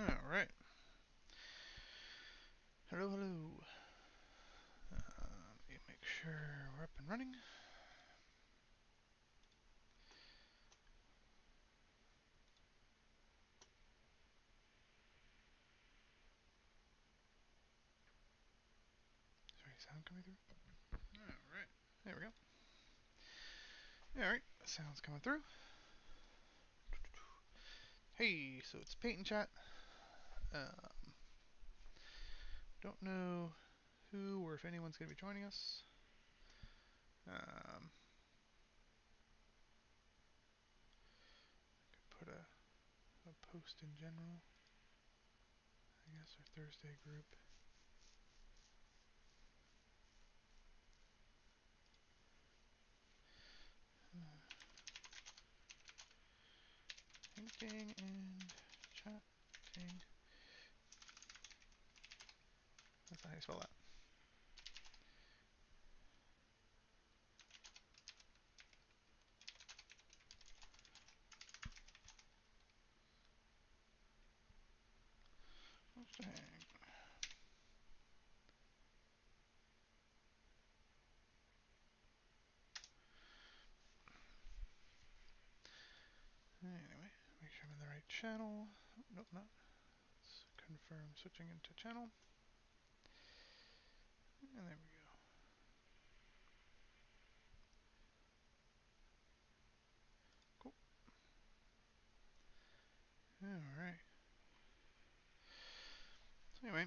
Alright. Hello, hello. Let me make sure we're up and running. Is there any sound coming through? Alright. There we go. Alright. Sound's coming through. Hey, so it's Paint and Chat. Don't know who or if anyone's going to be joining us. Could put a post in general. I guess our Thursday group. Painting and chatting. That's how you spell that. Anyway, make sure I'm in the right channel. Oh, nope, not. Let's confirm switching into channel. And there we go. Cool. Alright. So anyway,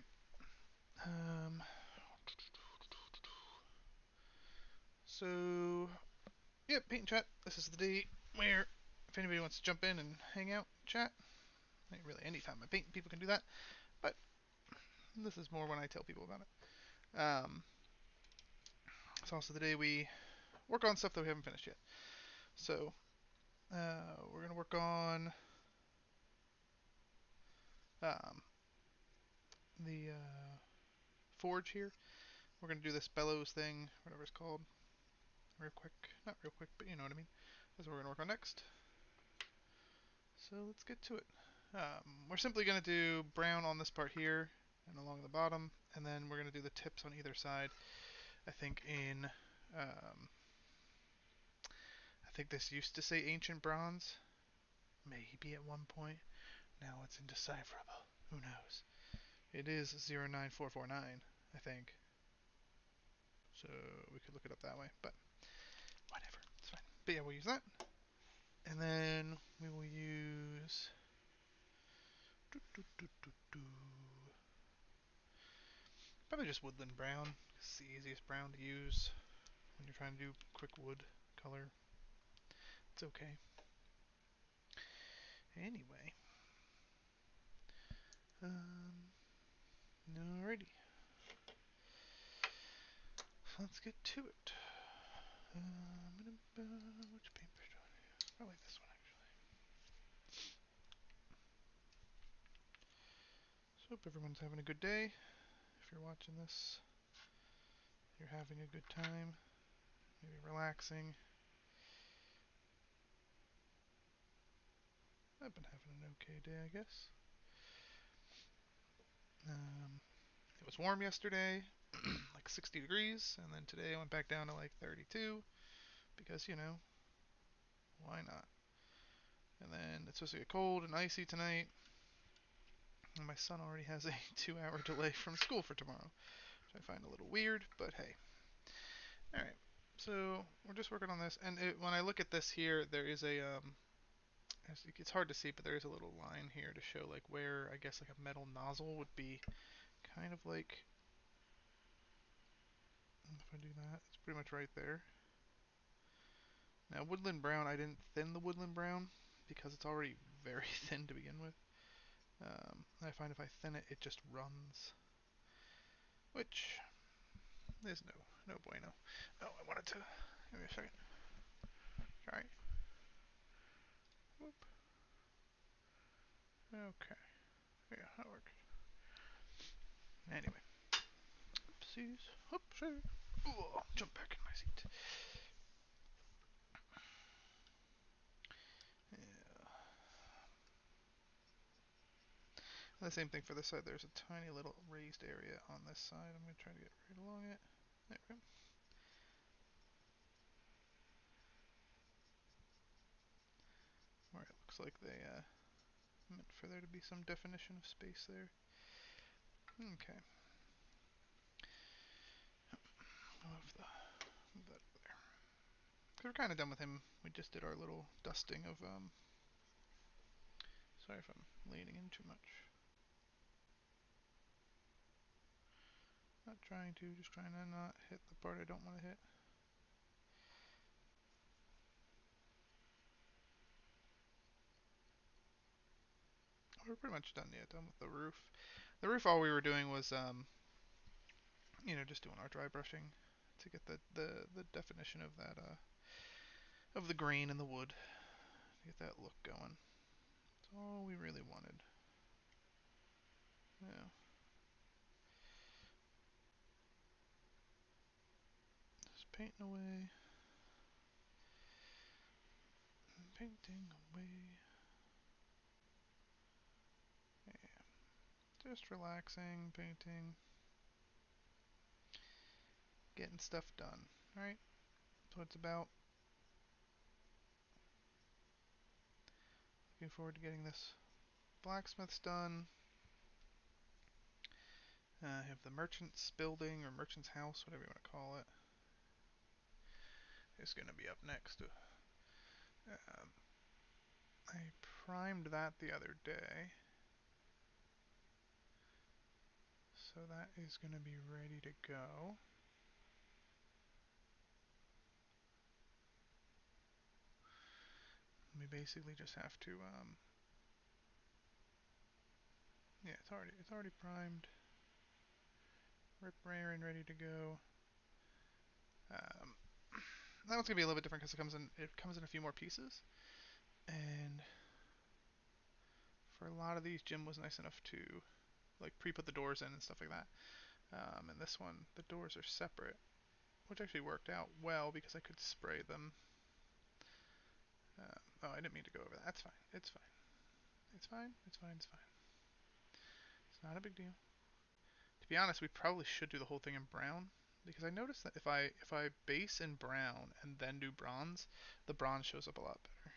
so yeah, Paint and Chat. This is the day where if anybody wants to jump in and hang out, chat. Like really, anytime I paint, people can do that. But this is more when I tell people about it. It's also the day we work on stuff that we haven't finished yet. So we're gonna work on the forge here. We're gonna do this bellows thing, whatever it's called, real quick. Not real quick, but you know what I mean. That's what we're gonna work on next. So let's get to it. We're simply going to do brown on this part here and along the bottom, and then we're going to do the tips on either side. I think I think this used to say ancient bronze, maybe at one point. Now it's indecipherable. Who knows? It is 09449, I think. So we could look it up that way, but whatever, it's fine. But yeah, we'll use that. And then we will use probably just woodland brown. It's the easiest brown to use when you're trying to do quick wood color. It's okay. Anyway. Alrighty. Let's get to it. Which paintbrush do I use? Probably this one, actually. So hope everyone's having a good day. If you're watching this, you're having a good time. Maybe relaxing. I've been having an okay day, I guess. It was warm yesterday, like 60 degrees, and then today I went back down to like 32 because, you know, why not? And then it's supposed to get cold and icy tonight. And my son already has a 2-hour delay from school for tomorrow, which I find a little weird, but hey. Alright, so we're just working on this, and when I look at this here, there is a, it's hard to see, but there is a little line here to show like where, I guess, like a metal nozzle would be kind of like, if I do that, it's pretty much right there. Now, woodland brown, I didn't thin the woodland brown because it's already very thin to begin with. I find if I thin it, it just runs, which is no bueno. Oh, I wanted to, give me a second. Sorry. Whoop. Okay. Yeah, that works. Anyway. Oopsies. Oopsie. Ooh, jump back in my seat. Yeah. The same thing for this side. There's a tiny little raised area on this side. I'm going to try to get right along it. There we go. Where it looks like they meant for there to be some definition of space there. Okay. Move that over there. So we're kind of done with him. We just did our little dusting of sorry if I'm leaning in too much. Not trying to, just trying to not hit the part I don't want to hit. We're pretty much done with the roof. The roof, all we were doing was just doing our dry brushing to get the definition of that of the grain in the wood, to get that look going. That's all we really wanted. Yeah. Just painting away. Painting away. Yeah. Just relaxing, painting. Getting stuff done. Alright? That's what it's about. Looking forward to getting this blacksmith's done. I have the merchant's building, or merchant's house, whatever you want to call it. It's going to be up next. I primed that the other day. So that is going to be ready to go. We basically just have to, yeah, it's already primed. Rip raring, ready to go. That one's gonna be a little bit different because it comes in a few more pieces. And for a lot of these, Jim was nice enough to like pre-put the doors in and stuff like that. And this one, the doors are separate, which actually worked out well because I could spray them. Oh, I didn't mean to go over that. That's fine. It's fine. It's fine. It's fine. It's fine. It's not a big deal. To be honest, we probably should do the whole thing in brown because I noticed that if I base in brown and then do bronze, the bronze shows up a lot better.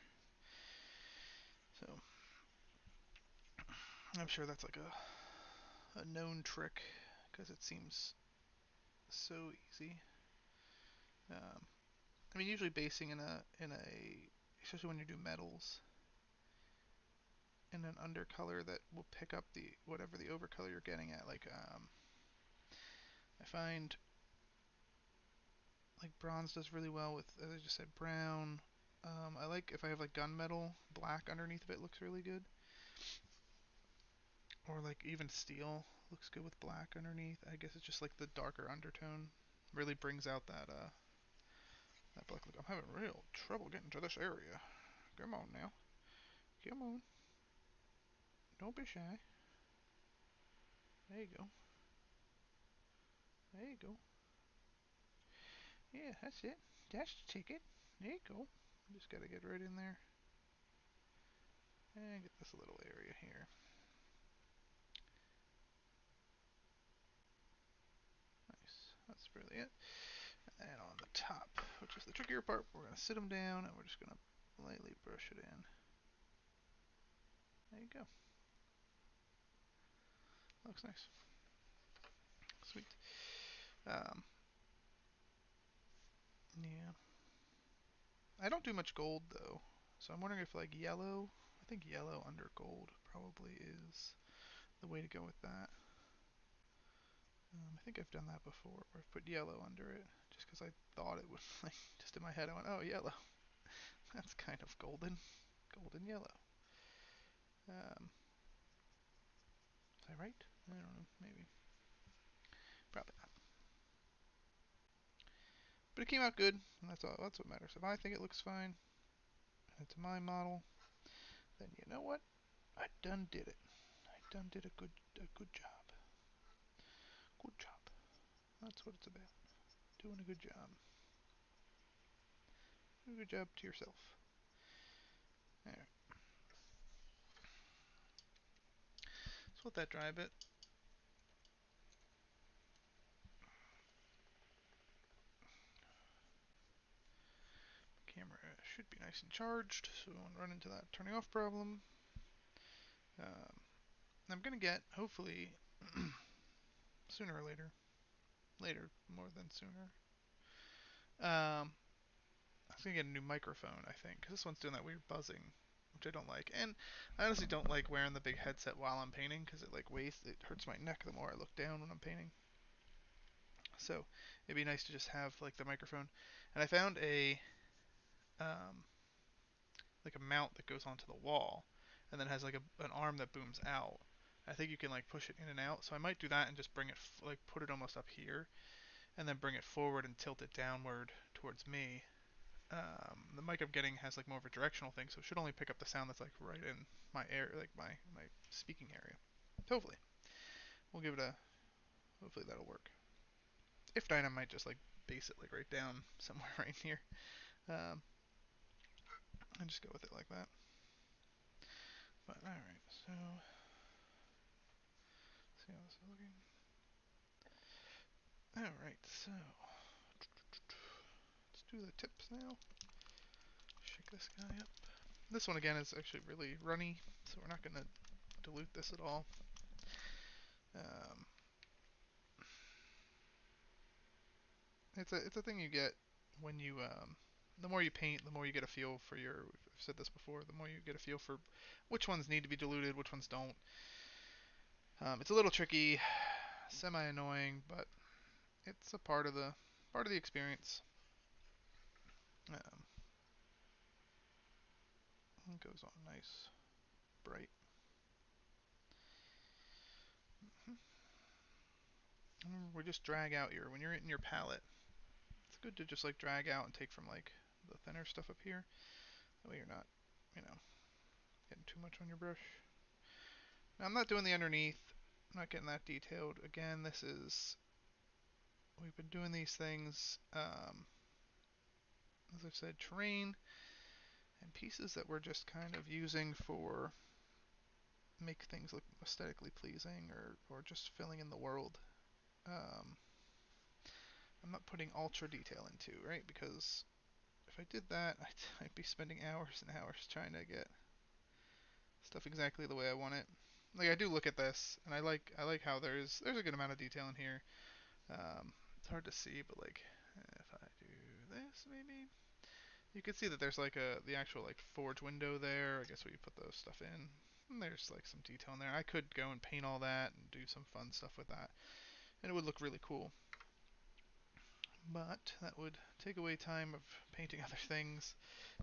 So I'm sure that's like a known trick because it seems so easy. I mean, usually basing in a especially when you do metals in an undercolor that will pick up the whatever the overcolor you're getting at. Like I find like bronze does really well with, as I just said, brown. I like if I have like gunmetal, black underneath of it looks really good. Or like even steel looks good with black underneath. I guess it's just like the darker undertone really brings out that black look. I'm having real trouble getting to this area. Come on now. Come on. Don't be shy. There you go. There you go. Yeah, that's it. That's the ticket. There you go. Just gotta get right in there. And get this little area here. Nice. That's really it. And on the top, which is the trickier part, we're gonna sit them down and we're just gonna lightly brush it in. There you go. Looks nice. Sweet. Yeah. I don't do much gold though, so I'm wondering if like yellow. I think yellow under gold probably is the way to go with that. I think I've done that before, where I've put yellow under it, just because I thought it would, like, just in my head I went, oh, yellow. That's kind of golden. Golden yellow. Is that right? I don't know, maybe. Probably not. But it came out good, and that's all. That's what matters. If I think it looks fine, and it's my model, then you know what? I done did it. I done did a good job. Good job. That's what it's about. Doing a good job. Do a good job to yourself. Alright. So let that dry a bit. Camera should be nice and charged, so we won't run into that turning off problem. I'm gonna get, hopefully, sooner or later more than sooner. I was gonna get a new microphone, I think, because this one's doing that weird buzzing, which I don't like. And I honestly don't like wearing the big headset while I'm painting, because it hurts my neck the more I look down when I'm painting. So it'd be nice to just have like the microphone. And I found um, a mount that goes onto the wall, and then has like an arm that booms out. I think you can like push it in and out. So I might do that and just bring it like put it almost up here, and then bring it forward and tilt it downward towards me. The mic I'm getting has like more of a directional thing, so it should only pick up the sound that's like right in my air, like my speaking area. Hopefully, we'll give it a. Hopefully that'll work. If not, I might just like base it like right down somewhere right here, um, and just go with it like that. But all right, so see how this is looking. All right, so let's do the tips now. Shake this guy up. This one again is actually really runny, so we're not going to dilute this at all. Um, it's a thing you get when you the more you paint, the more you get a feel for your. I've said this before. The more you get a feel for which ones need to be diluted, which ones don't. It's a little tricky, semi-annoying, but it's a part of the experience. It goes on nice, bright. We just drag out here when you're in your palette. It's good to just like drag out and take from like the thinner stuff up here. That way you're not, you know, getting too much on your brush. Now I'm not doing the underneath. I'm not getting that detailed. Again, we've been doing these things, as I've said, terrain and pieces that we're just kind of using for make things look aesthetically pleasing or just filling in the world. Um, I'm not putting ultra detail into, right? Because if I did that, I'd be spending hours and hours trying to get stuff exactly the way I want it. Like I do look at this, and I like how there's a good amount of detail in here. It's hard to see, but like if I do this, maybe you can see that there's like the actual like forge window there. I guess where you put those stuff in. And there's like some detail in there. I could go and paint all that and do some fun stuff with that, and it would look really cool. But that would take away time of painting other things,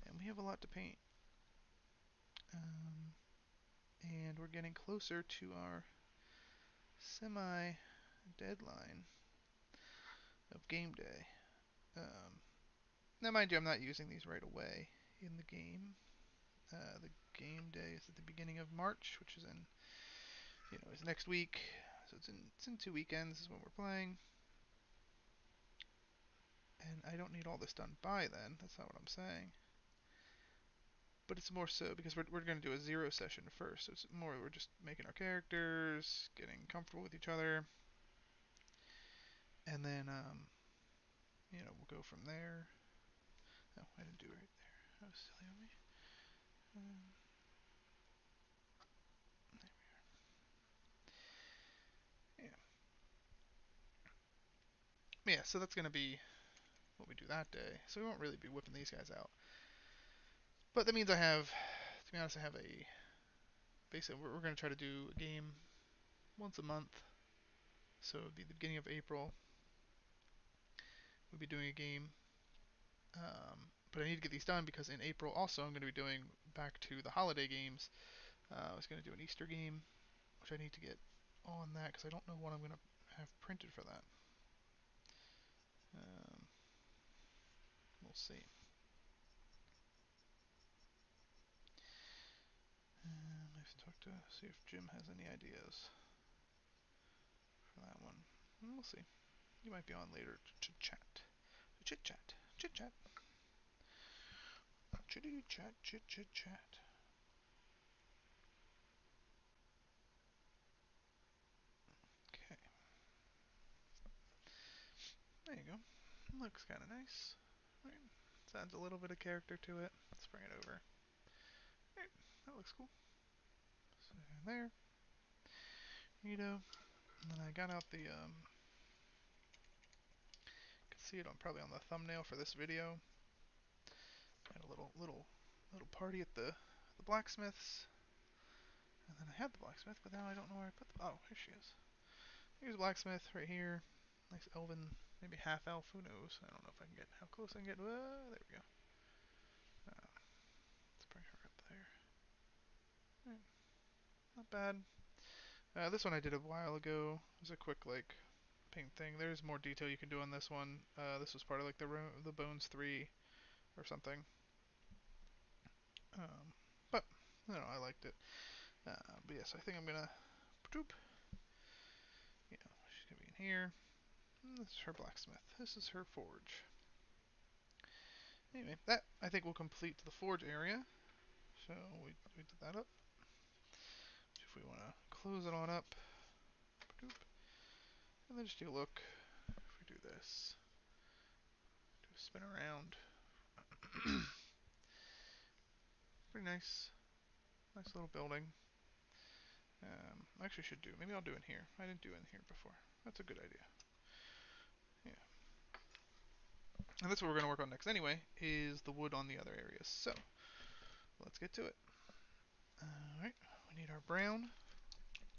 and we have a lot to paint. Um, and we're getting closer to our semi deadline of game day. Um, Now, mind you, I'm not using these right away in the game. The game day is at the beginning of March, which is is next week. So it's in 2 weekends is when we're playing. And I don't need all this done by then. That's not what I'm saying. But it's more so because we're going to do a zero session first. So it's more we're just making our characters, getting comfortable with each other, and then we'll go from there. Oh, I didn't do it right there. That was silly of me. Um, yeah, yeah. So that's going to be what we do that day. So we won't really be whipping these guys out. But that means to be honest, I have basically, we're going to try to do a game once a month. So it would be the beginning of April. We'll be doing a game. But I need to get these done because in April also I'm going to be doing back to the holiday games. I was going to do an Easter game, which I need to get on that because I don't know what I'm going to have printed for that. Um, we'll see. I have to talk to see if Jim has any ideas for that one. We'll see. You might be on later to chat. Chit chat. Chit chat. Chitty chat. Chit chit chat. Looks kind of nice. Right. This adds a little bit of character to it. Let's bring it over. Right. That looks cool. So there. Neato. And then I got out the, you can see it on probably on the thumbnail for this video. Had a little party at the blacksmith's. And then I had the blacksmith, but now I don't know where I put the, oh, here she is. Here's blacksmith right here. Nice elven, maybe half elf, who knows? I don't know if I can get, how close I can get. There we go. Let's bring her up there. Right. Not bad. This one I did a while ago. It was a quick, like, paint thing. There's more detail you can do on this one. This was part of, like, the Bones 3 or something. But, I don't know, I liked it. But yes, I think I'm gonna, you know, she's gonna be in here. And this is her blacksmith. This is her forge. Anyway, that I think will complete the forge area. So we did that up. If we want to close it on up, and then just take a look. If we do this, do a spin around. Pretty nice, nice little building. I actually should do. Maybe I'll do in here. I didn't do in here before. That's a good idea. Yeah. And that's what we're going to work on next anyway, is the wood on the other areas. So, let's get to it. Alright, we need our brown.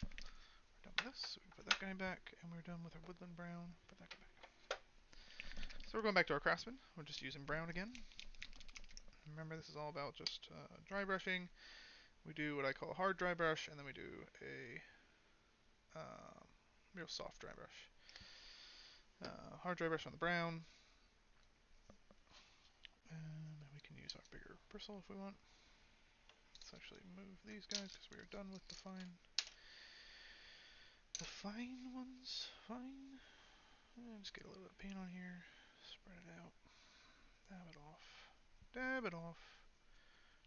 We're done with this, so we can put that guy back, and we're done with our woodland brown. Put that guy back. So we're going back to our craftsman. We're just using brown again. Remember, this is all about just dry brushing. We do what I call a hard dry brush, and then we do a real soft dry brush. Hard dry brush on the brown. And we can use our bigger bristle if we want. Let's actually move these guys because we are done with the fine ones. Fine. And just get a little bit of paint on here. Spread it out. Dab it off. Dab it off.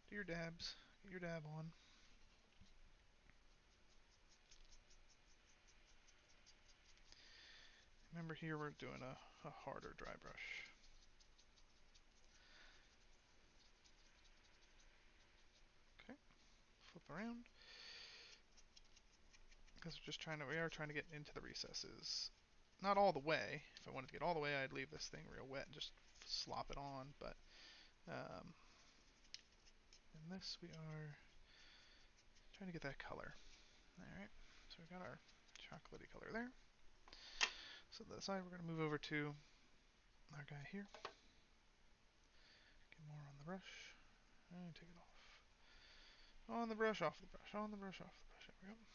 Do your dabs. Get your dab on. Remember here we're doing a harder dry brush. Okay. Flip around. Because we are trying to get into the recesses. Not all the way. If I wanted to get all the way, I'd leave this thing real wet and just slop it on. But in this, we are trying to get that color. Alright, so we've got our chocolatey color there. So the side, we're going to move over to our guy here. Get more on the brush. And take it off. On the brush, off the brush, on the brush, off the brush. There we go.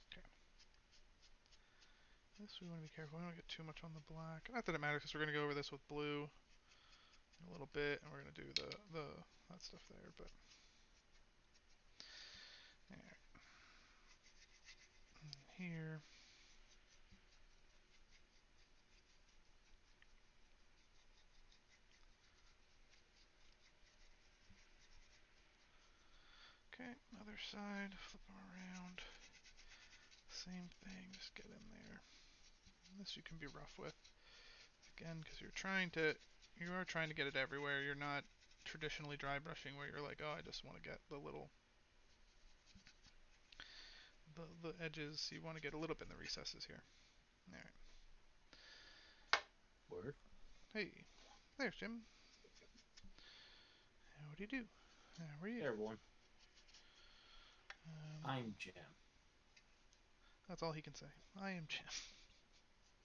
Okay. This we want to be careful. We don't get too much on the black. Not that it matters because we're going to go over this with blue in a little bit, and we're going to do that stuff there. But alright. Here. Okay, other side. Flip them around. Same thing. Just get in there. This you can be rough with. Again, because you are trying to get it everywhere. You're not traditionally dry brushing where you're like, oh, I just want to get the little, the edges. You want to get a little bit in the recesses here. All right. Word. Hey, there's Jim. How do you do? How are you? Hey everyone. I'm Jim. That's all he can say. I am Jim.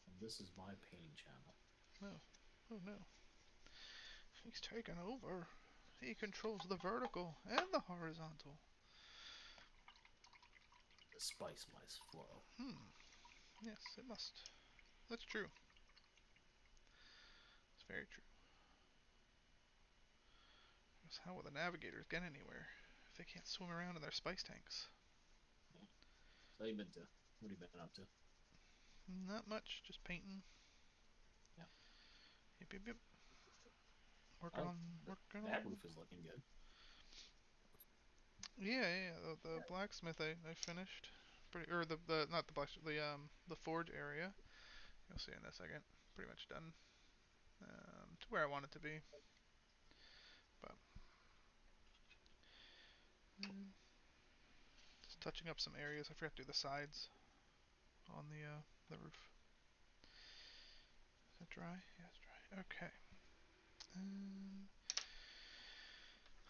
And this is my painting channel. No. Oh no. He's taken over. He controls the vertical and the horizontal. The spice must flow. Yes, it must. That's true. It's very true. Because how will the navigators get anywhere if they can't swim around in their spice tanks? Yeah. So you've been to? What have you been up to? Not much, just painting. Yeah. Yep, yep, yep. Working Oh, on, working that on. roof is looking good. Yeah, yeah. The blacksmith I finished. Pretty, or the not the blacksmith, the forge area. You'll see in a second. pretty much done to where I want it to be. But just touching up some areas. I forgot to do the sides on the roof. Is that dry? Yeah, it's dry. Okay.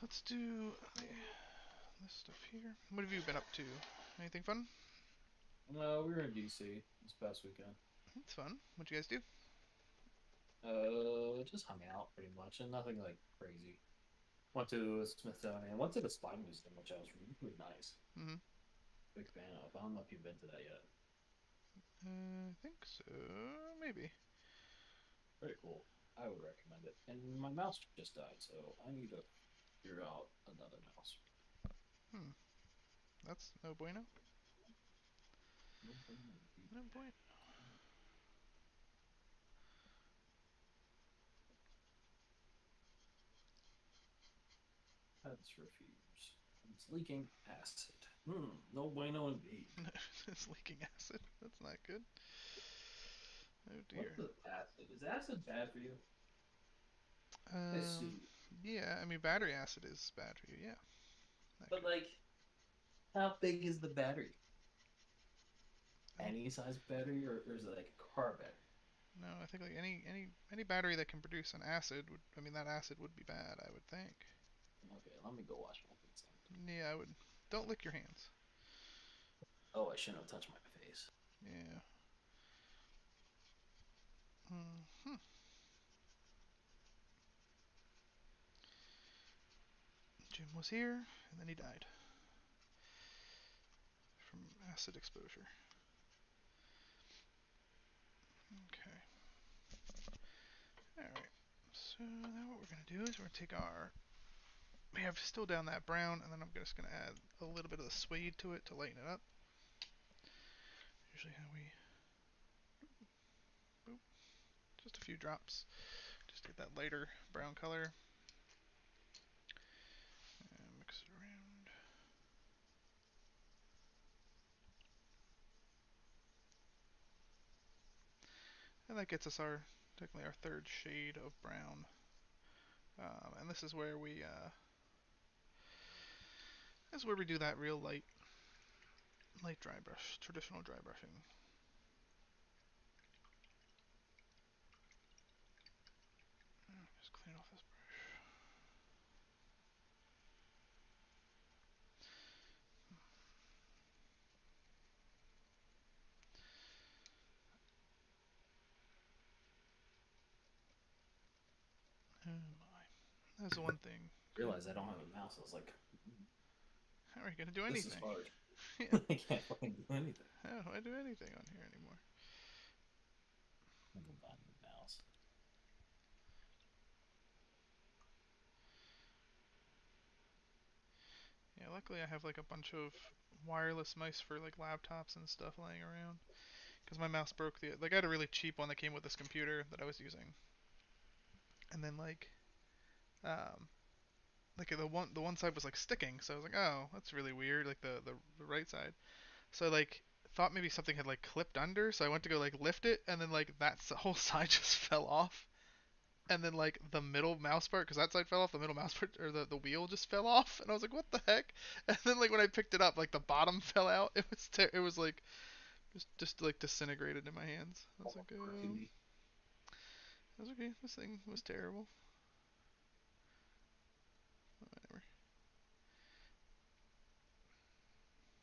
Let's do this stuff here. What have you been up to? Anything fun? No, we were in DC this past weekend. It's fun. What'd you guys do? Just hung out pretty much, and nothing like crazy. Went to Smithsonian. Went to the Spy Museum, which I was really nice. Mm-hmm. Big fan of. I don't know if you've been to that yet. I think so. Maybe. Very cool. I would recommend it. And my mouse just died, so I need to figure out another mouse. Hmm. That's no bueno. No bueno, indeed. No bueno. That's refuse. It's leaking acid. No bueno indeed. It's leaking acid. That's not good. Oh What's dear. the acid? Is acid bad for you? I Um. see. Yeah. I mean, battery acid is bad for you. Yeah. That But could. like, how big is the battery? Oh, Any size battery, or is it like a car battery? no, I think like any battery that can produce an acid would. I mean, that acid would be bad. I would think. Okay, let me go wash my face. Yeah. I would. Don't lick your hands. Oh, I shouldn't have touched my face. Yeah. Hmm. Jim was here, and then he died from acid exposure. Okay. All right. So now what we're gonna do is we're gonna take our. We have still down that brown, and then I'm just gonna add a little bit of the suede to it to lighten it up. Usually how we. Boop, just a few drops, just to get that lighter brown color. And mix it around. And that gets us our technically our third shade of brown. And this is where we do that real light dry brush, traditional dry brushing. Just clean off this brush. Oh my. That's the one thing. Realize I don't have a mouse. I was like, How are you gonna do this is anything? hard. Yeah. I can't fucking do anything. How do I do anything on here anymore? I'm gonna buy a new mouse. Yeah, luckily I have like a bunch of wireless mice for like laptops and stuff laying around. Because my mouse broke I had a really cheap one that came with this computer that I was using, and then um the one side was like sticking, so I was like, oh, that's really weird, like the right side. So I like thought maybe something had like clipped under, so I went to go like lift it, and then like that whole side just fell off. And then like the middle mouse part, because that side fell off, the middle mouse part or the wheel just fell off, and I was like, what the heck? And then like when I picked it up, like the bottom fell out. It was like just like disintegrated in my hands. I was like, Cartoony. that was okay. This thing was terrible. Whatever.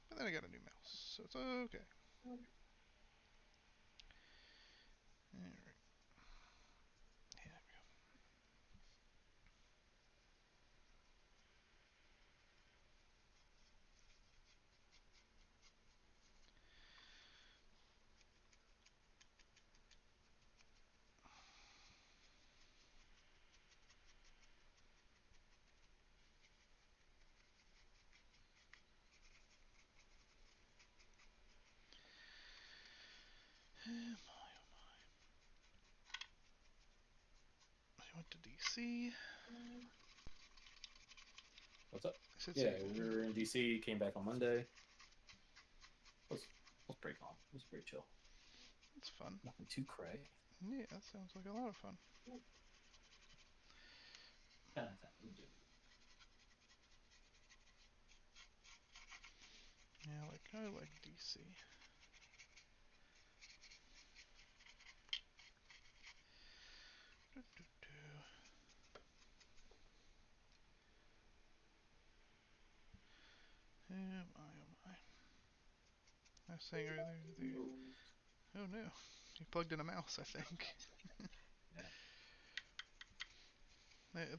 But then I got a new mouse, so it's okay. All right. Yeah. I went to DC. What's up? I said so. Yeah, we were in DC. Came back on Monday. Was pretty calm. It was pretty chill. It's fun. Nothing too cray. Yeah, that sounds like a lot of fun. Kind of time to do. Yeah, I like DC. Oh my. I was saying earlier, oh no, you plugged in a mouse, I think. Yeah.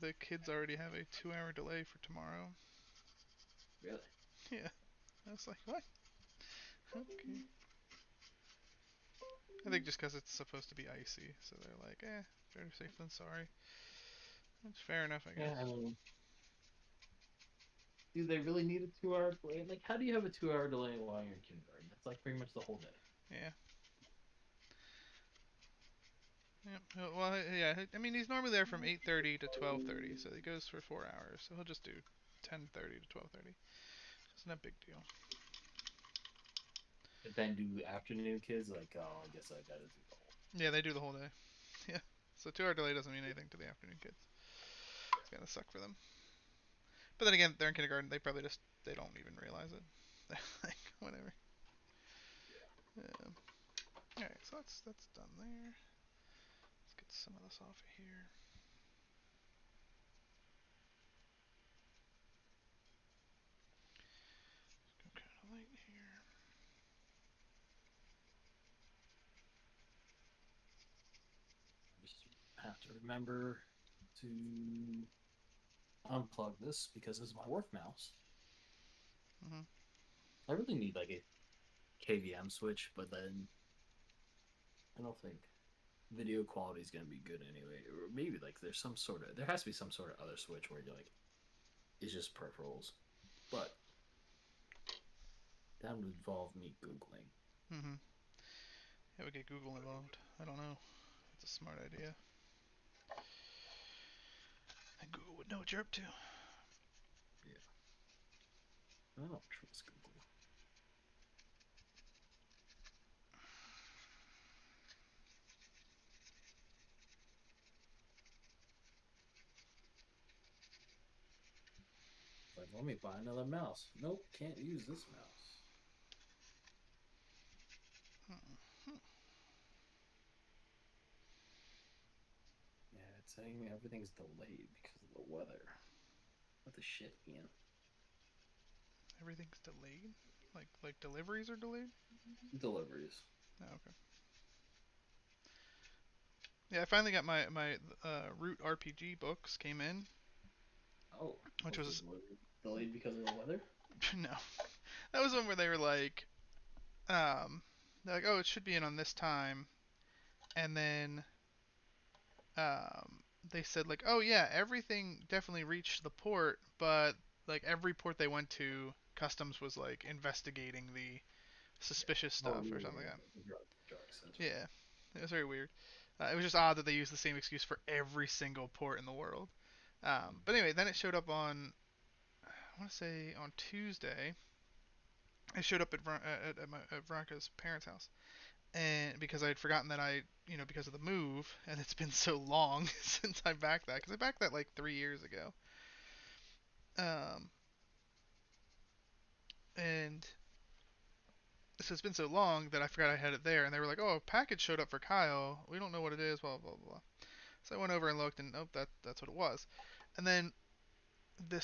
The kids already have a 2 hour delay for tomorrow. Really? Yeah, I was like, what? Okay. I think just because it's supposed to be icy, so they're like, better safe than sorry. That's fair enough, I Yeah. guess. I mean, do they really need a 2 hour delay? Like, how do you have a 2 hour delay while you're in kindergarten? That's like pretty much the whole day. Yeah. Yep. Well, yeah. I mean, he's normally there from 8:30 to 12:30, so he goes for 4 hours. So he'll just do 10:30 to 12:30. It's not a big deal. But then do afternoon kids like, oh, I guess I gotta do the whole. Yeah, they do the whole day. Yeah. So 2 hour delay doesn't mean anything to the afternoon kids. It's gonna suck for them. But then again, they're in kindergarten. They probably just they don't even realize it. They're like whatever. All right, so that's done there. Let's get some of this off of here. Go kind of light here. I just have to remember to unplug this because it's my work mouse. Mhm. I really need like a KVM switch, but then I don't think video quality is gonna be good anyway. Or maybe like there has to be some sort of other switch where you're like it's just peripherals, but that would involve me googling. Mhm. Yeah, we get Google involved. I don't know. It's a smart idea. And Google would know what you're up to. Yeah, I don't trust Google. It's like let me buy another mouse. Nope, can't use this mouse. Yeah, it's saying everything's delayed because of the weather. What the shit, Ian? Everything's delayed. Like deliveries are delayed. Deliveries. Oh, okay. Yeah, I finally got my Root RPG books came in, Oh, which was the was delivery delayed because of the weather? no, that was one where they were um, they're like, oh, it should be in on this time, and then they said like, oh yeah, everything definitely reached the port, but like every port they went to, customs was like investigating the suspicious Oh, stuff or something like that. the drugs. That's right. Yeah, it was very weird. It was just odd that they used the same excuse for every single port in the world. But anyway, then it showed up on I want to say on Tuesday. It showed up at Veronica's parents' house, and because I had forgotten that because of the move, and it's been so long since I backed that, because I backed that like 3 years ago. Um, and so it's been so long that I forgot I had it there, and they were like, "Oh, a package showed up for Kyle. We don't know what it is." Blah blah blah. So I went over and looked, and nope, that's what it was. And then I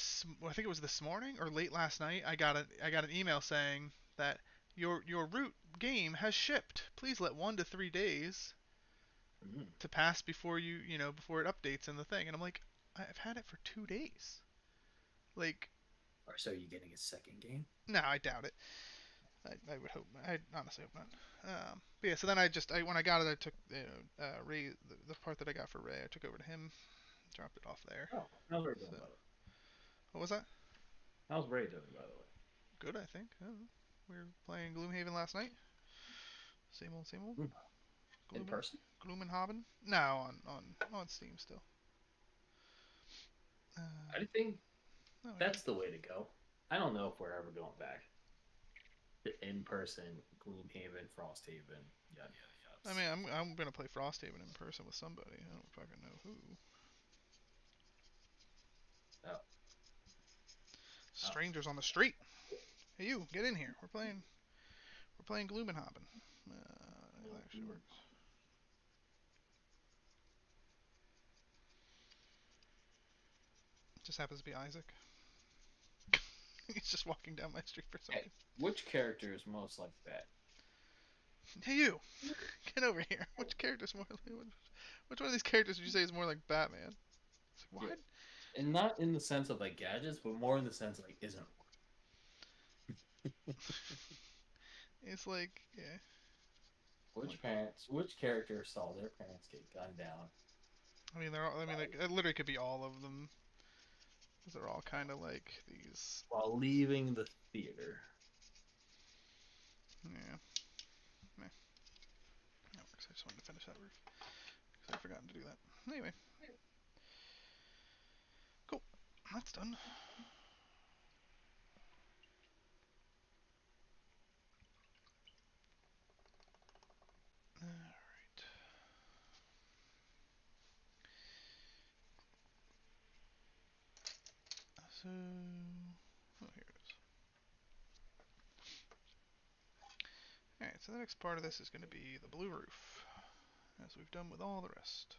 think it was this morning or late last night, I got an email saying that your root game has shipped. Please let 1 to 3 days Mm-hmm. to pass before before it updates in the thing. And I'm like, I've had it for 2 days. Like, Or so you're getting a second game? no, I doubt it. I would hope. I honestly hope not. But yeah, so then when I got it, I took Ray the part that I got for Ray. I took over to him, dropped it off there. Oh, how's Ray So doing, by the way? what was that? How's Ray doing, by the way? Good, I think. I don't know. We were playing Gloomhaven last night. Same old, same old. Mm. In Gloom, person? Gloomhaven. No, on Steam still. Uh, I think no, I did. that's the way to go. I don't know if we're ever going back to in person Gloomhaven, Frosthaven, yada yada I mean, I'm gonna play Frosthaven in person with somebody. I don't fucking know who. Oh, oh. Strangers on the street. Hey, you, get in here. We're playing Gloomhaven. That actually works. Just happens to be Isaac. He's just walking down my street for some Hey, reason. which character is most like that? Hey, you, get over here. Which character's more? Which one of these characters would you say is more like Batman? It's like, Yeah, what? and not in the sense of like gadgets, but more in the sense of like isn't. It's like, yeah. Which Like, parents? Which character saw their parents get gunned down I mean, they're all. I mean, like, it literally could be all of them. Because they're all kind of like these. while leaving the theater? Yeah. Meh. That works. I just wanted to finish that roof. Because I'd forgotten to do that. Anyway, cool. That's done. Alright. So. Oh, here it is. Alright, so the next part of this is going to be the blue roof. As we've done with all the rest.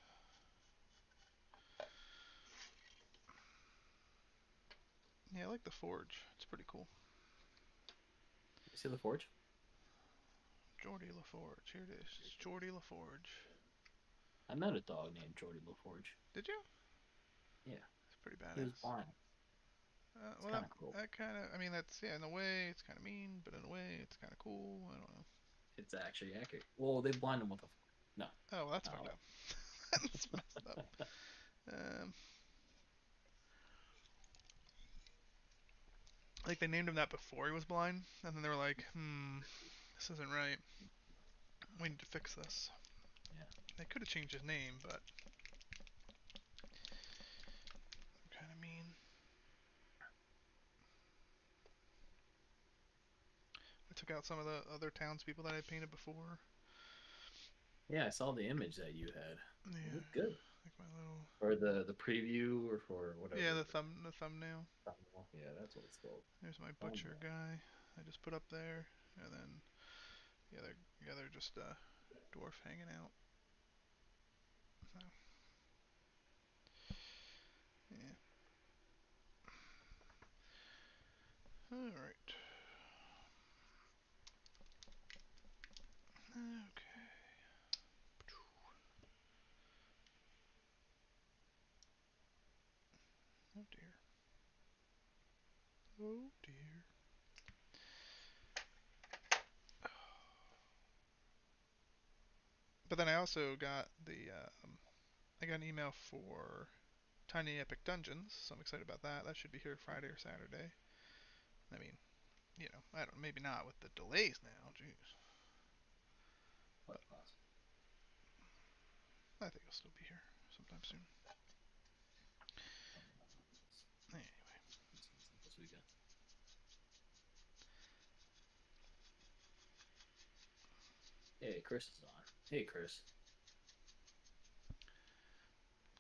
Yeah, I like the forge. It's pretty cool. You see the forge? Geordie LaForge. Here it is. It's Geordie LaForge. I met a dog named Jordy LaForge. Did you? Yeah, It's pretty he was badass. blind. It's Well, kind of cool. that kind of. I mean, that's yeah. In a way, it's kind of mean, but in a way, it's kind of cool. I don't know. It's actually accurate. Well, they blind him with a. No, Oh, well, that's fucked no. up. That's messed up. Um, like they named him that before he was blind, and then they were like, this isn't right. We need to fix this. Yeah. They could have changed his name, but kind of mean. I took out some of the other townspeople that I painted before. Yeah, I saw the image that you had. It Yeah, looked good. like my little. For the preview or for Yeah, whatever. the thumbnail. Yeah, that's what it's called. There's my butcher Thumbnail. guy. I just put up there, and then they're just dwarf hanging out. So, yeah. All right. Okay. Oh dear. Oh dear. But then I also got I got an email for Tiny Epic Dungeons, so I'm excited about that. That should be here Friday or Saturday. I mean, I don't maybe not with the delays now. Jeez, but Quite possible. I think it'll still be here sometime soon. Anyway, This weekend. Hey, Chris is on. Hey, Chris.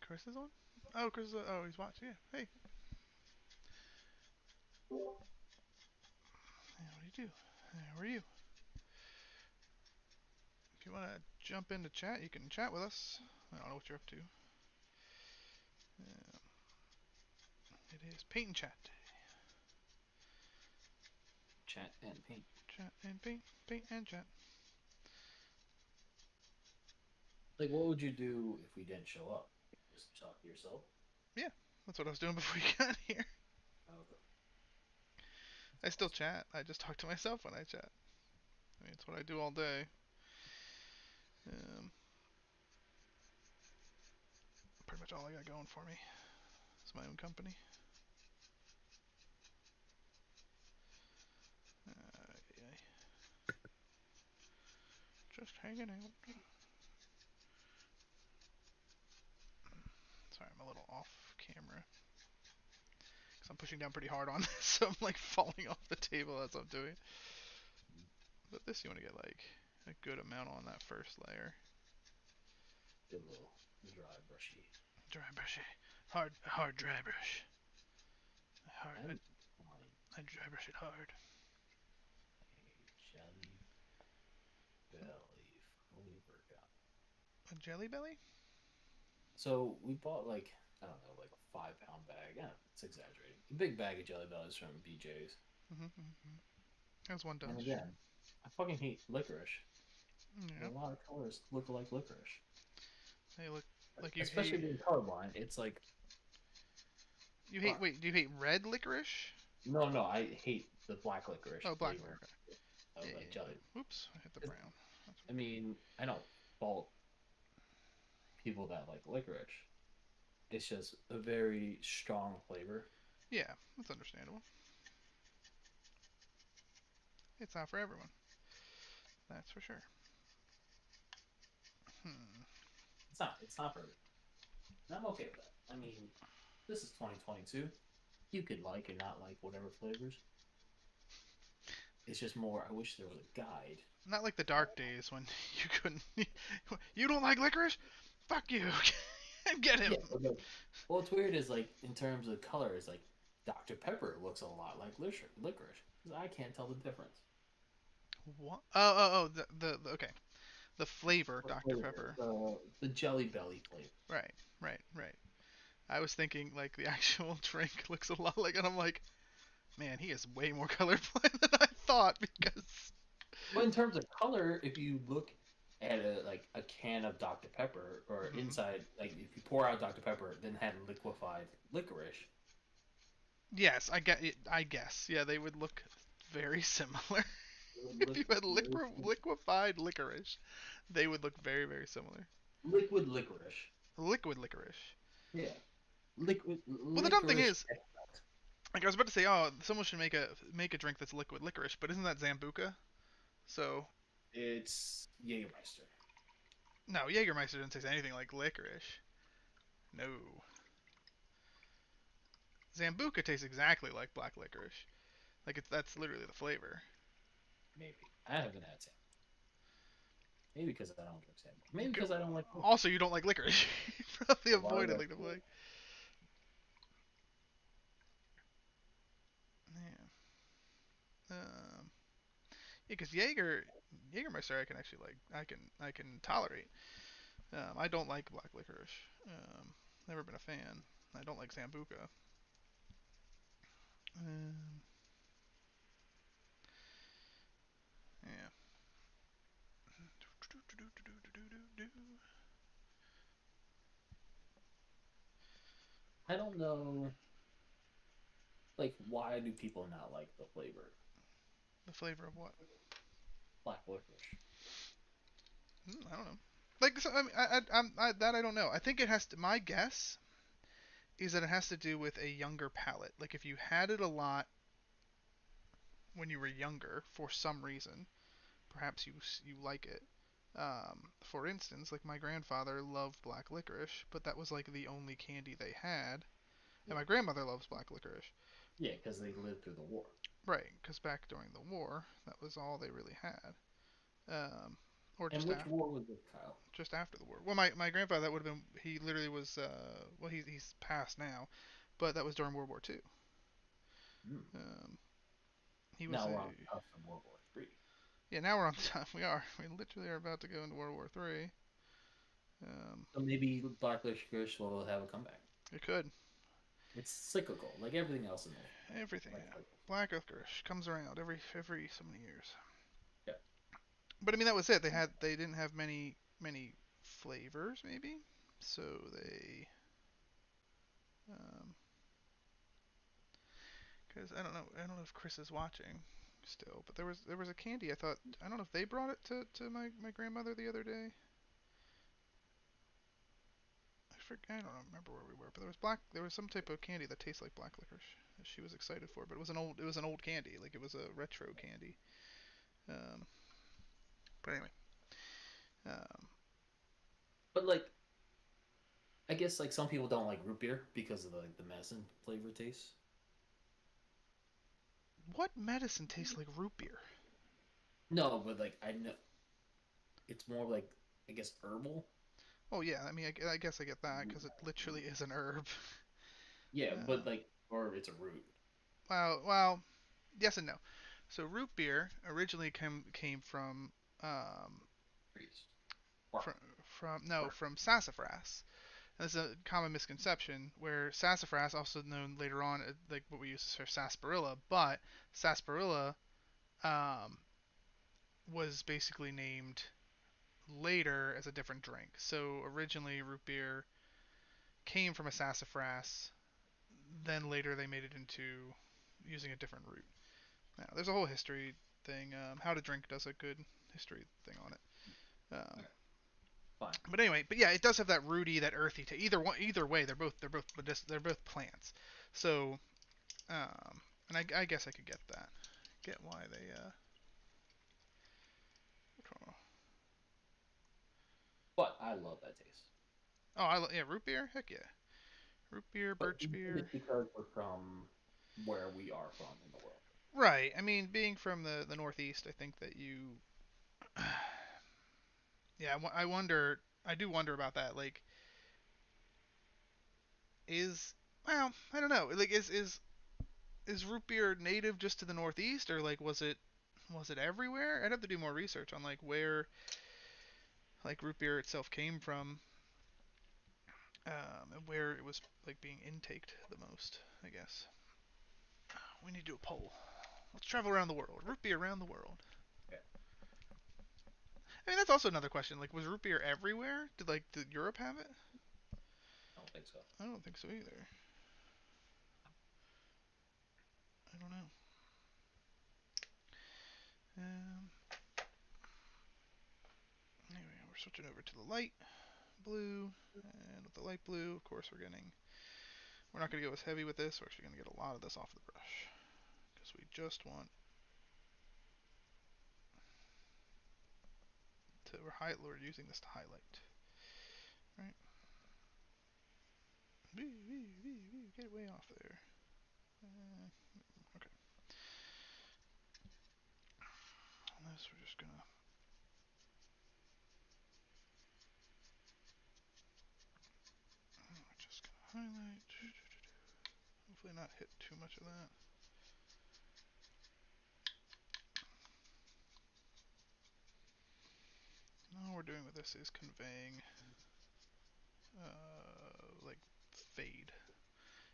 Chris is on. Oh, Chris is. Oh, he's watching. Yeah. Hey. Yeah, what do you do? How are you? If you want to jump into chat, you can chat with us. I don't know what you're up to. It is paint and chat. Chat and paint. Chat and paint. Paint and chat. Like, what would you do if we didn't show up? Just talk to yourself? Yeah, that's what I was doing before you got here. Oh, okay. I That's still awesome. chat. I just talk to myself when I chat. I mean, it's what I do all day. Um, Pretty much all I got going for me. It's my own company. Yeah, just hanging out. Sorry, I'm a little off camera because I'm pushing down pretty hard on this, so I'm like falling off the table as I'm doing. But this you want to get like a good amount on that first layer. Good little dry brushy. Dry brush, hard dry brush. Hard, And find I dry brush it hard. a jelly belly flavor guy. A jelly belly? So we bought like I don't know, like a 5 pound bag. Yeah, it's exaggerating. A big bag of jelly bellies from BJ's. Mm-hmm. As one And does. again, I fucking hate licorice. A Yeah. lot of colors look like licorice. They look like you Especially hate. being colorblind, it's like You hate. fuck. Wait, do you hate red licorice? No, no, I hate the black licorice Oh, black flavor licorice. of Yeah, yeah, like jelly. yeah. Oops, I hit the brown. That's I okay. mean, I don't fault people that like licorice. It's just a very strong flavor. Yeah, that's understandable. It's not for everyone. That's for sure. Hmm. It's not for me. And I'm okay with that. I mean, this is 2022. You could like and not like whatever flavors. It's just more. I wish there was a guide. Not like the dark days when you couldn't. You don't like licorice? Fuck you. Get him. Yeah. Okay. Well, what's weird is like in terms of color, is like Dr. Pepper looks a lot like licorice. I can't tell the difference. What? Oh. The okay. The flavor, What Dr. flavor? Pepper. The Jelly Belly flavor. Right. I was thinking like the actual drink looks a lot like, and I'm like, man, he is way more colorblind than I thought because. Well, in terms of color, if you look at a can of Dr. Pepper or Mhm. inside, like if you pour out Dr. Pepper, then had liquefied licorice, Yes, I get it. I guess. Yeah, they would look very similar. it would If look you had very liquefied licorice, they would look very, very similar. liquid licorice. Liquid licorice. Yeah, liquid Well, the dumb thing licorice. is, like I was about to say, oh, someone should make a drink that's liquid licorice, but isn't that Zambuca? So It's Jägermeister. no, Jägermeister doesn't taste anything like licorice. No, Zambuca tastes exactly like black licorice. Like that's literally the flavor. Maybe I haven't had Sam. Maybe because I don't drink Sam. Maybe Okay. because I don't like licorice. Also, you don't like licorice. You probably A lot of avoided that. like the plague. Yeah. Yeah, because Jägermeister, I can actually like. I can tolerate. I don't like black licorice. Um, Never been a fan. I don't like Sambuca. Um, yeah. I don't know. Like, why do people not like the flavor The flavor of what? black licorice? I don't know. Like, so, I mean, that I don't know. I think it has to. My guess is that it has to do with a younger palate. Like, if you had it a lot when you were younger, for some reason, perhaps you like it. For instance, like my grandfather loved black licorice, but that was like the only candy they had, and Yeah, my grandmother loves black licorice. yeah, because they lived through the war. Right, because back during the war, that was all they really had. Or And which war was it, Kyle? just after the war. Well, my grandfather, that would have been, he literally was well, he's passed now, but that was during World War II. Mm. Um, he was Now a we're on the cusp of World War III. Yeah. Now we're on time. We are. We literally are about to go into World War III. Um, So maybe black licorice will have a comeback. it could. It's cyclical, like everything else in Everything. life Yeah. cycle. Black licorice comes around every so many years. Yeah. But I mean that was it. They didn't have many flavors maybe, so they um, because I don't know if Chris is watching still, but there was a candy I thought I don't know if they brought it to my grandmother the other day. I don't remember where we were, but there was some type of candy that tastes like black licorice that she was excited for, but it was an old candy, like it was a retro candy. Um, but anyway, um, But like, I guess like some people don't like root beer because of like the medicine flavor taste. what medicine tastes like root beer? No, but like I know. it's more like, I guess, herbal. Oh yeah, I mean, I guess I get that because it literally is an herb. Yeah, but Um, like, or it's a root. well, yes and no. So root beer originally came um, Trees. Bark. from no Bark. from sassafras. And this is a common misconception where sassafras, also known later on like what we use for sarsaparilla, but sarsaparilla um, was basically named later as a different drink. So originally root beer came from a sassafras, then later they made it into using a different root. Now, there's a whole history thing. How to Drink does a good history thing on it. Um, Okay, fine. but anyway, but yeah, it does have that rooty, that earthy. To either way, they're both plants. So, and I guess I could get that. Get why they. But I love that taste. Oh, yeah, root beer. Heck yeah, root beer, But birch we think beer. it's because we're from where we are from in the world. Right. I mean, being from the Northeast, I think that you. Yeah, I wonder. I do wonder about that. Like, is well, I don't know. Like, is root beer native just to the Northeast, or like was it everywhere? I'd have to do more research on like where like root beer itself came from, and where it was like being intaked the most. I guess we need to do a poll. Let's travel around the world. Root beer around the world. Okay. I mean, that's also another question. Like, was root beer everywhere? Did Europe have it? I don't think so. I don't think so either. I don't know. Um, anyway, we're switching over to the light blue, and with the light blue, of course, we're not going to go as heavy with this. We're actually going to get a lot of this off the brush because we just want to. We're using this to highlight, right? Get way off there. Uh, okay. On this, we're just gonna highlight. Hopefully, not hit too much of that. All we're doing with this is conveying like fade.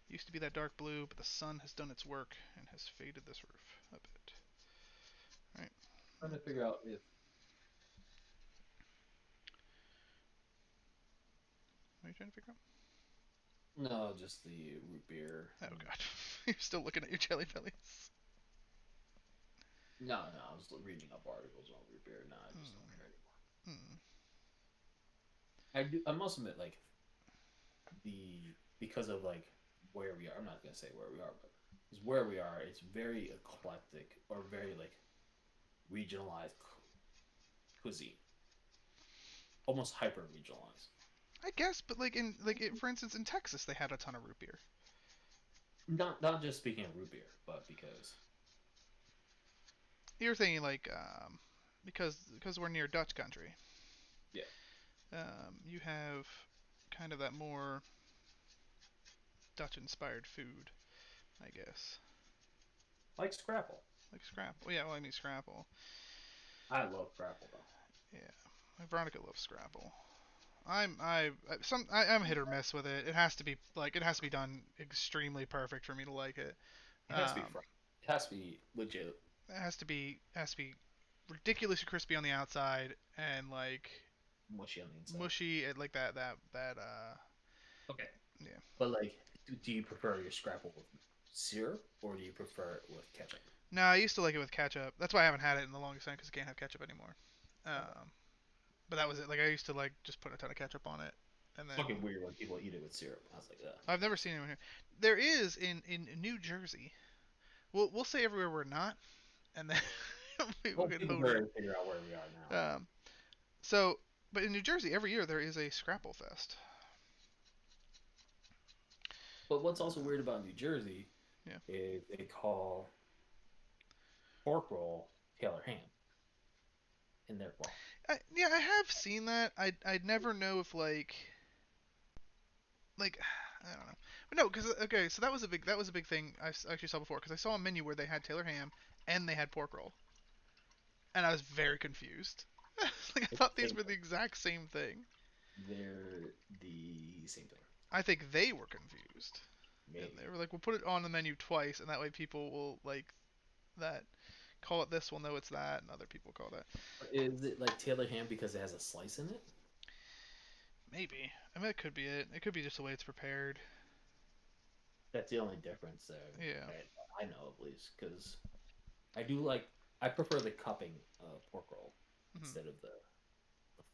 It used to be that dark blue, but the sun has done its work and has faded this roof a bit. Right. Trying to figure out if What are you trying to figure no, just the root beer. out? Oh god, you're still looking at your jelly bellies. No, no, I was reading up articles on root beer. No, I just don't care anymore. Hmm. I do. I must admit, like because of like where we are. I'm not gonna say where we are, but it's where we are. It's very eclectic or very like regionalized cuisine, almost hyper regionalized. I guess, but for instance, in Texas, they had a ton of root beer. Not just speaking of root beer, but because You're thinking because we're near Dutch country, yeah, you have kind of that more Dutch-inspired food, I guess, like Scrapple. like scrapple. Well, yeah, well, I mean scrapple. I love Scrapple though. Yeah, my Veronica loves scrapple. I'm hit or miss with it. It has to be done extremely perfect for me to like it. It has to be Um, fresh. It has to be legit. it has to be ridiculously crispy on the outside and like Mushy on the inside. mushy at like that. Okay. Yeah. But like, do you prefer your Scrapple with syrup or do you prefer it with ketchup? No, I used to like it with ketchup. That's why I haven't had it in the longest time because I can't have ketchup anymore. Okay. But that was it. Like I used to like just put a ton of ketchup on it, and It's then fucking weird when people eat it with syrup. I was like, ugh. I've never seen anyone here. There is in New Jersey. We'll say everywhere we're not, and then we'll Well, get people voted. better figure out where we are now. Um, so, but in New Jersey, every year there is a Scrapple Fest. But what's also Uh, weird about New Jersey yeah. is they call pork roll Taylor ham in their qual. Yeah, I have seen that. I'd never know if like I don't know. But no, because okay, so that was a big thing actually saw before because I saw a menu where they had Taylor ham and they had pork roll, and I was very confused. Like I It's thought the these same were the thing. exact same thing. They're the same thing. I think they were confused, and they Maybe. were like, "We'll put it on the menu twice, and that way people will like that call it this will know it's that, and other people call that Is it like Taylor ham because it has a slice in it? maybe. I mean, that could be it. It could be just the way it's prepared. That's the only difference there Yeah. that I know at least. Because I do like I prefer the cupping of pork roll Hmm. instead of the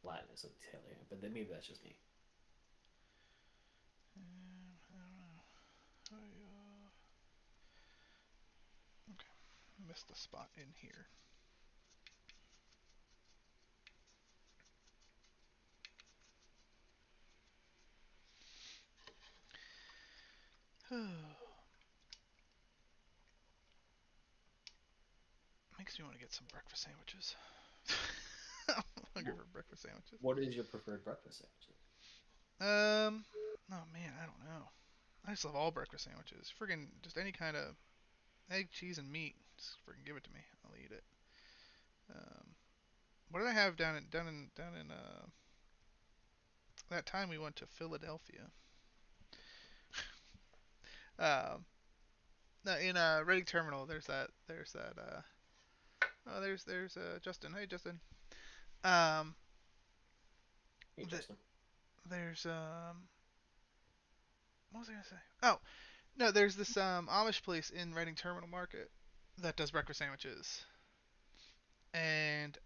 flatness of Taylor ham. But then maybe that's just me. I don't know. Okay, missed a spot in here. Makes me want to get some breakfast sandwiches. I'm hungry for breakfast sandwiches. What is your preferred breakfast sandwiches? Oh man, I don't know. I just love all breakfast sandwiches. Friggin' just any kind of egg, cheese, and meat. Just friggin' give it to me. I'll eat it. Um, what did I have down in that time we went to Philadelphia? Um, no, in Reading Terminal. There's Justin. Hey Justin. Um, Hey, the, Justin. there's what was I gonna say? Oh no, there's this Amish place in Reading Terminal Market that does breakfast sandwiches, and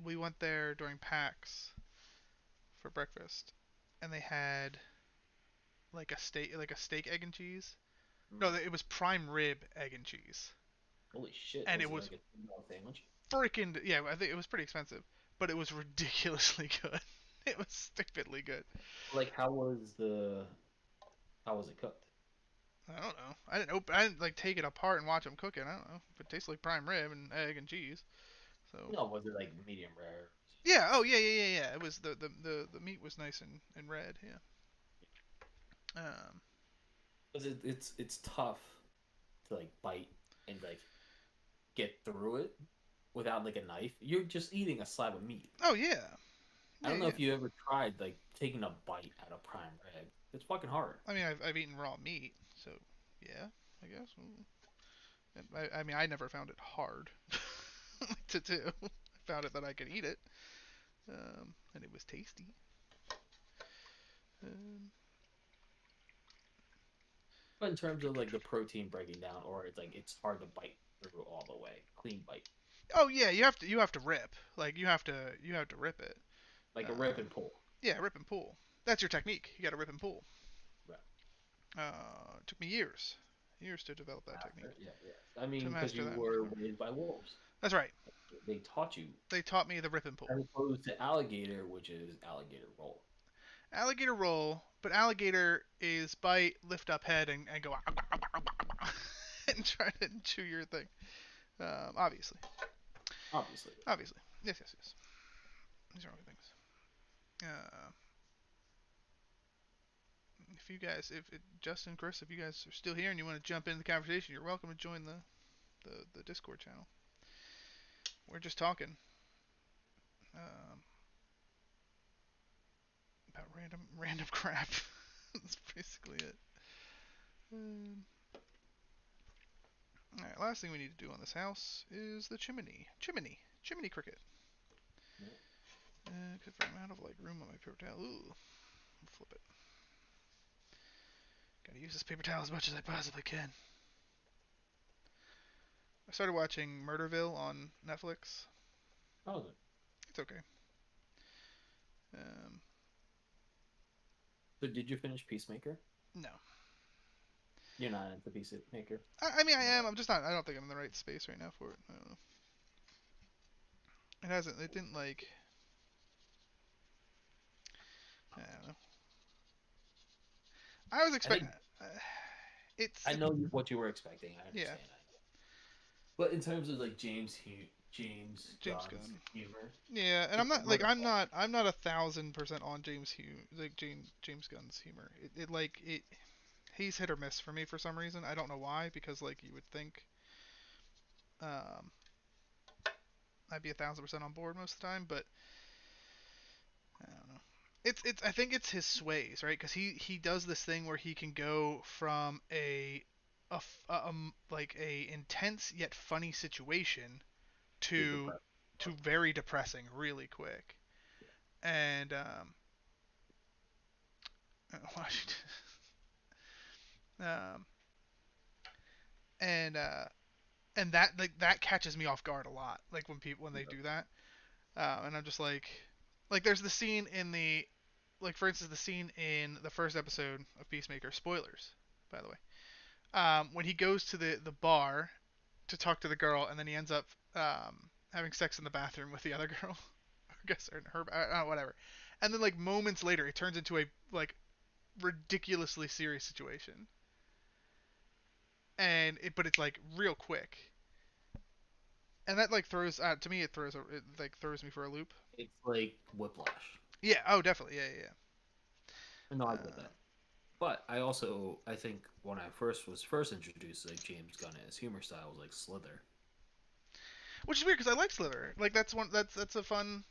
we went there during PAX for breakfast, and they had like a steak, egg and cheese. No, Mm. it was prime rib, egg and cheese, Holy shit! and Was it it was like a $2 sandwich? freaking yeah. I think it was pretty expensive, but it was ridiculously good. It was stupidly good. Like, how was it cooked? I don't know. I didn't like take it apart and watch them cook it. I don't know. It tastes like prime rib and egg and cheese. So No, was it like medium rare? yeah. Oh yeah, yeah, yeah, yeah. It was the meat was nice and red. Yeah. Um. Because it's tough to like bite and like get through it without like a knife. You're just eating a slab of meat. Oh yeah. I Yeah, don't know yeah. if you ever tried like taking a bite out of prime rib. It's fucking hard. I mean, I've eaten raw meat, so yeah, I guess. I mean, I never found it hard to do. I found it that I could eat it, and it was tasty. Um, But in terms of like the protein breaking down, or it's like it's hard to bite through all the way, clean bite, oh yeah, you have to rip. Like you have to rip it. like a rip and Um, pull. yeah, rip and pull. That's your technique. You got to rip and pull. Right. It took me years to develop that technique, Master, yeah, yeah. I to mean, because master you that. were raised by wolves, That's right. they taught you, They taught me the rip and pull. as opposed to alligator, which is alligator roll. Alligator roll, but alligator is bite, lift up head, and go and try to chew your thing. Obviously, Obviously, obviously, yes, yes, yes. These are all good things. Uh, if you guys, if Justin, Chris, if you guys are still here and you want to jump into the conversation, you're welcome to join the Discord channel. We're just talking um, about random crap. That's basically it. Um, all right, last thing we need to do on this house is the chimney cricket. yeah. Because I'm out of like room on my paper towel. Ooh, flip it. Gotta use this paper towel as much as I possibly can. I started watching Murderville on Netflix. How's it? It's okay. Um, So, did you finish Peacemaker? no, You're not into Peacemaker. I mean I No. am. I'm just not. I don't think I'm in the right space right now for it. I don't know. It hasn't. It didn't like. I don't know. I was I expecting. think Uh, it's I it. know what you were expecting. I Yeah. understand. But in terms of like James James James Gunn's Gunn. humor. Yeah, and It's more the plot. I'm not 1,000% on James Gunn's humor. He's hit or miss for me for some reason. I don't know why, because like you would think um, I'd be 1,000% on board most of the time, but I don't know. It's I think it's his sways, right? Because he does this thing where he can go from like a intense yet funny situation Big to depressed. very depressing really quick. And Washington, um, and uh, and that that catches me off guard a lot. Like when they Yeah. do that, and I'm just like there's the scene in the like for instance the scene in the first episode of Peacemaker. Spoilers, by the way. When he goes to the bar to talk to the girl, and then he ends up having sex in the bathroom with the other girl. I guess or her, whatever. And then like moments later, it turns into a like ridiculously serious situation, but it's like real quick, and that like throws to me it like throws me for a loop. It's like Whiplash. Yeah. Oh, definitely. Yeah. Yeah. No, Yeah. I get that. But I think when I first introduced like James Gunn, his humor style was like Slither. Which is weird because I like Slither. Like that's a fun.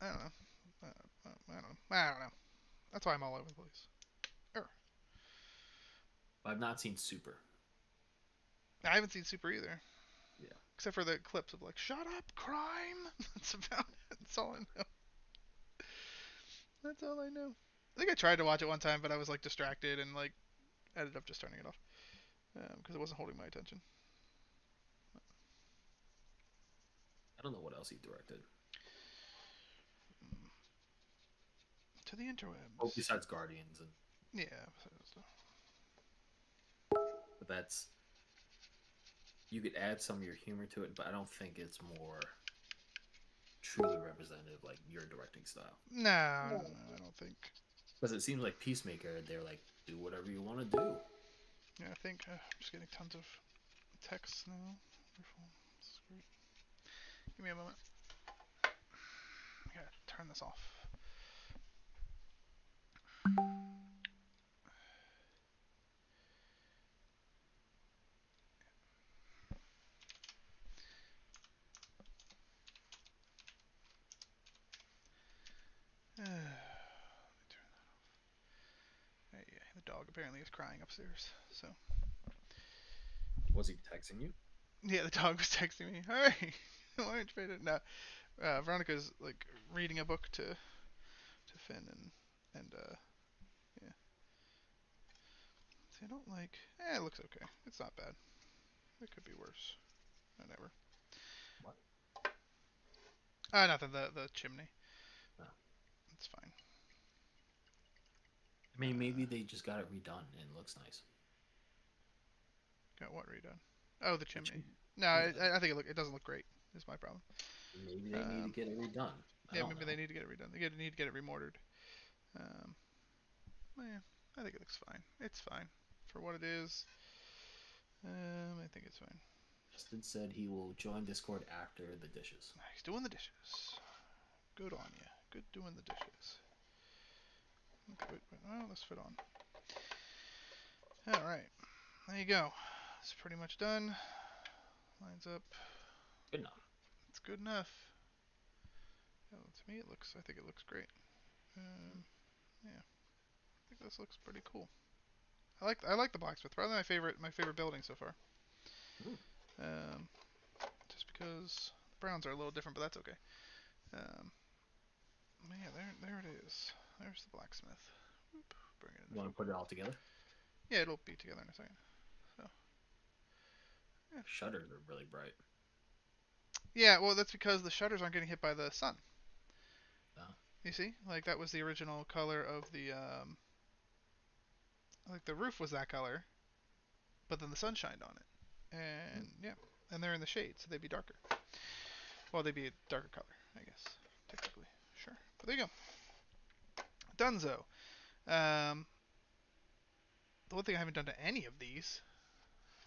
I don't know. I don't know. That's why I'm all over the place. Er, I've not seen Super. I haven't seen Super either, Yeah, except for the clips of like "Shut up, crime." That's about it. That's all I know. That's all I know. I think I tried to watch it one time, but I was like distracted and like ended up just turning it off because it wasn't holding my attention. I don't know what else he directed. Mm. To the Oh, interwebs. besides Guardians, and Yeah. but that's you could add some of your humor to it, but I don't think it's more truly representative like your directing style. No, no, I don't think. Because it seems like Peacemaker, they're like, do whatever you want to do. Yeah, I think I'm just getting tons of texts now. Wonderful. This is great. Give me a moment. I gotta turn this off. Yeah, the dog apparently is crying upstairs. So Was he texting you? yeah, the dog was texting me. Hey, why aren't you paying it? No, Veronica's like reading a book to Finn and yeah. See, I don't like. It looks okay. It's not bad. It could be worse. Whatever. What? Nothing. The chimney. No. It's fine. I mean, maybe they just got it redone and it looks nice. Got what redone? Oh, the The chimney. chimney. No, Yeah. I think it doesn't look great. Is my problem. Maybe they need to Um, get it redone. I yeah, don't maybe they know. need to get it redone. Need to get it remortared. Um, yeah, I think it looks fine. It's fine for what it is. I think it's fine. Justin said he will join Discord after the dishes. He's doing the dishes. Good on you. Good doing the dishes. Okay, wait. Oh, let's fit on. All right. There you go. It's pretty much done. Lines up. Good enough. It's good enough. Oh, to me, it looks. I think it looks great. Yeah, I think this looks pretty cool. I like the blacksmith. Probably my favorite building so far. Mm. Um, just because the browns are a little different, but that's okay. Um, yeah, there it is. There's the blacksmith. Oop, bring it You into want to focus. put it all together? Yeah, it'll be together in a second. So yeah, Shutters are really bright. yeah. Well, that's because the shutters aren't getting hit by the sun. Uh, You see, like that was the original color of the like the roof was that color, but then the sun shined on it, mm. and yeah, and they're in the shade, so they'd be darker. Well, they'd be a darker color, I guess, technically. Sure, but there you go. Dunzo. Um, the one thing I haven't done to any of these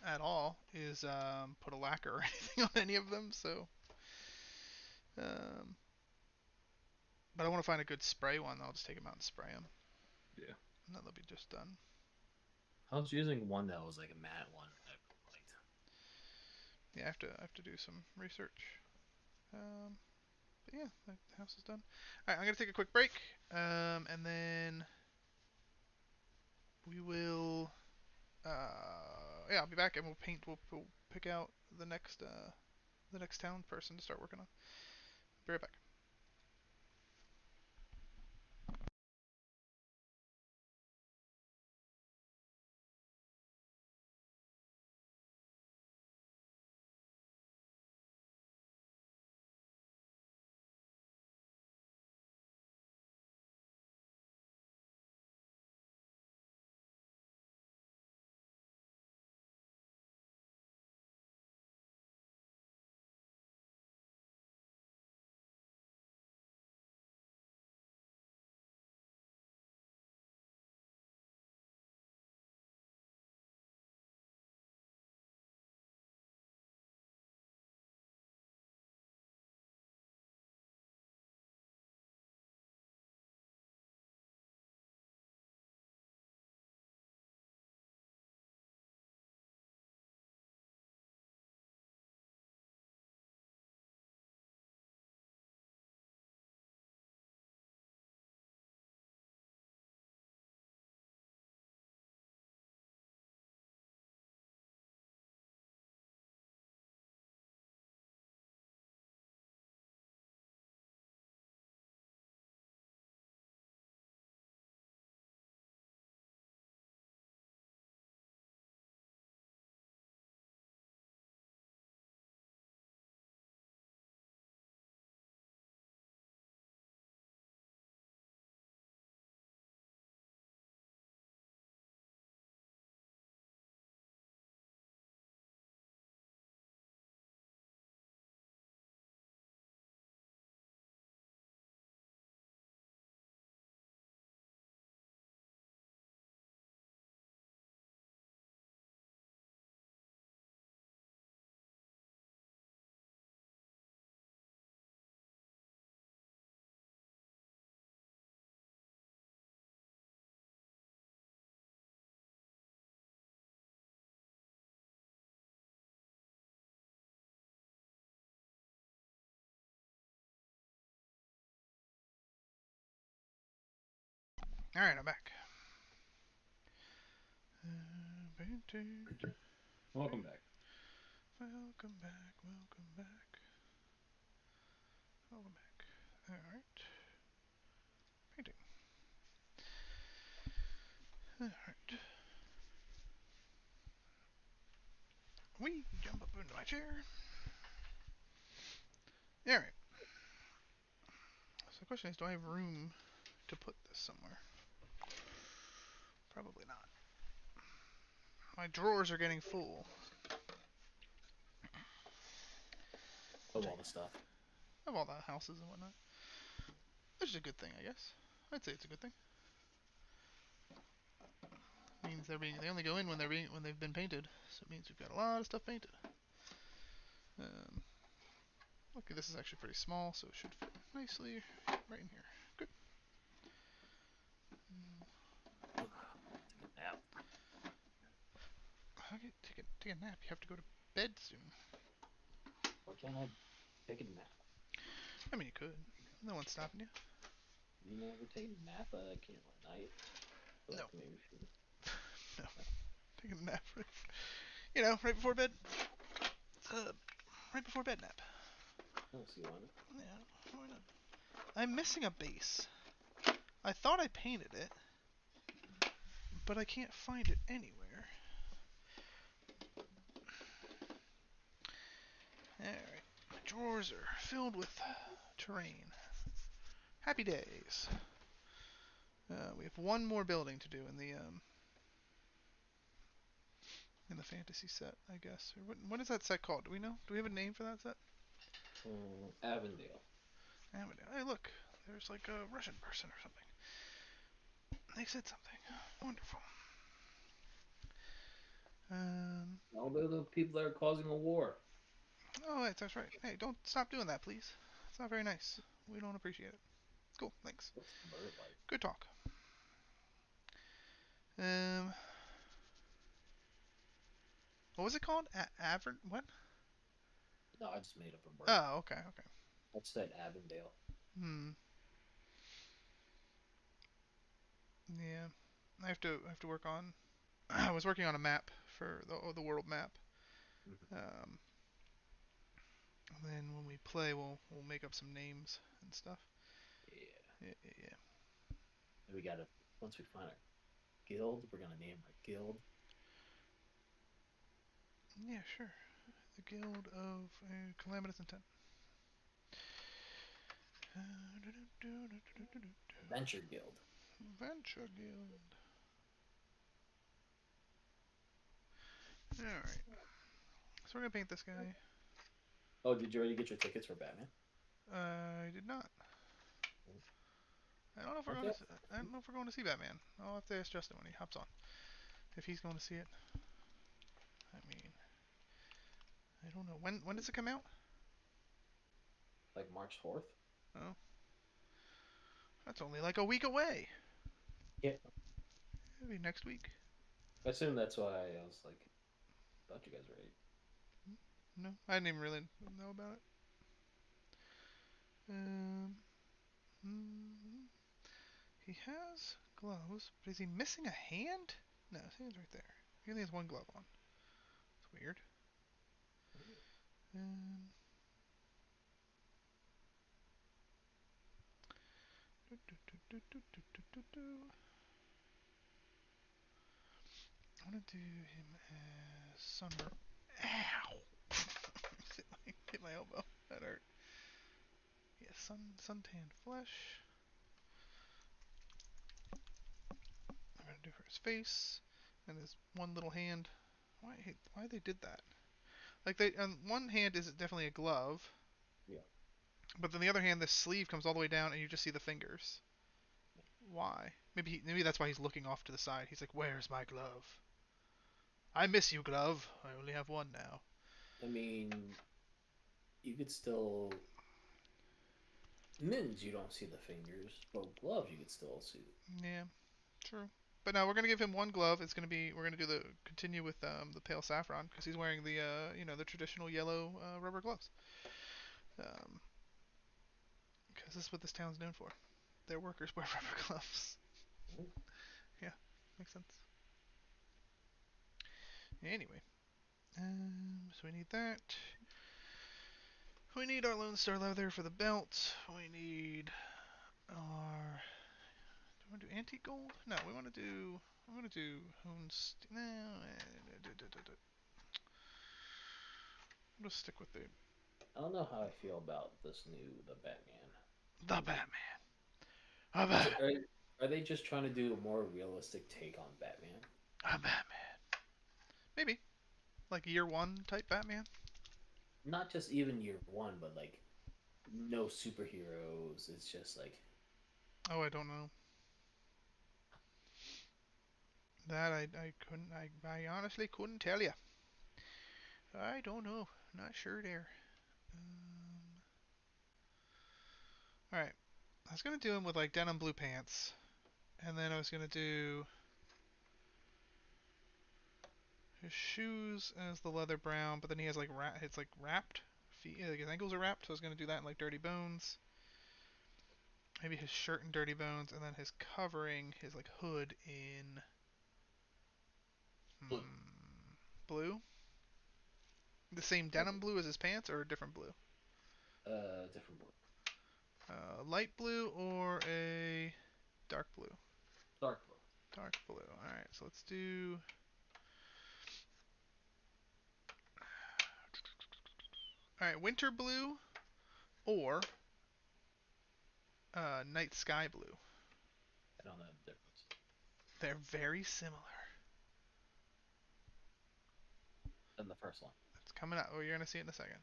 at all is put a lacquer or anything on any of them. So, um, but I want to find a good spray one. I'll just take them out and spray them, Yeah. and then they'll be just done. I was using one that was like a matte one that I really liked. Yeah, I have to do some research. Um, but yeah, the house is done. All right, I'm gonna take a quick break, and then we will. Yeah, I'll be back, and we'll paint. We'll pick out the next town person to start working on. Be right back. All right, I'm back. Painting. Welcome back. Welcome back. Welcome back. Welcome back. All right. Painting. All right. We jump up into my chair. All right. So the question is, do I have room to put this somewhere? Probably not. My drawers are getting full. Of all the stuff. Of all the houses and whatnot. Which is a good thing, I guess. I'd say it's a good thing. It means they only go in when they've been painted. So it means we've got a lot of stuff painted. Um, Luckily this is actually pretty small, so it should fit nicely right in here. Good. Take a nap. Okay, take a nap. You have to go to bed soon. Why can't I take a nap? I mean, you could. No one's stopping you. You never take a nap at night. I feel No. like maybe No. Take a nap. You know, right before bed. Right before bed nap. I don't see why not. Yeah, why not? I'm missing a base. I thought I painted it, but I can't find it anywhere. Alright. My drawers are filled with terrain. Happy days. We have one more building to do in the fantasy set, I guess. Or what is that set called? Do we know? Do we have a name for that set? Avondale. Avondale. Hey, look. There's like a Russian person or something. They said something. Wonderful. No, Well, they're the people that are causing a war. Oh, that's right. Hey, don't stop doing that, please. It's not very nice. We don't appreciate it. Cool, thanks. What's the bird like? Good talk. Um, what was it called? Aver? What? No, I just made up a bird. Oh, okay, okay. I said Avondale. Hmm. Yeah. I have to work on. I was working on a map for the world map. Mm-hmm. Um, and then when we play, we'll make up some names and stuff. Yeah. Yeah, yeah, yeah. And we gotta once we find our guild, we're gonna name our guild. Yeah, sure. The Guild of Calamitous Intent. Adventure Guild. Venture Guild. Alright. So we're gonna paint this guy. Oh, did you already get your tickets for Batman? I did not. I don't know if we're Aren't going to. they? I don't know if we're going to see Batman. I'll have to ask Justin when he hops on. If he's going to see it. I mean, I don't know. When does it come out? Like March 4th? Oh, that's only like a week away. Yeah. Maybe next week. I assume that's why I was like, thought you guys were ready. No, I didn't even really know about it. Um, mm, he has gloves, but is he missing a hand? No, his hand's right there. He only has one glove on. It's weird. Um, do, do, do, do, do, do, do, do, do. I want to do him as Sunburn. Ow! hit my elbow. That hurt. Yeah, suntanned flesh. I'm gonna do for his face and his one little hand. Why they did that? Like they on one hand is definitely a glove, Yeah. but then the other hand, the sleeve comes all the way down and you just see the fingers. Why? Maybe that's why he's looking off to the side. He's like, "Where's my glove? I miss you, glove. I only have one now." I mean, you could still. Mittens, you don't see the fingers, but gloves, you could still see. Yeah, true. But no, we're gonna give him one glove. We're gonna do the continue with the pale saffron because he's wearing the the traditional yellow rubber gloves. Um, because this is what this town's known for. Their workers wear rubber gloves. Mhm. Yeah, makes sense. Anyway, so we need that. We need our Lone Star leather for the belt. We need our. Do we want to do antique gold? No, we want to do. I'm gonna do no. I'll just stick with I don't know how I feel about this the Batman the movie. Batman. A Is it, Batman. are they just trying to do a more realistic take on Batman? A Batman. Maybe like year one type Batman. Not just even year one, but like no superheroes. It's just like Oh, I don't know. That I couldn't. I honestly couldn't tell you. I don't know. Not sure there. All right. I was gonna do him with like denim blue pants, and then I was gonna do his shoes as the leather brown, but then he has like it's like wrapped feet. Like his ankles are wrapped, so I was gonna do that in like Dirty Bones. Maybe his shirt in Dirty Bones, and then his covering, his like hood in blue. blue. The same denim blue as his pants, or a different blue? Different blue, Light blue or a dark blue? dark blue. Dark blue. All right, so let's do. All right, winter blue or night sky blue. I don't know the difference. They're very similar. Then the first one It's coming up. Oh, you're gonna see it in a second.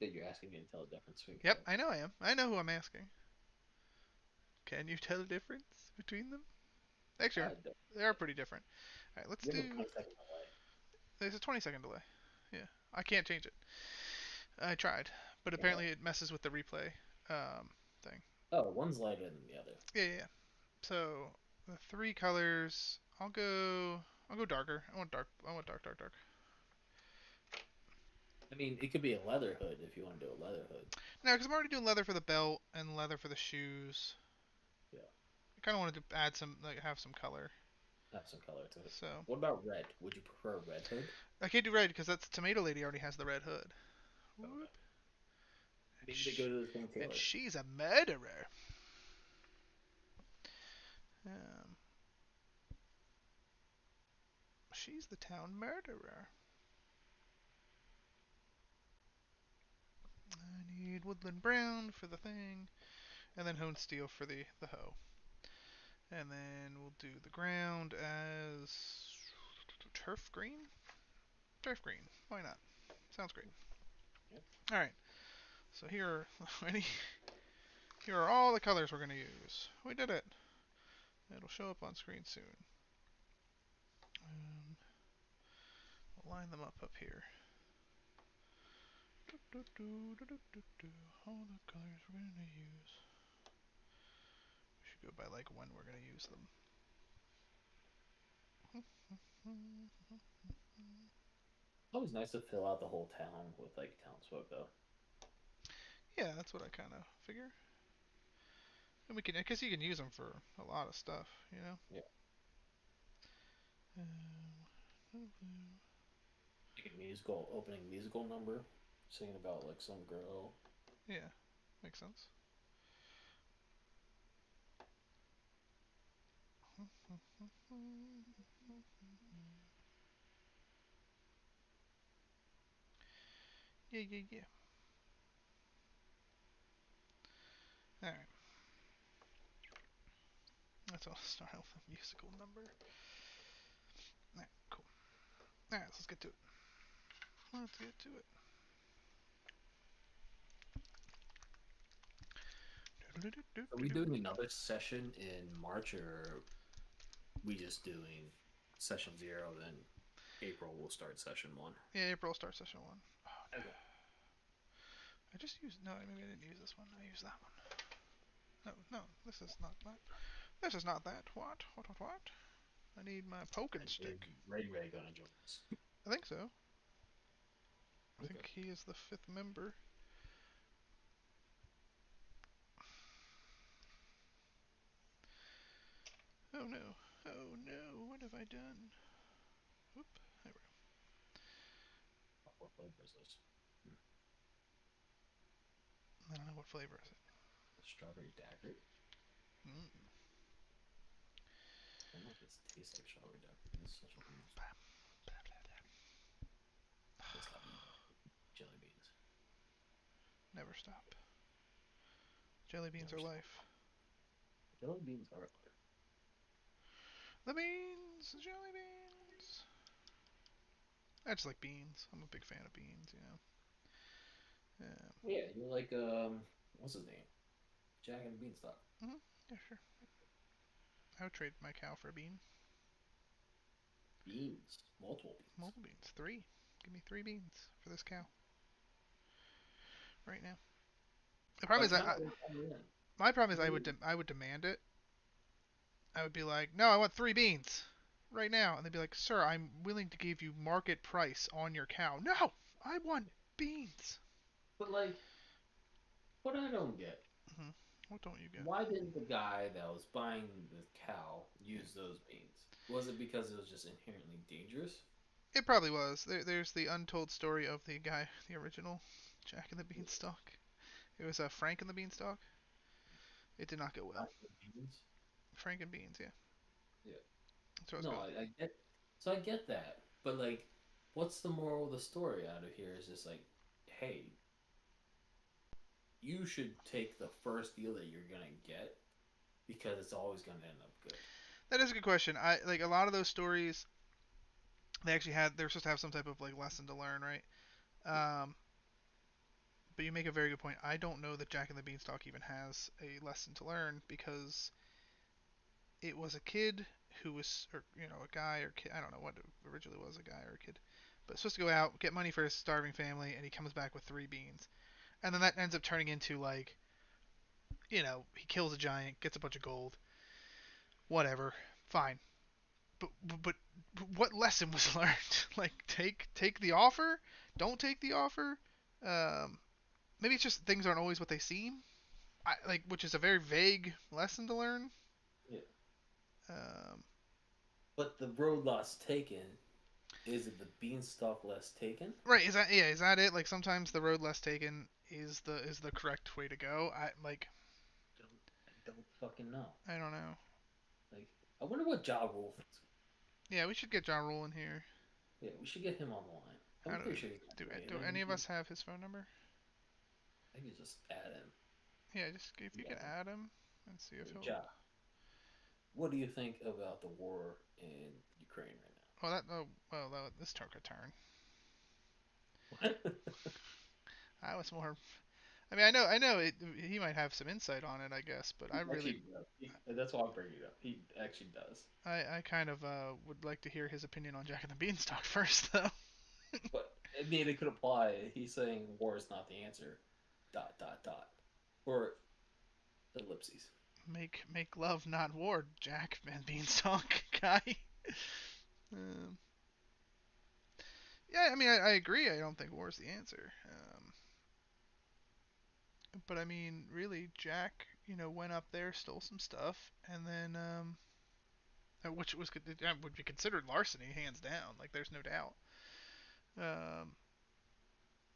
that you're asking me to tell the difference between Yep, colors. I know I am. I know who I'm asking. Can you tell the difference between them? Actually, I don't. they are pretty different. All right, let's You have a do. 20-second delay. There's a 20-second delay. Yeah, I can't change it. I tried, but Yeah. apparently it messes with the replay thing. Oh, one's lighter than the other. Yeah, yeah, yeah. So the three colors. I'll go darker. I want dark. I want dark, dark, dark. I mean, it could be a leather hood if you want to do a leather hood. No, because I'm already doing leather for the belt and leather for the shoes. Yeah, I kind of wanted to add some, like, have some color. have some color to it. So What about red? Would you prefer a red hood? I can't do red because that's Tomato Lady already has the red hood. Okay. Whoop. And, Maybe they go to the same and tailor. she's a murderer. Um, she's the town murderer. I need woodland brown for the thing, and then hone steel for the hoe. And then we'll do the ground as turf green. Turf green. Why not? Sounds great. Yep. All right. So here are ready. Here are all the colors we're gonna use. We did it. It'll show up on screen soon. We'll line them up here. All the colors we're gonna use. We should go by like when we're gonna use them. It's always nice to fill out the whole town with like townsfolk though. Yeah, that's what I kind of figure. And we can, because you can use them for a lot of stuff, you know. Yeah. Like a musical opening musical number, singing about like some girl. Yeah, makes sense. Yeah, yeah, yeah. All right. That's all. Start with a musical number. All right, cool. All right, let's get to it. Let's get to it. Are we doing another session in March, or we just doing session 0? Then April we'll start session 1. Yeah, April start session 1. Oh, no. Okay. I just used. No, maybe I didn't use this one. I used that one. No, no, this is not that. This is not that. What? What? What? What? I need my poking And is stick. Ray Ray gonna join us? I think so. I Okay. think he is the 5th member. Oh no. Oh no. What have I done? Oop. There we go. What flavor is this? I don't know what flavor is it. Strawberry daiquiri. Mm. I don't know if this tastes like strawberry daiquiri. This is such a weird. Blah, blah, blah, blah. It's got jelly beans. Never stop. Jelly beans Never are stop. life. Jelly beans are like. The beans, jelly beans. I just like beans. I'm a big fan of beans, you know. Yeah, you're like what's his name? Jack and Beanstalk. Yeah, sure. I would trade my cow for a bean. Beans, multiple beans. Multiple beans. 3. Give me 3 beans for this cow. Right now. The problem is, my problem is I would demand it. I would be like, no, I want 3 beans right now, and they'd be like, sir, I'm willing to give you market price on your cow. No, I want beans. But like, what I don't get, Hmm. What don't you get? why didn't the guy that was buying the cow use those beans? Was it because it was just inherently dangerous? It probably was. There's the untold story of the guy, the original Jack and the Beanstalk. It was Frank and the Beanstalk. It did not go well. Beans? Frank and Beans, yeah. Yeah. That's where I was No, going. I get. So I get that, but like, what's the moral of the story out of here? Is just like, hey, you should take the first deal that you're gonna get because it's always gonna end up good. That is a good question. I like a lot of those stories. They actually had. They're supposed to have some type of like lesson to learn, right? Um, but you make a very good point. I don't know that Jack and the Beanstalk even has a lesson to learn because it was a kid who was, or a guy or kid. I don't know what it originally was, a guy or a kid, but supposed to go out get money for his starving family, and he comes back with 3 beans, and then that ends up turning into like, he kills a giant, gets a bunch of gold, whatever, fine. But what lesson was learned? Like, take the offer, don't take the offer. Um, Maybe it's just things aren't always what they seem. Which is a very vague lesson to learn. Yeah. Um, But the road less taken, is it the beanstalk less taken? right? Is that it? Like sometimes the road less taken is the correct way to go. I don't fucking know. I don't know. Like, I wonder what Ja Rule thinks. Yeah, we should get John Rule in here. Yeah, we should get him on the line. How I'm do pretty sure he's not do doing do it. any of us have his phone number? I could just add him. Yeah, just if you Yeah. can add him and see if Hey, he'll. Ja, what do you think about the war in Ukraine Oh, this took a turn. right now? I was more. I mean, I know he might have some insight on it, I guess, but I He really, actually does. That's why I'm bringing it up. He actually does. I kind of would like to hear his opinion on Jack and the Beanstalk first, though. But I mean, it could apply. He's saying war is not the answer. Dot dot dot. Or ellipses. Make love, not war, Jack and Beanstalk guy. um, yeah, I mean, I agree. I don't think war is the answer. But I mean, really, Jack, went up there, stole some stuff, and then which would be considered larceny, hands down. Like, there's no doubt. Um,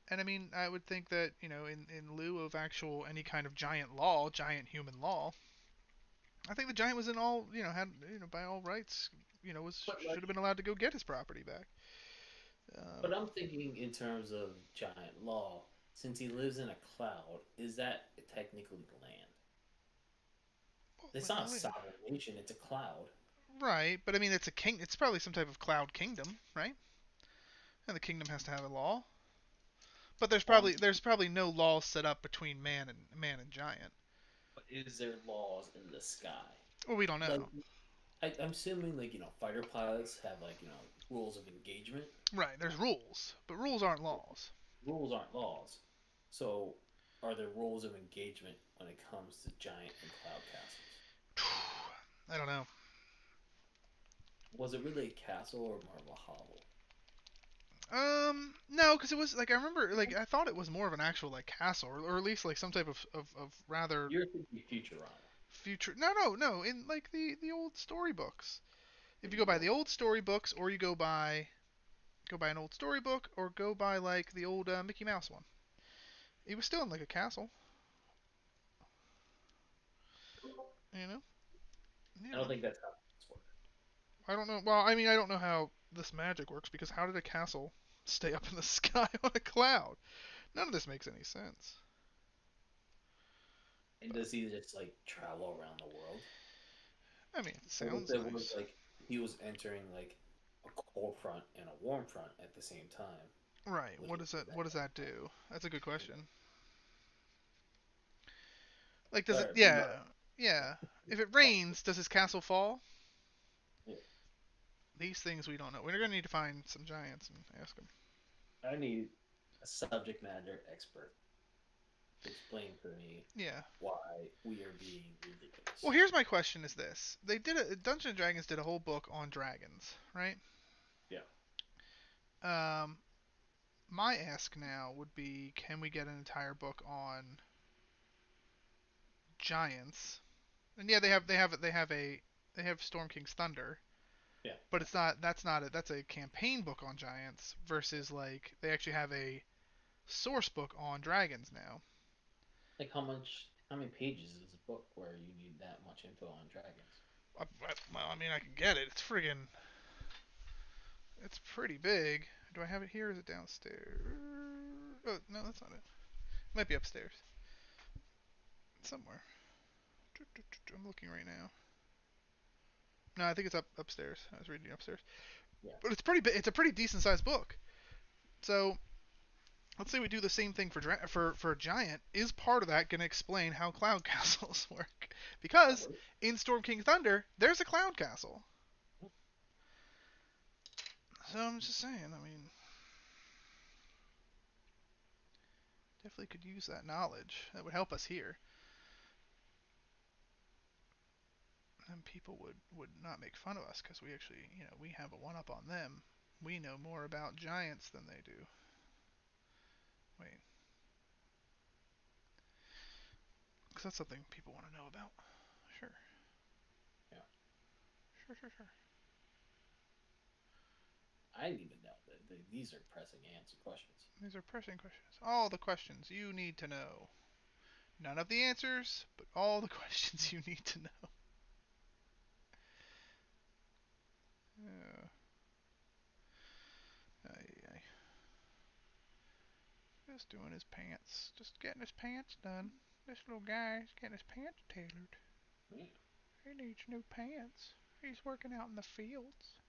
and I mean, I would think that in lieu of actual any kind of giant law, giant human law, I think the giant was in all, had, by all rights, But should like, have been allowed to go get his property back. but Um, I'm thinking in terms of giant law. Since he lives in a cloud, is that technically land? It's not a well, sovereign nation. It's a cloud. right, but I mean, it's a king. It's probably some type of cloud kingdom, right? And the kingdom has to have a law. But there's Um, probably there's probably no law set up between man and giant. but is there laws in the sky? Well, we don't Like, know. I'm assuming like fighter pilots have like rules of engagement. Right, there's rules, but rules aren't laws. Rules aren't laws. So, are there rules of engagement when it comes to giant and cloud castles? I don't know. Was it really a castle or more of a hovel? No, because it was like I remember, like I thought it was more of an actual like castle, or at least like some type of rather You're thinking Futurama. future. No. In like the old storybooks. If you In go the by the old. old storybooks, or you go by an old storybook, or go by like the old Mickey Mouse one. He was still in like a castle, you know. I You don't know. think that's how this works. I don't know. Well, I mean, I don't know how this magic works because how did a castle stay up in the sky on a cloud? None of this makes any sense. And But does he just like travel around the world? I mean, it What if sounds it was nice. like he was entering like a cold front and a warm front at the same time, Right. What looking does for that that what does that giant do? That's a good planet? question. Like, does All it? right, moving Yeah. Yeah. If it on. rains, does his castle fall? Yeah. These things we don't know. We're gonna need to find some giants and ask them. I need a subject matter expert to explain for me Yeah. why we are being Well, ridiculous. here's my question: Is this? They did a Dungeons and Dragons did a whole book on dragons, right? Yeah. Um, my ask now would be, can we get an entire book on giants? And yeah, they have Storm King's Thunder, Yeah. but it's not. That's not it. That's a campaign book on giants versus like they actually have a source book on dragons now. Like how many pages is a book where you need that much info on dragons? Well, I mean, I can get it. It's pretty big. Do I have it here? Or is it downstairs? Oh no, that's not it. It might be upstairs somewhere. I'm looking right now. No, I think it's upstairs. I was reading upstairs, Yeah. but it's pretty big. It's a pretty decent sized book. So let's say we do the same thing for a giant. Is part of that going to explain how cloud castles work? Because Probably. in Storm King Thunder, there's a cloud castle. So I'm just saying. I mean, definitely could use that knowledge. That would help us here. And people would not make fun of us because we actually, we have a one up on them. We know more about giants than they do. Wait, because that's something people want to know about. Sure, Yeah. sure. I didn't even know that these are pressing answer questions. These are pressing questions. All the questions you need to know. None of the answers, but all the questions you need to know. Uh, ay. Just doing his pants. Just getting his pants done. This little guy's getting his pants tailored. Yeah. He needs new pants. He's working out in the fields.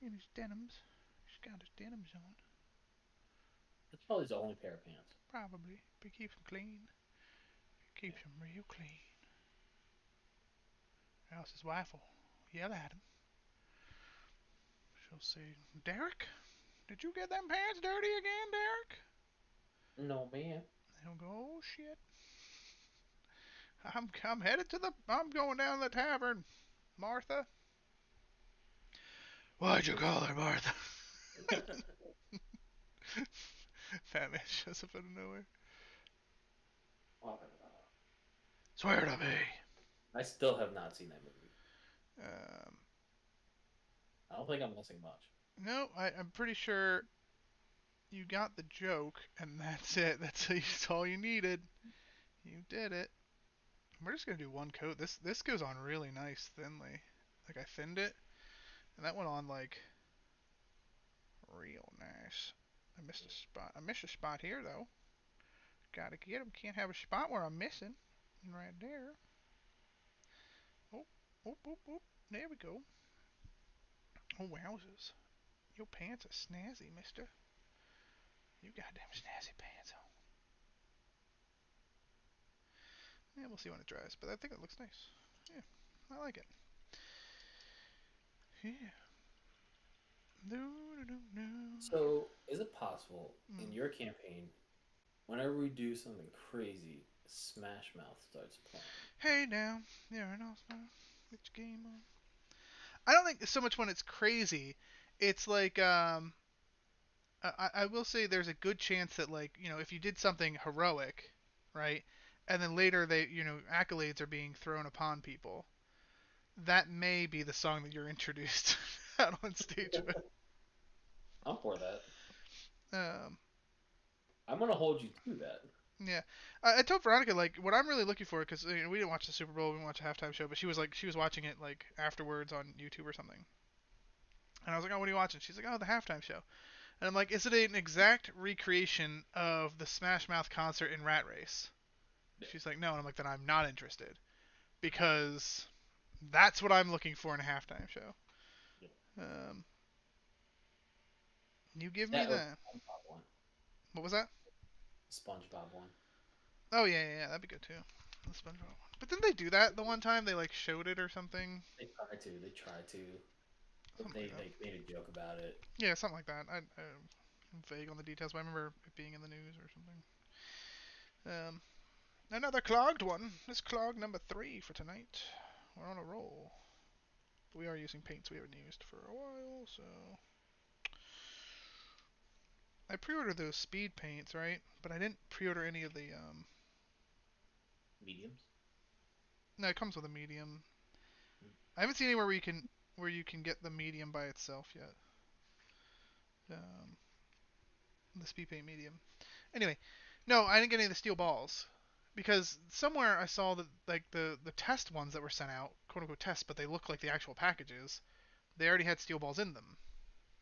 In his denims. He's got his denims on. That's probably his only pair of pants. Probably. But he keeps them clean. He keeps them real clean. Or else his wife will yell at him. She'll say, Derek, did you get them pants dirty again, Derek? No, man. He'll go, oh shit. I'm headed to the. I'm going down to the tavern, Martha. Why'd you call her Martha? Fat man shows up out of nowhere. Swear to me. I still have not seen that movie. Um, I don't think I'm missing much. no, I'm pretty sure you got the joke, and that's it. That's all you needed. You did it. We're just gonna do one coat. This goes on really nice thinly. Like I thinned it, and that went on like real nice. I missed a spot. I missed a spot here though. Gotta get him. Can't have a spot where I'm missing. Right there. Oh, oh, oh, oh. There we go. Oh, wowzers. Your pants are snazzy, mister. You got them snazzy pants on. Yeah, we'll see when it dries, but I think it looks nice. Yeah, I like it. Yeah. No, no, no, no. So, is it possible in Mm. your campaign, whenever we do something crazy, Smash Mouth starts playing? Hey now, you're an awesome. Get your game on. I don't think so much when it's crazy. It's like I will say there's a good chance that like if you did something heroic, right, and then later accolades are being thrown upon people, that may be the song that you're introduced out on stage with. I'm for that. Um, I'm gonna hold you to that. yeah, I told Veronica like what I'm really looking for because we didn't watch the Super Bowl, we didn't watch a halftime show, but she was watching it like afterwards on YouTube or something, and I was like, oh, what are you watching? She's like, oh, the halftime show, and I'm like, is it an exact recreation of the Smash Mouth concert in Rat Race? Yeah. She's like, no, and I'm like, then I'm not interested because that's what I'm looking for in a halftime show. Yeah. Um, you give me That or that. SpongeBob one. What was that? SpongeBob one. Oh yeah, that'd be good too. The SpongeBob one. But didn't they do that the one time they like showed it or something? They tried to. They tried to. But Something like they that. like made a joke about it. Yeah, something like that. I'm vague on the details, but I remember it being in the news or something. Another clogged one. This clog number 3 for tonight. We're on a roll. We are using paints we haven't used for a while, so I pre-ordered those speed paints, right? But I didn't pre-order any of the Mediums. No, it comes with a medium. Hmm. I haven't seen anywhere where you can get the medium by itself yet. Um, the speed paint medium. Anyway, no, I didn't get any of the steel balls because somewhere I saw that like the test ones that were sent out, quote unquote tests, but they look like the actual packages. They already had steel balls in them.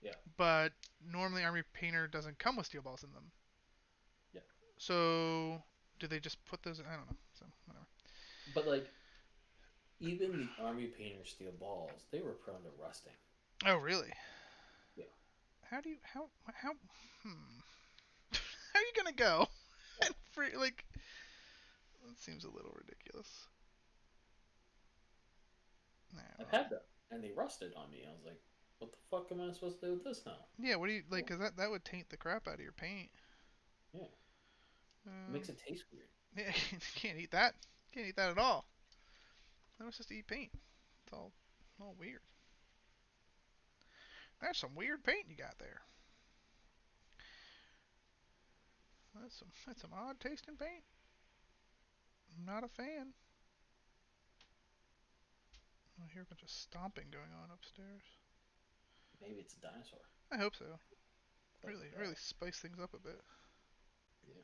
Yeah. But normally Army Painter doesn't come with steel balls in them. Yeah. So did they just put those? I don't know. So whatever. But like even the Army Painter steel balls, they were prone to rusting. Oh really? Yeah. How do you how hmm how are you gonna go Yeah. and free like that seems a little ridiculous. Nah, I've well, had them and they rusted on me. I was like, what the fuck am I supposed to do with this now? Yeah, what do you like? Cause that would taint the crap out of your paint. Yeah, it Um, makes it taste weird. yeah, you can't eat that. Can't eat that at all. That was just to eat paint. It's all weird. That's some weird paint you got there. That's some odd tasting paint. I'm not a fan. I hear a bunch of stomping going on upstairs. Maybe it's a dinosaur. I hope so. But Really spice things up a bit. yeah,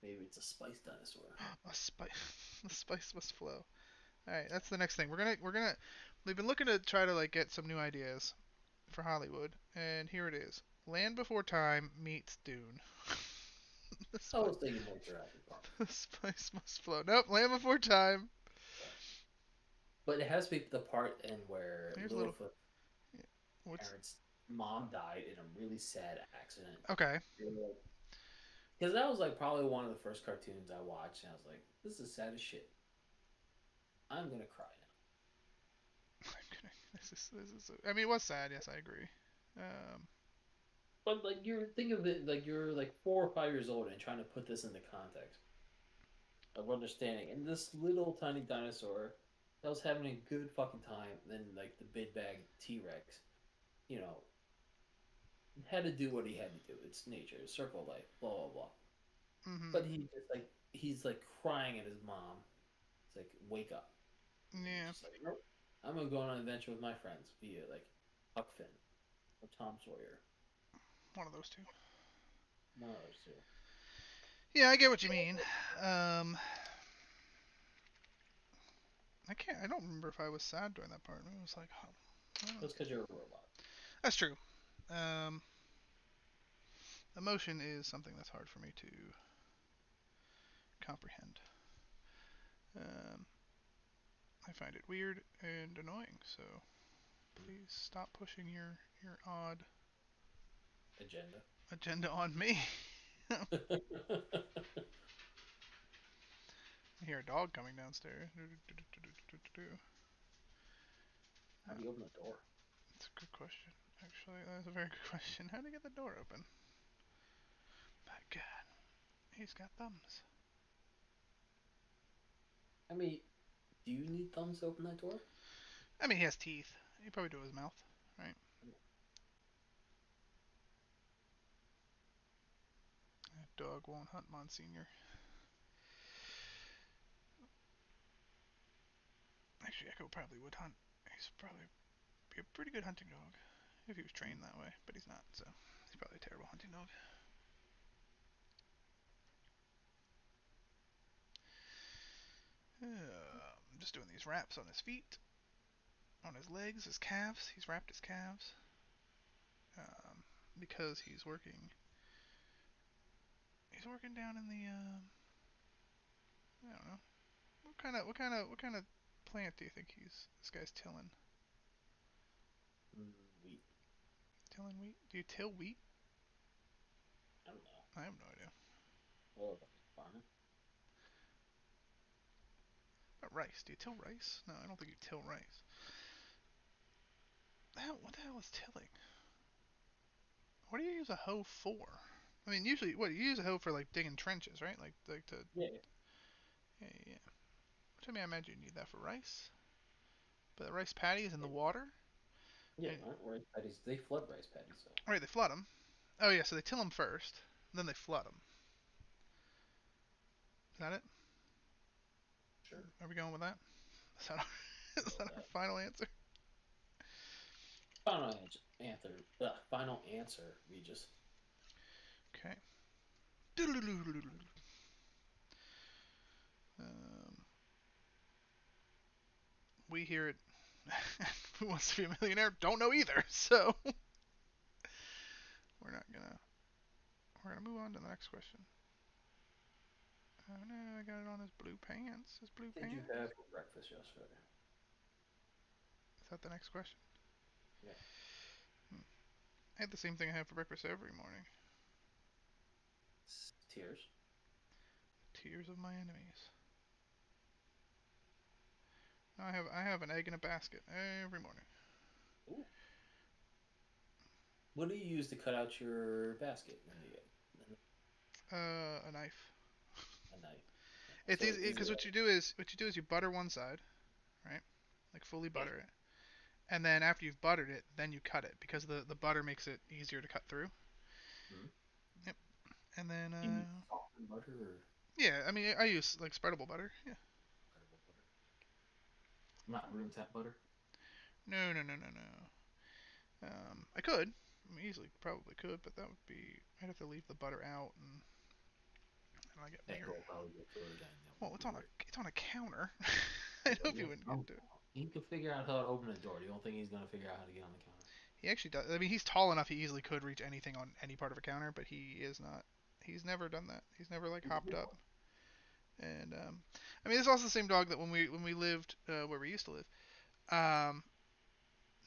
maybe it's a spice dinosaur. A spice, the spice must flow. All right, that's the next thing. We're gonna. We've been looking to try to like get some new ideas for Hollywood, and here it is: Land Before Time meets Dune. the, I spice, was thinking more Jurassic Park. the spice must flow. Nope, Land Before Time. Yeah. But it has to be the part in where Here's a little. Littlefoot What's parents' mom died in a really sad accident. okay? Because that was like probably one of the first cartoons I watched, and I was like, "This is sad as shit. I'm gonna cry This is. I mean, it was sad. Yes, I agree. Um, But like you're thinking of it like you're like 4 or 5 years old and trying to put this into context of understanding. And this little tiny dinosaur that was having a good fucking time, then like the big bag T Rex, you know, had to do what he had to do. It's nature, it's circle of life, blah blah blah. mhm. But he's like crying at his mom. It's like wake up. And he's Yeah, just like, nope. I'm gonna go on an adventure with my friends via like Huck Finn or Tom Sawyer. one of those two. One of those two. Yeah, I get what you mean. Um, I can't. I don't remember if I was sad during that part. It was like, oh, That's because you're a robot. that's true. Um, emotion is something that's hard for me to comprehend. Um, I find it weird and annoying. So please stop pushing your odd Agenda. agenda on me. I hear a dog coming downstairs. How do you open the door? That's a good question. Actually, that's a very good question. How do you get the door open? My God, he's got thumbs. I mean, do you need thumbs to open that door? I mean, he has teeth. He probably do it with his mouth, right? That dog won't hunt Monsignor. Actually, Echo probably would hunt. He's probably be a pretty good hunting dog if he was trained that way, but he's not, so he's probably a terrible hunting dog. I'm just doing these wraps on his feet, on his legs, his calves. He's wrapped his calves because he's working. He's working down in the. I don't know. What kind of plant do you think this guy's tilling? Wheat. Tilling wheat? Do you till wheat? I don't know. I have no idea. Oh, farming. About rice? Do you till rice? No, I don't think you till rice. What the hell is tilling? What do you use a hoe for? I mean, usually, what you use a hoe for, like digging trenches, right? Like to. Yeah, Yeah, yeah, yeah. Which I mean, I imagine you need that for rice. But the rice paddy is in the water. yeah. And, Aren't rice paddies? They flood rice paddies though. right, they flood them. Oh yeah, so they till them first, then they flood them. Is that it? Sure. Are we going with that? Is that our, We'll is go that with our that. final answer? Final answer. Regis. Okay. Um, we here at Who Wants to Be a Millionaire don't know either, so we're not gonna. We're gonna move on to the next question. Oh no, I got it on his blue pants. His blue What did you pants. have for breakfast yesterday? Is that the next question? Yeah. Hmm. I had the same thing I have for breakfast every morning. Tears. Tears of my enemies. I have an egg in a basket every morning. Ooh. What do you use to cut out your basket when you get A knife. a knife? It's So easy is it because what you do is you butter one side, right? Like fully like butter it, and then after you've buttered it, then you cut it because the butter makes it easier to cut through. hmm? Yep. And then Do you use softened butter or yeah, I mean I use like spreadable butter. Yeah. incredible butter? Not room temp butter. No, no, no, no, no. I could. I mean, easily probably could, but that would be I'd have to leave the butter out, and I get weird. Echo how you throw it in. That Well, would be it's on a weird. it's on a counter. I hope you wouldn't get to it. He can figure out how to open a door. You don't think he's gonna figure out how to get on the counter? He actually does. I mean, he's tall enough he easily could reach anything on any part of a counter, but he is not. He's never done that. He's never like He's hopped up. small. And I mean, it's also the same dog that when we lived where we used to live, um,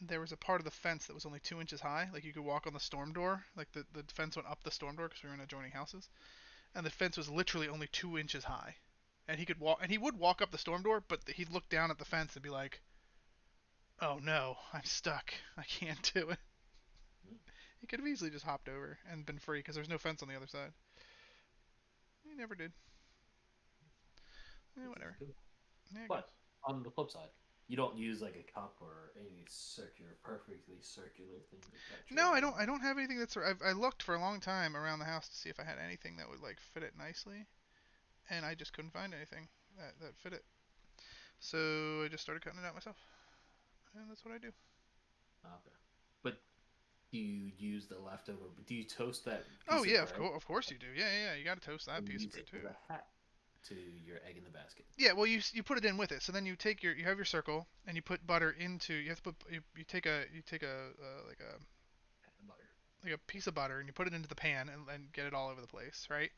there was a part of the fence that was only 2 inches high. Like you could walk on the storm door. Like the fence went up the storm door because we were in adjoining houses, and the fence was literally only 2 inches high. And he could walk, and he would walk up the storm door, but he'd look down at the fence and be like, "Oh no, I'm stuck. I can't do it." Hmm. He could have easily just hopped over and been free because there's no fence on the other side. He never did. He's Whatever. good. Yeah, I guess. But on the flip side, you don't use like a cup or any circular, perfectly circular thing to cut No, I your. don't. I don't have anything that's. I looked for a long time around the house to see if I had anything that would like fit it nicely, and I just couldn't find anything that fit it. So I just started cutting it out myself, and that's what I do. Okay. But do you use the leftover? Do you toast that Oh piece of yeah, bread of course you do. Yeah, yeah, yeah. You got to toast that and piece of use bread it as too. a hat to your egg in the basket? Yeah, well you put it in with it. So then you have your circle and you put butter into. You have to put you take a like a Hat and butter. like a piece of butter and you put it into the pan and get it all over the place, right?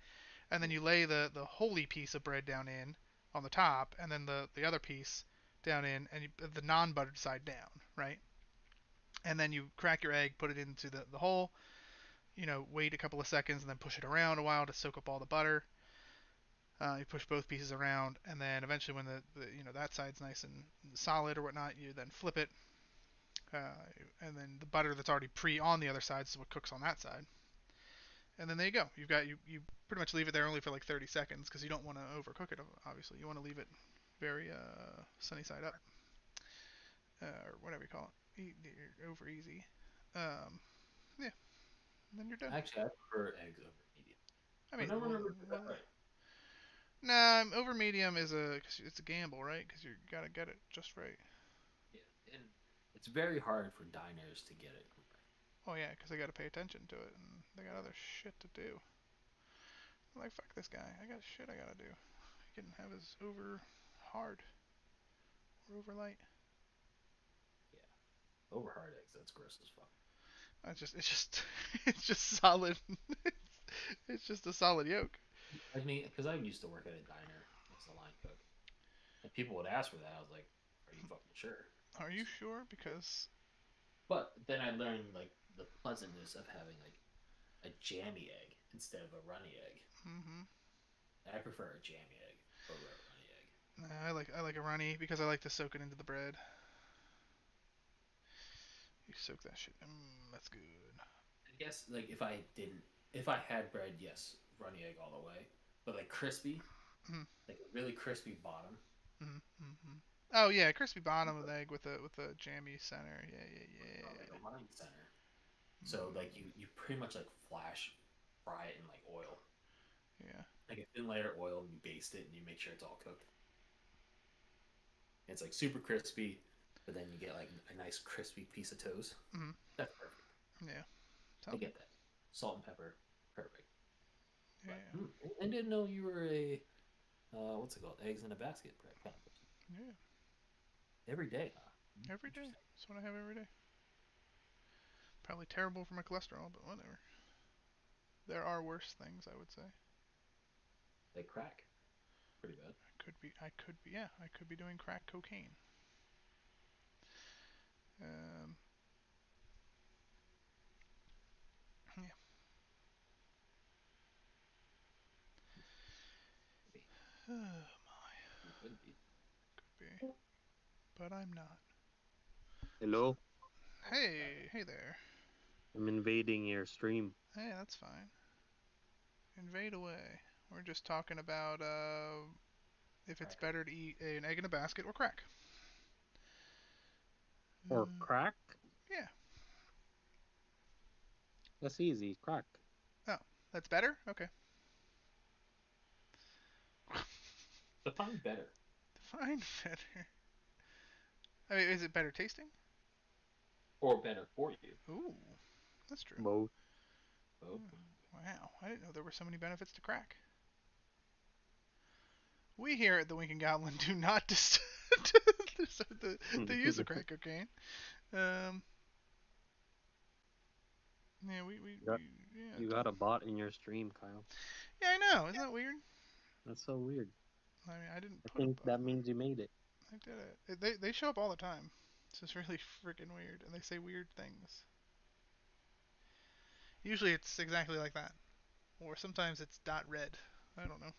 And then Yeah. you lay the wholly piece of bread down in on the top, and then the other piece down in, and the non-buttered side down, right? And then you crack your egg, put it into the hole, wait a couple of seconds, and then push it around a while to soak up all the butter. You push both pieces around, and then eventually, when that side's nice and solid or whatnot, you then flip it, and then the butter that's already pre on the other side is what cooks on that side. And then there you go. You pretty much leave it there only for like 30 seconds because you don't want to overcook it. Obviously, you want to leave it very sunny side up, or whatever you call it, over easy. Um, yeah, and then you're done. Actually, I prefer eggs over medium. I I mean, never remember that right. nah, over medium is cause it's a gamble, right? Because you gotta get it just right. Yeah, and it's very hard for diners to get it correct. Oh yeah, because they gotta pay attention to it, and they got other shit to do. Like fuck this guy, I got shit I gotta do. He can have his over hard or over light. Yeah, over hard eggs. That's gross as fuck. It's just it's just solid. It's just a solid yolk. I mean, because I used to work at a diner as a line cook, and people would ask for that. I was like, "Are you fucking sure?" Are you sure? Because But then I learned like the pleasantness of having like a jammy egg instead of a runny egg. mm-hmm. I prefer a jammy egg over a runny egg. I like a runny because I like to soak it into the bread. You soak that shit. That's good. I guess like if I had bread, yes, runny egg all the way. But like crispy, Mm-hmm. like a really crispy bottom, Mm-hmm. Oh yeah, crispy bottom of the egg with a jammy center. Yeah, yeah, like a yeah. runny center. So like Mm, you pretty much like flash fry it in like oil, yeah. like a thin layer of oil, and you baste it and you make sure it's all cooked. It's like super crispy, but then you get like a nice crispy piece of toast. Mm, That's perfect. yeah. I Sounds good. get that. Salt and pepper, perfect. Yeah, But I didn't know you were a what's it called? Eggs in a basket kind of person. yeah. Every day, huh? Every day. Interesting. That's what I have every day. Probably terrible for my cholesterol, but whatever. There are worse things, I would say. They crack pretty bad. I could be doing crack cocaine. Um, yeah. Maybe Oh my, you could be. could be, but I'm not. So, Hello. Oh my god. hey there. I'm invading your stream. Hey, that's fine. Invade away. We're just talking about if it's Cracker. better to eat an egg in a basket or crack. Or Uh, crack? yeah. That's easy. Crack. Oh, that's better. Okay. Define better. Fine, better. I mean, is it better tasting? Or better for you. Ooh, that's true. Both. Both. Wow, I didn't know there were so many benefits to crack. We here at the Winking Goblin do not the use of crack cocaine. Um, yeah, got, yeah, you got a bot in your stream, Kyle. yeah, I know. Isn't that weird? That's so weird. I mean, I didn't I put a think that button. means you made it. I did it. They show up all the time. It's just really freaking weird, and they say weird things. Usually it's exactly like that, or sometimes it's dot red. I don't know.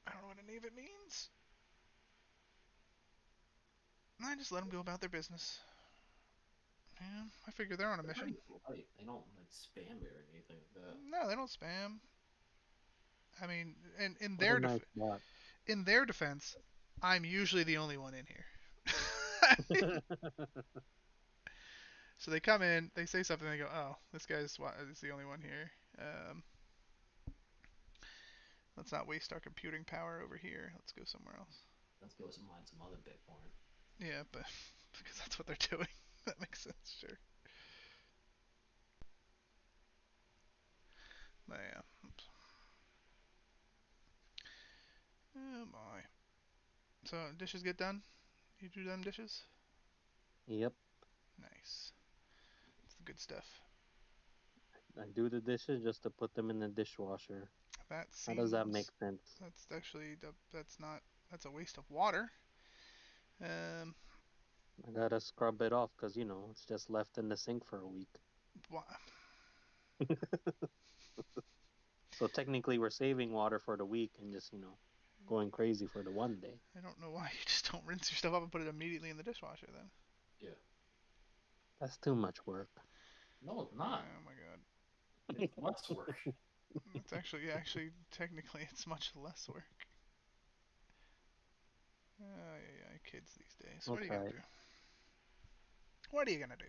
I don't know what any of it means. I just let them go about their business. Yeah, I figure they're on a They're mission. pretty polite. They don't like spam it or anything like that. No, they don't spam. I mean, What a nice bot. in their defense, I'm usually the only one in here. I mean, so they come in, they say something, they go, "Oh, this guy's is the only one here. Um, let's not waste our computing power over here. Let's go somewhere else." Let's go mine some other Bitcoin. Yeah, but because that's what they're doing. That makes sense, sure. But yeah. Oops. Oh my. So dishes get done. You do them dishes. Yep. Nice. It's the good stuff. I do the dishes just to put them in the dishwasher. That How does that make seems. sense? That's actually that's not. That's a waste of water. Um. I gotta scrub it off because, it's just left in the sink for a week. So technically, we're saving water for the week and just, going crazy for the one day. I don't know why you just don't rinse your stuff up and put it immediately in the dishwasher then. Yeah. That's too much work. No, it's not. Oh my god. It's less work. It's actually technically it's much less work. Oh yeah, kids these days. What are you gonna Okay. do? What are you gonna do?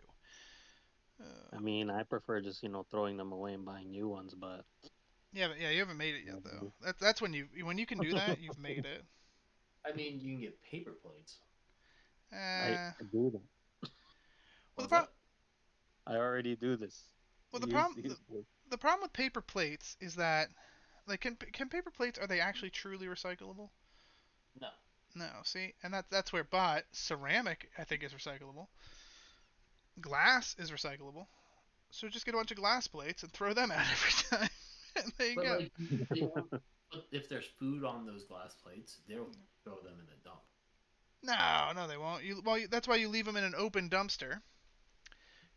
I Uh, mean, I prefer just, throwing them away and buying new ones, but yeah, you haven't made it yet though. That's when you can do that, you've made it. I mean, you can get paper plates. Uh, I do that. well the What's pro- that? I already do this. well We use the, these. the problem with paper plates is that like can paper plates are they actually truly recyclable? No. No, see, and that's where but ceramic I think is recyclable. Glass is recyclable. So just get a bunch of glass plates and throw them out every time. And there you But go. like, they won't. But if there's food on those glass plates, they'll throw them in the dump. No, they won't. That's why you leave them in an open dumpster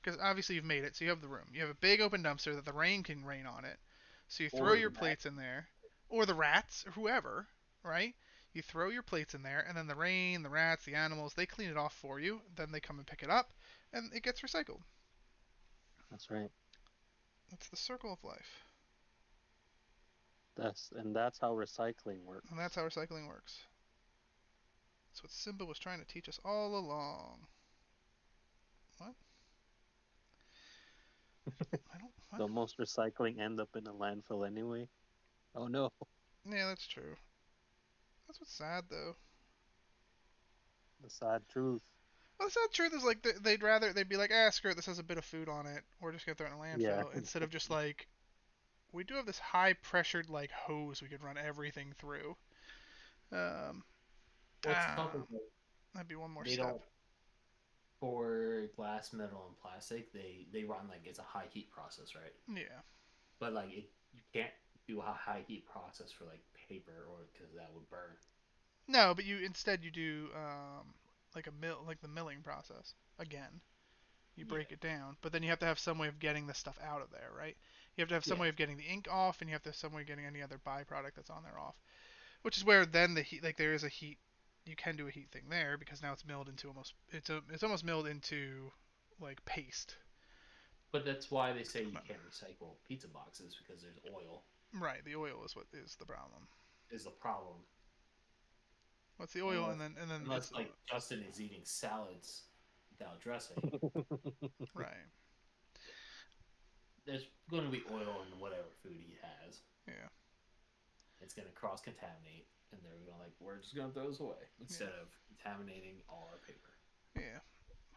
because obviously you've made it, so you have the room. You have a big open dumpster that the rain can rain on it. So you throw Or your the rat. plates in there, or the rats, or whoever, right? You throw your plates in there, and then the rain, the rats, the animals, they clean it off for you. Then they come and pick it up, and it gets recycled. That's right. That's the circle of life, That's how recycling and that's works. how recycling works. That's what Simba was trying to teach us all along. What? I don't. What? Though most recycling end up in a landfill anyway. Oh no, Yeah, that's true. That's what's sad though. the sad truth. Well, the sad truth is like they'd be like, screw it, this has a bit of food on it, or just get thrown in a Yeah, landfill, instead of just like we do have this high pressured like hose we could run everything through. Um, Well, it's tough. ah, that'd be one more They step. don't. For glass, metal, and plastic, they run like it's a high heat process, right? Yeah. But like you can't do a high heat process for like paper or because that would burn. No, but you do like a mill like the milling process again. You Yeah. break it down, but then you have to have some way of getting the stuff out of there, right? You have to have some Yeah. way of getting the ink off, and you have to have some way of getting any other byproduct that's on there off. Which is where then the heat, like there is a heat, you can do a heat thing there because now it's milled into it's almost milled into like paste. But that's why they say you can't recycle pizza boxes because there's oil Right, the oil is what is the problem. is the problem. What's the oil, Unless, and then unless it's like Justin is eating salads without dressing, right. there's going to be oil in whatever food he has. Yeah. It's going to cross contaminate, and they're going like, we're just going to throw this away instead of contaminating all our paper. Yeah.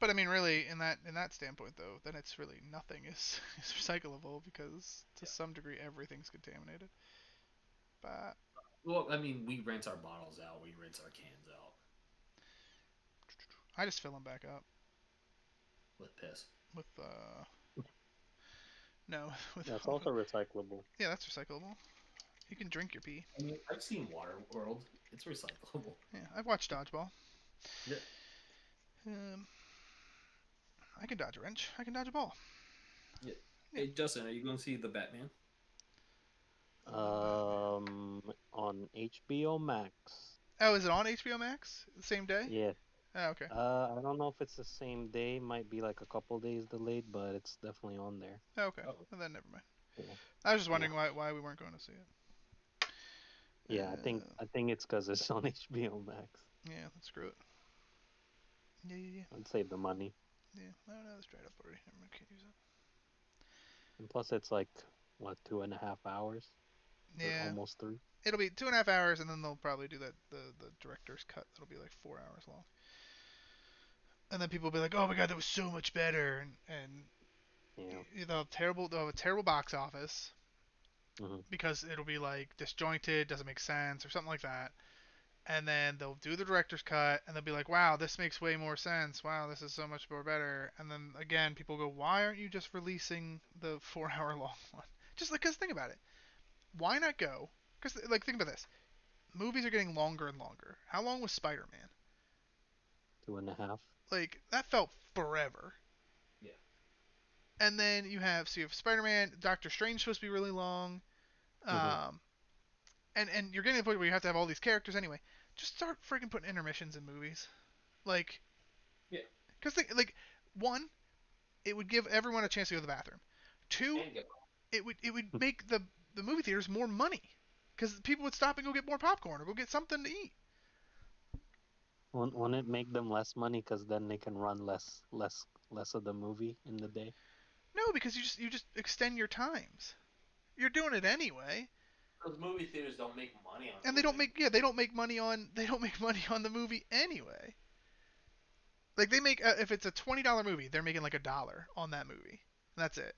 But I mean, really, in that standpoint, though, then it's really nothing is, is recyclable because to some degree everything's contaminated. But Well, I mean, we rinse our bottles out, we rinse our cans out I just fill them back up with piss. with no with That's also recyclable. yeah, that's recyclable. You can drink your pee. I mean, I've seen Waterworld. It's recyclable. Yeah, I've watched Dodgeball. Yeah. Um, I can dodge a wrench. I can dodge a ball. Yeah. Hey, Justin, are you going to see the Batman? On HBO Max. Oh, is it on HBO Max the same day? Yeah. Oh, okay. I don't know if it's the same day. Might be like a couple days delayed, but it's definitely on there. Oh, okay. Oh. Well, then never mind. Yeah. I was just wondering why we weren't going to see it. Yeah, I think it's because it's on HBO Max. Yeah, let's screw it. Yeah. I'd save the money. Yeah. No, it's dried up already. Never mind, can't use it. And plus, it's like what 2.5 hours? Yeah. Or almost 3. It'll be 2.5 hours, and then they'll probably do the director's cut. That'll be like 4 hours long. And then people will be like, "Oh my god, that was so much better," and Yeah. they'll have a terrible box office Hmm. because it'll be like disjointed, doesn't make sense, or something like that. And then they'll do the director's cut, and they'll be like, "Wow, this makes way more sense. Wow, this is so much more better." And then again, people go, "Why aren't you just releasing the 4 hour long one?" Just because think about it, why not go? Because like think about this, movies are getting longer and longer. How long was Spider-Man? 2.5. Like that felt forever. Yeah. And then you have Spider-Man, Doctor Strange supposed to be really long. Um, and you're getting to the point where you have to have all these characters anyway. Just start freaking putting intermissions in movies, like, Yeah. because like one, it would give everyone a chance to go to the bathroom. Two, And get it would make the movie theaters more money, because people would stop and go get more popcorn or go get something to eat. Won't it make them less money because then they can run less of the movie in the day? No, because you just extend your times. You're doing it anyway. Those movie theaters don't make money on. And they don't make money on the movie anyway. Like they make if it's a $20 movie, they're making like $1 on that movie. That's it.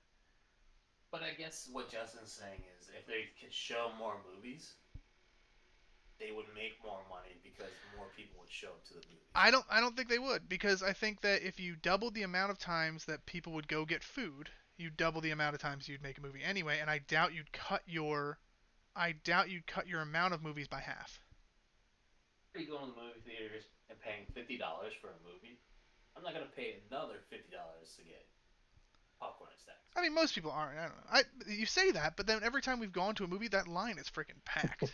But I guess what Justin's saying is, if they could show more movies, they would make more money because more people would show up to the movies. I don't think they would, because I think that if you doubled the amount of times that people would go get food, you double the amount of times you'd make a movie anyway, and I doubt you'd cut your amount of movies by half. Are you going to the movie theaters and paying $50 for a movie? I'm not gonna pay another $50 to get popcorn and snacks. I mean, most people aren't. I don't know. You say that, but then every time we've gone to a movie, that line is freaking packed.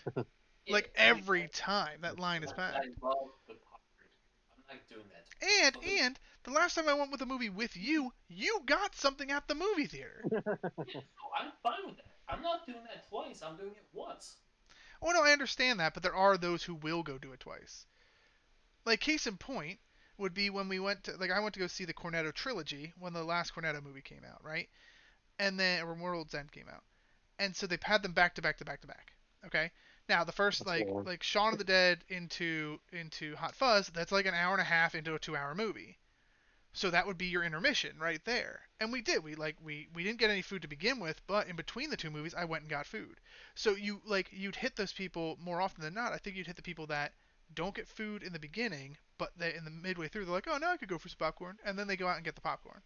Yeah, Like every time, that line is I packed. love the popcorn. I'm not doing that. And the last time I went with a movie with you, you got something at the movie theater. Yeah, no, I'm fine with that. I'm not doing that twice. I'm doing it once. Oh no, I understand that, but there are those who will go do it twice. Like case in point would be when I went to go see the Cornetto trilogy when the last Cornetto movie came out, right? And then or World's End came out. And so they've had them back to back to back to back. Okay? Now the first That's long. like Shaun of the Dead into Hot Fuzz, that's like an hour and a half into a 2 hour movie. So that would be your intermission right there. And we did. We didn't get any food to begin with, but in between the two movies I went and got food. So you'd hit those people more often than not. I think you'd hit the people that don't get food in the beginning, but in the midway through they're like, "Oh, no, I could go for some popcorn." And then they go out and get the popcorn.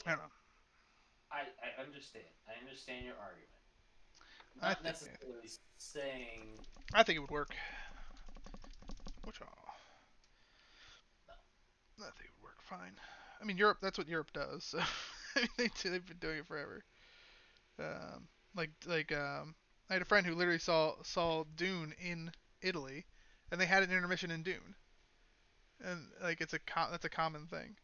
I don't know. I understand. I understand your argument. I Not think necessarily saying it would work. Which I think it would work fine. I mean, Europe. That's what Europe does. So I mean, they've been doing it forever. I had a friend who literally saw Dune in Italy, and they had an intermission in Dune, and like that's a common thing.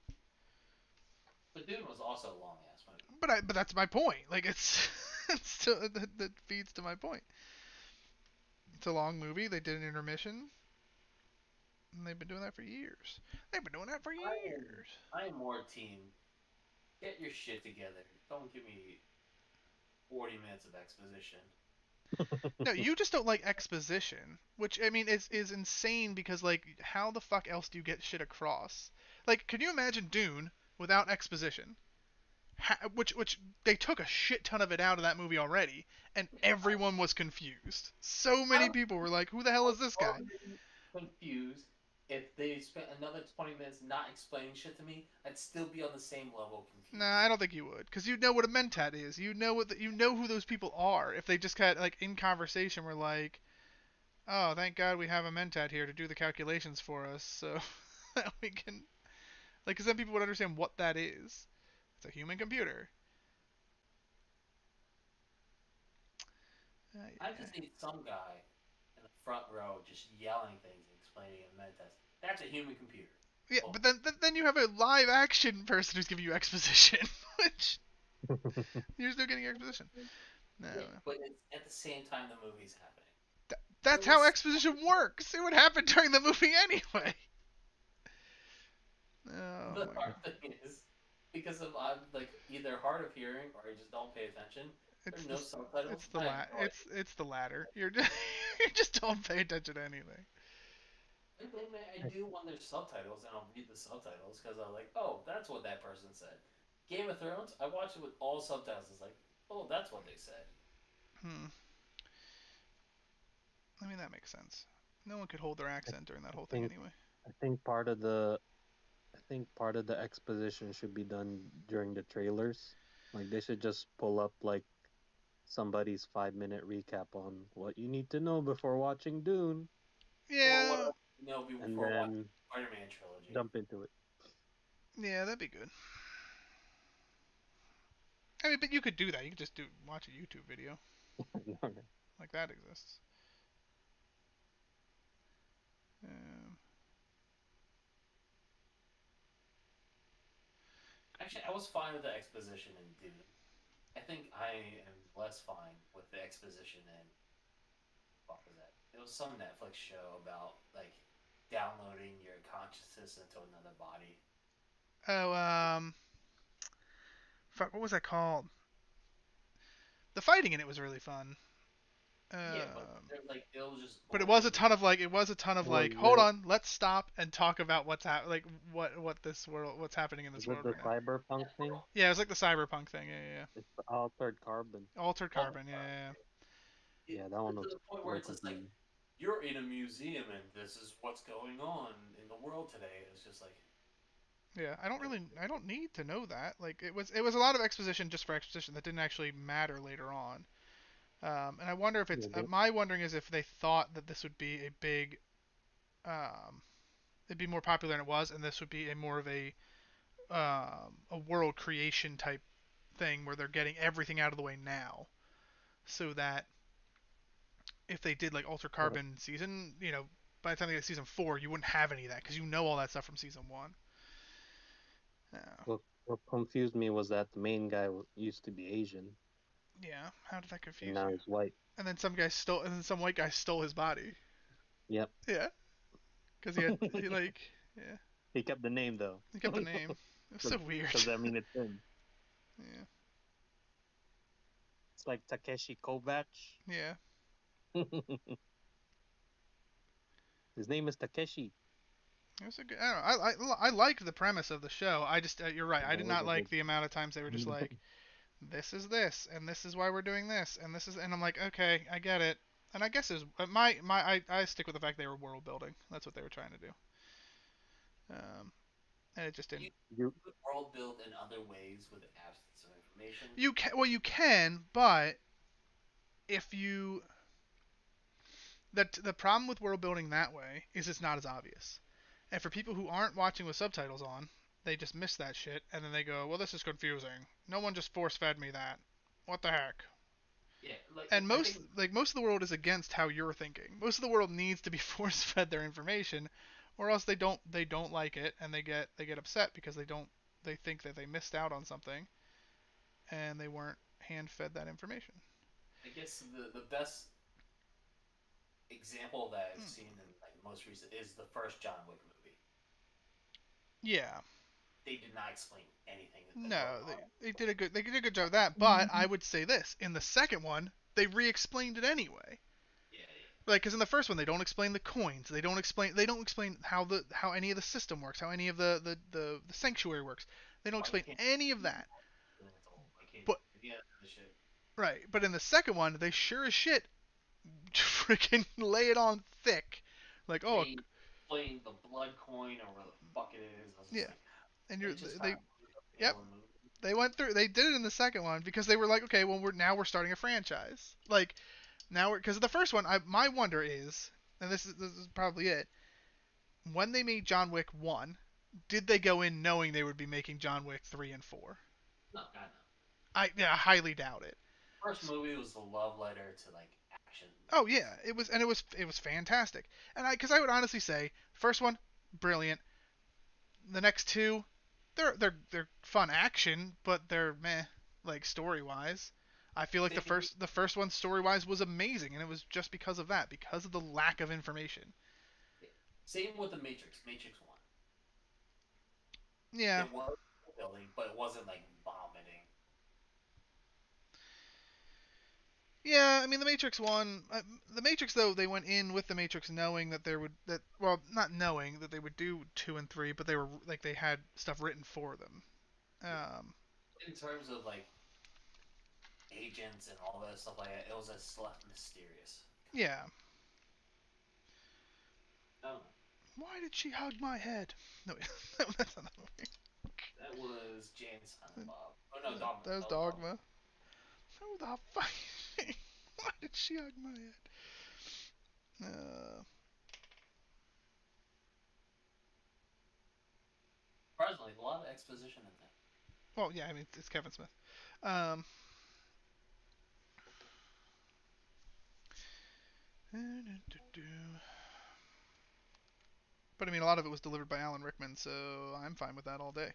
But Dune was also a long ass movie. But that's my point. Like it's, it's still that feeds to my point. It's a long movie. They did an intermission, and they've been doing that for years. They've been doing that for years. I am more team. Get your shit together. Don't give me 40 minutes of exposition. No, you just don't like exposition, which I mean is insane because like how the fuck else do you get shit across? Like, can you imagine Dune without exposition? Which they took a shit ton of it out of that movie already, and everyone was confused. So many people were like, "Who the hell is this guy?" Confused. If they spent another 20 minutes not explaining shit to me, I'd still be on the same level of confused. Nah, I don't think you would, because you know what a mentat is. You know you know who those people are. If they just kind of like in conversation were like, "Oh, thank God we have a mentat here to do the calculations for us, so that we can," like, because then people would understand what that is. It's a human computer. I just need some guy in the front row just yelling things and explaining a mentat. That's a human computer. Yeah, but then you have a live action person who's giving you exposition, which you're still getting exposition. No, Yeah, but it's at the same time the movie's happening. That's how exposition works. It would happen during the movie anyway. Oh, The hard thing is, because I'm like either hard of hearing or I just don't pay attention. There's no subtitles. It's the latter. You just don't pay attention to anything. I do when there's subtitles, and I'll read the subtitles because I'm like, oh, that's what that person said. Game of Thrones, I watched it with all subtitles. It's like, oh, that's what they said. I mean, that makes sense. No one could hold their accent during that whole thing anyway. I think part of the exposition should be done during the trailers. Like they should just pull up like somebody's 5-minute recap on what you need to know before watching Dune. Yeah. And then Spider-Man trilogy. Jump into it. Yeah, that'd be good. I mean, but you could do that. You could just watch a YouTube video. Like that exists. Actually, I was fine with the exposition in Dune. I think I am less fine with the exposition in what was that? It was some Netflix show about like downloading your consciousness into another body. Oh, fuck, what was that called? The fighting in it was really fun. Yeah, but like it was just. But it was a ton of like, hold on, let's stop and talk about what's what's happening in this world right now. The cyberpunk thing? Yeah, it was like the cyberpunk thing. Yeah. It's the Altered Carbon. Altered Carbon, yeah. Yeah, that one was. To the point where it's just like, you're in a museum and this is what's going on in the world today. It's just like. Yeah, I don't need to know that. Like it was a lot of exposition just for exposition that didn't actually matter later on. And I wonder if it's my wondering is if they thought that this would be a big, it'd be more popular than it was, and this would be a more of a world creation type thing where they're getting everything out of the way now, so that if they did like Altered Carbon season, by the time they get season 4, you wouldn't have any of that because you know all that stuff from season 1. What confused me was that the main guy used to be Asian. Yeah, how did that confuse you? Now he's white. And then some white guy stole his body. Yep. Yeah. Because yeah. He kept the name though. He kept the name. It was so weird. Because I mean, it's him. Yeah. It's like Takeshi Kovacs. Yeah. His name is Takeshi. It was a good. I liked the premise of the show. I just you're right. I did not like the amount of times they were just like, this is this, and this is why we're doing this, and this is, and I'm like, okay, I get it. And I guess it was I stick with the fact they were world building. That's what they were trying to do. And it just didn't. You could world build in other ways with the absence of information. You can, but if you the problem with world building that way is it's not as obvious. And for people who aren't watching with subtitles on, they just miss that shit, and then they go, well, this is confusing. No one just force-fed me that. What the heck? Yeah, and most of the world is against how you're thinking. Most of the world needs to be force-fed their information, or else they don't like it, and they get upset because they don't they think that they missed out on something, and they weren't hand fed that information. I guess the best example that I've Hmm. seen in like most recent is the first John Wick movie. Yeah. They did not explain anything going No, on. they did a good job of that. But I would say this: in the second one, they re-explained it anyway. Yeah, yeah. Like, because in the first one they don't explain the coins, they don't explain how any of the system works, how any of the sanctuary works. They don't Why explain can't any of that. why can't But yeah, the shit. right, but in the second one, they sure as shit freaking lay it on thick. Like, oh They explained the blood coin or where the fuck it is. I was just yeah, like, and they just they kind of blew the yep, middle of the movie. they did it in the second one because they were like, okay, well we're starting a franchise. Like now we're because the first one, my wonder is, and this is probably it, when they made John Wick 1, did they go in knowing they would be making John Wick 3 and 4? No, God no. I highly doubt it. First movie was the love letter to like action Oh movies. yeah, it was fantastic. And I would honestly say first one brilliant. The next two they're fun action, but they're meh like story-wise. I feel like Same, the first one story-wise was amazing and it was just because of that, because of the lack of information. same with the Matrix. Matrix One. Yeah. It was building, but it wasn't like vomiting. Yeah, I mean the Matrix though they went in with the Matrix knowing that there would that well not knowing that they would do 2 and 3, but they were like they had stuff written for them. Yeah. Um, In terms of like agents and all that stuff like that, it was just left mysterious. yeah. I don't know. Why did she hug my head? No, that's another movie. That was Jane Silent Bob. Oh no, Dogma. That was That was Dogma. Dogma. Who the fuck? Why did she hug my head? Uh, Surprisingly, a lot of exposition in that. well, yeah, I mean it's Kevin Smith. Um, but I mean a lot of it was delivered by Alan Rickman, so I'm fine with that all day.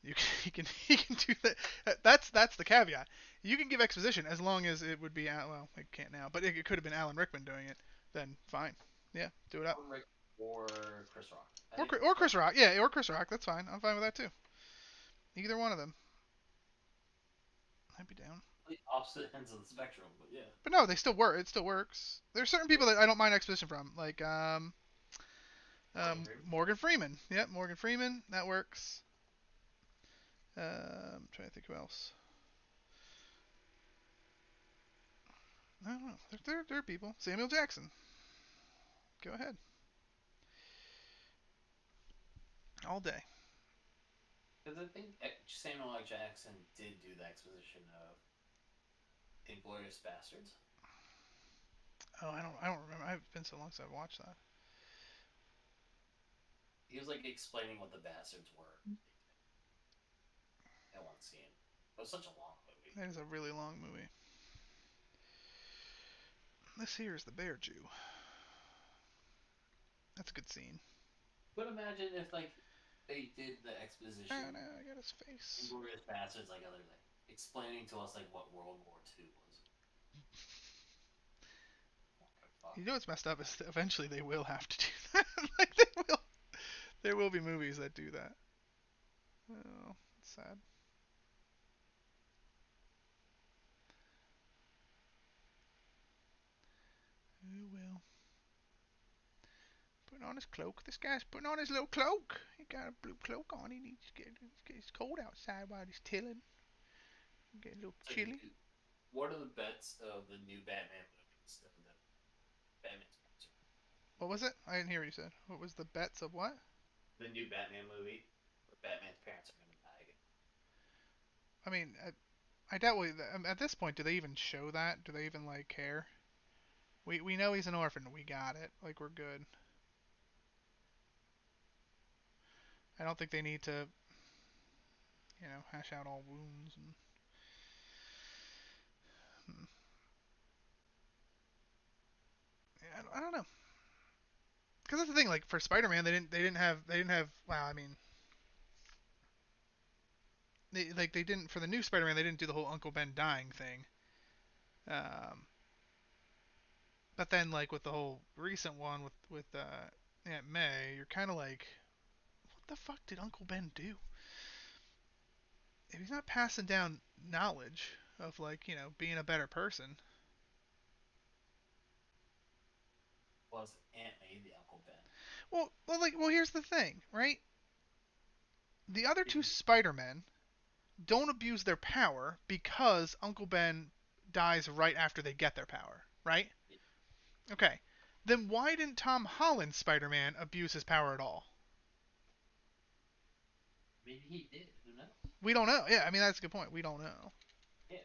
You can, he can do that. That's the caveat. You can give exposition as long as it would be well, I can't now, but it could have been Alan Rickman doing it. Then fine, yeah, do it up. Or Rick or Chris Rock. I Or think or Chris Rock, yeah, or Chris Rock. That's fine. I'm fine with that too. Either one of them, I'd be down. the opposite ends of the spectrum, but yeah. But no, they still work. It still works. There's certain people that I don't mind exposition from, like Morgan Freeman. Yep, Morgan Freeman. That works. I'm trying to think who else. I don't know. There are people. Samuel Jackson. Go ahead. All day. Because I think Samuel L. Jackson did do the exposition of Inglorious Bastards. Oh, I don't remember. It's been so long since I've watched that. He was like explaining what the bastards were at one scene. It was such a long movie. That is a really long movie. This here is the Bear Jew. That's a good scene. But imagine if like they did the Oh exposition no, I got his face. Inglorious Bastards like other like explaining to us like what World War II was. What the fuck? You know what's messed up is that eventually they will have to do that. Like they will. There will be movies that do that. Oh, it's sad. Oh well. Putting on his cloak. This guy's putting on his little cloak. He got a blue cloak on. He needs to get it's cold outside while he's tilling. Get a little So, chilly. what are the bets of the new Batman movies that Batman's parents are? What was it? I didn't hear what you said. What was the bets of what? The new Batman movie where Batman's parents are gonna die again. I mean, I doubt at this point do they even show that? Do they even like care? We know he's an orphan. We got it. Like we're good. I don't think they need to, hash out all wounds and. Hmm. Yeah, I don't know. Because that's the thing. Like for Spider-Man, they didn't have. Well, I mean, they didn't for the new Spider-Man. They didn't do the whole Uncle Ben dying thing. Um, but then like with the whole recent one with Aunt May, you're kind of like, what the fuck did Uncle Ben do? If he's not passing down knowledge of like being a better person. Was Aunt May the Uncle Ben? Well, here's the thing, right? The other two Mhm. Spider-Men don't abuse their power because Uncle Ben dies right after they get their power, right? Okay. Then why didn't Tom Holland's Spider-Man abuse his power at all? Maybe he did. Who knows? We don't know. Yeah, I mean that's a good point. We don't know. Yeah.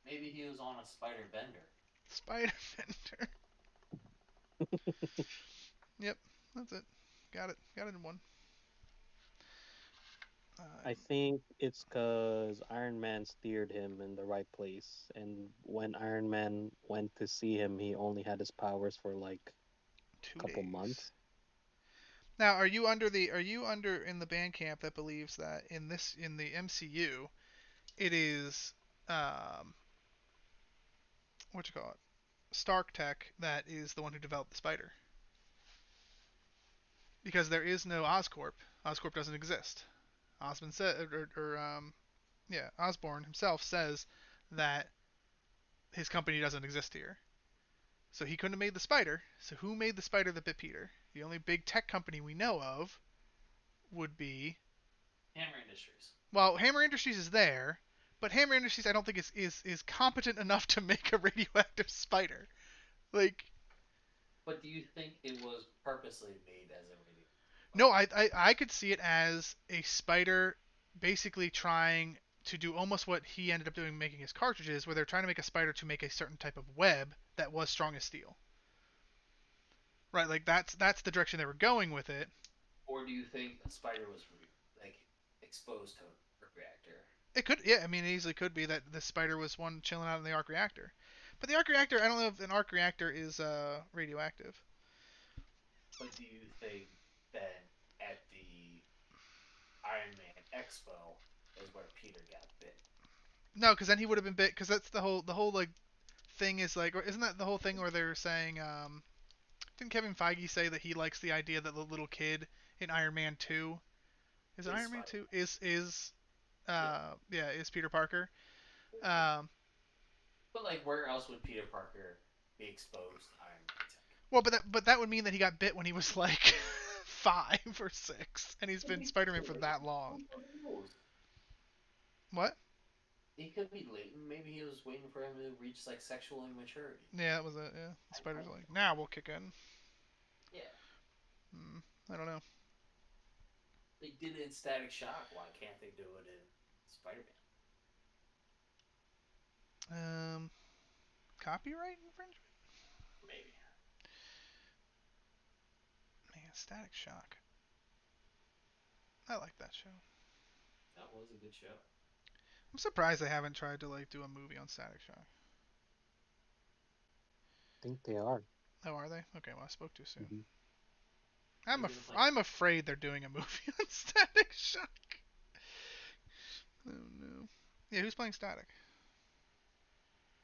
Maybe he was on a spider bender. Spider-Bender. Yep, that's it. Got it. Got it in one. I think it's because Iron Man steered him in the right place, and when Iron Man went to see him, he only had his powers for like a Two couple days. months. Now, are you under in the band camp that believes that in the MCU it is um what you call it Stark Tech that is the one who developed the spider because there is no Oscorp. Oscorp doesn't exist. Osborn said yeah, Osborn himself says that his company doesn't exist here. So he couldn't have made the spider. So who made the spider that bit Peter? The only big tech company we know of would be Hammer Industries. well, Hammer Industries is there, but Hammer Industries I don't think is competent enough to make a radioactive spider. Like But do you think it was purposely made as a radio? no, I could see it as a spider basically trying to do almost what he ended up doing making his cartridges, where they're trying to make a spider to make a certain type of web that was strong as steel. Right, like that's the direction they were going with it. Or do you think a spider was like exposed to a reactor? It could, yeah, I mean, it easily could be that the spider was one chilling out in the arc reactor. But the arc reactor, I don't know if an arc reactor is radioactive. But do you think that at the Iron Man Expo is where Peter got bit? No, because then he would have been bit. Because that's the whole like thing is like, isn't that the whole thing where they're saying, didn't Kevin Feige say that he likes the idea that the little kid in Iron Man 2, is it Is Iron Man Spider? 2, is Yeah. yeah, is Peter Parker. Yeah. Um, But like, where else would Peter Parker be exposed to Iron Man tech? well, but that would mean that he got bit when he was like 5 or 6, and he's been Spider-Man for that long. Who knows? What? He could be latent. Maybe he was waiting for him to reach like sexual immaturity. Yeah, that was it. Yeah, the I spider's don't like, know. now we'll kick in. Yeah, Hmm, I don't know. they did it in Static Shock. Why can't they do it in Spider-Man? Um, copyright infringement? Maybe. Man, Static Shock. I like that show. That was a good show. I'm surprised they haven't tried to like do a movie on Static Shock. I think they are. Oh, are they? Okay, well I spoke too soon. Mhm. I'm afraid they're doing a movie on Static Shock. Oh no. Yeah, who's playing Static?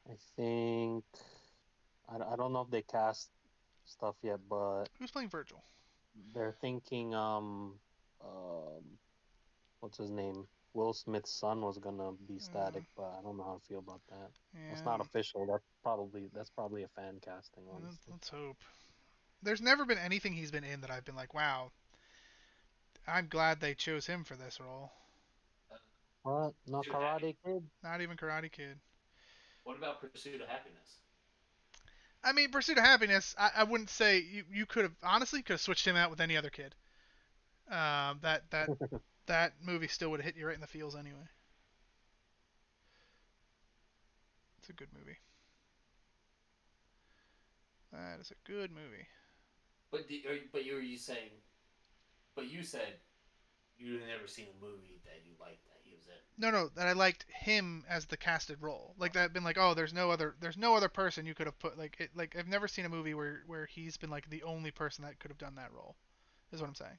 I think I don't know if they cast stuff yet, but Who's playing Virgil? they're thinking what's his name? Will Smith's son was gonna be Uh, Static, but I don't know how to feel about that. That's not yeah, official. That's probably a fan casting, honestly. let's hope. There's never been anything he's been in that I've been like, wow, I'm glad they chose him for this role. Uh, What? No Pursuit of Happiness. Karate Kid? Not even Karate Kid. What about Pursuit of Happiness? I mean, Pursuit of Happiness. I wouldn't say you could have honestly could have switched him out with any other kid. That movie still would have hit you right in the feels anyway. It's a good movie. That is a good movie. But you saying? But you said you've never seen a movie that you liked that he was in. No, that I liked him as the casted role. Like that, been like, oh, there's no other person you could have put like it. Like I've never seen a movie where he's been like the only person that could have done that role. Is what I'm saying.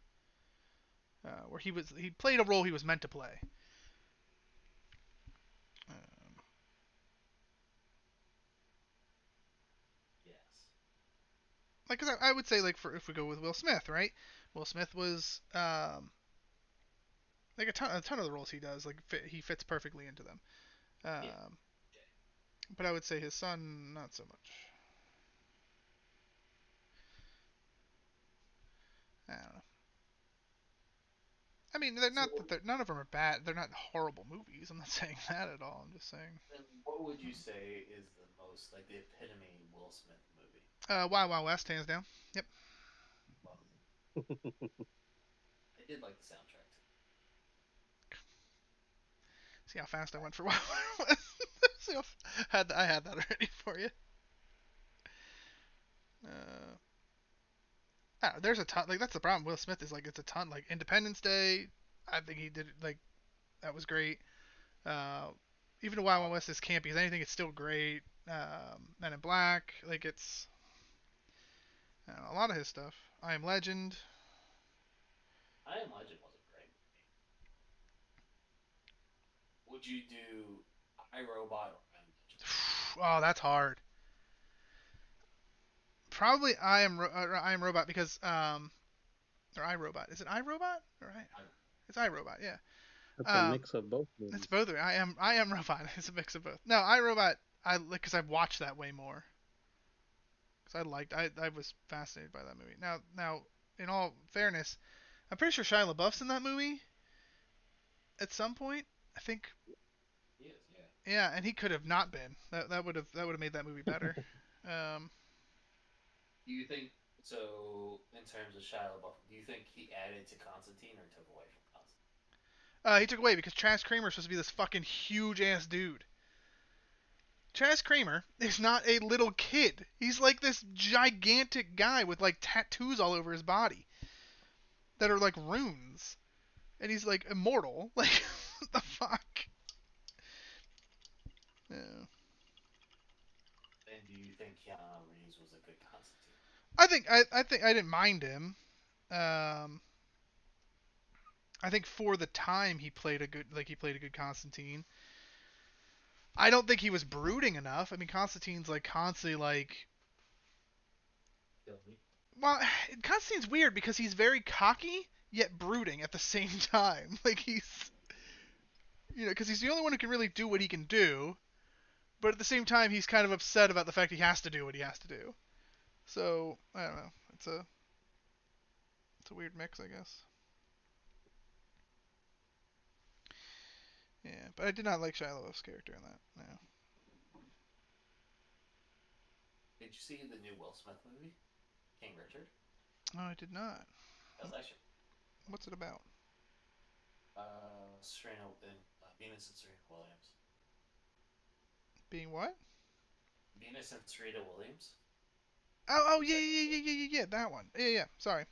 Where he played a role he was meant to play. Like, 'cause I would say, like, for if we go with Will Smith, right? Will Smith was like a ton of the roles he does, like he fits perfectly into them. Yeah. But I would say his son, not so much. I don't know. I mean, they're So not that none of them are bad. They're not horrible movies. I'm not saying that at all. I'm just saying. then what would you say is the most like the epitome Will Smith movie? Wild Wild West, hands down. Yep. Well, I did like the soundtrack too. See how fast I went for Wild Wild West. See how I had that already for you. Uh, there's a ton. Like that's the problem. Will Smith is like it's a ton. Like Independence Day, I think he did like that was great. Uh, even though Wild Wild West is campy as anything, it's still great. Men in Black, like it's a lot of his stuff. I Am Legend. I Am Legend was a great movie. Would you do iRobot or I Am Legend? Oh, that's hard. Probably I Am Robot because or iRobot. Is it iRobot? Right. It's iRobot. Yeah. That's a mix of both It's movies. both. I am Robot. It's a mix of both. No, iRobot. I like because I've watched that way more. Because I was fascinated by that movie. Now in all fairness, I'm pretty sure Shia LaBeouf's in that movie at some point. I think. He is, yeah. Yeah, and he could have not been. That would have made that movie better. Um, Do you think so? In terms of Shia LaBeouf, do you think he added to Constantine or took away from Constantine? he took away because Chaz Kramer's supposed to be this fucking huge ass dude. Chaz Kramer is not a little kid. He's like this gigantic guy with like tattoos all over his body that are like runes, and he's like immortal. Like what the fuck? Yeah. And do you think Keanu Reeves was a good Constantine? I think I didn't mind him. Um, I think for the time he played a good Constantine. I don't think he was brooding enough. I mean, Constantine's like constantly like. Kill me. Well, Constantine's weird because he's very cocky yet brooding at the same time. Like because he's the only one who can really do what he can do, but at the same time he's kind of upset about the fact he has to do what he has to do. So I don't know. It's a weird mix, I guess. Yeah, but I did not like Shia LaBeouf's character in that. No. Did you see the new Will Smith movie, King Richard? No, I did not. That was actually What's it about? Serena and Venus and Serena Williams. Being what? Venus and Serena Williams. Oh, yeah, that one. Yeah. Sorry.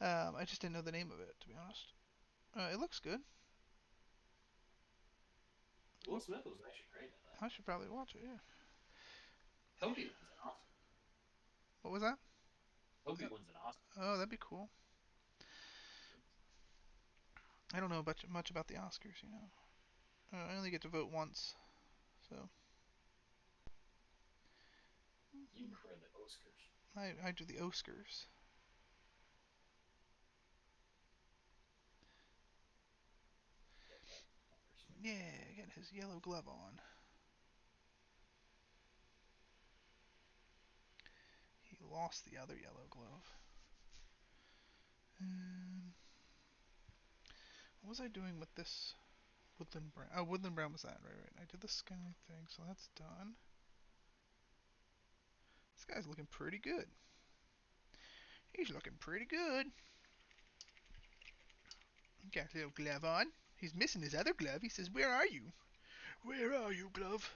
I just didn't know the name of it, to be honest. It looks good. Will Smith was actually great in that. I should probably watch it. Yeah. Toby wins an Oscar. What was that? Toby wins an Oscar. Oh, that'd be cool. I don't know much about the Oscars, you know. I only get to vote once, so You prefer the Oscars. I do the Oscars. Yeah, get his yellow glove on. He lost the other yellow glove. What was I doing with this Woodland Brown? Oh, Woodland Brown was that, right. I did the sky thing, so that's done. This guy's looking pretty good. He's looking pretty good. Got a little glove on. He's missing his other glove. He says, "Where are you? Where are you, glove?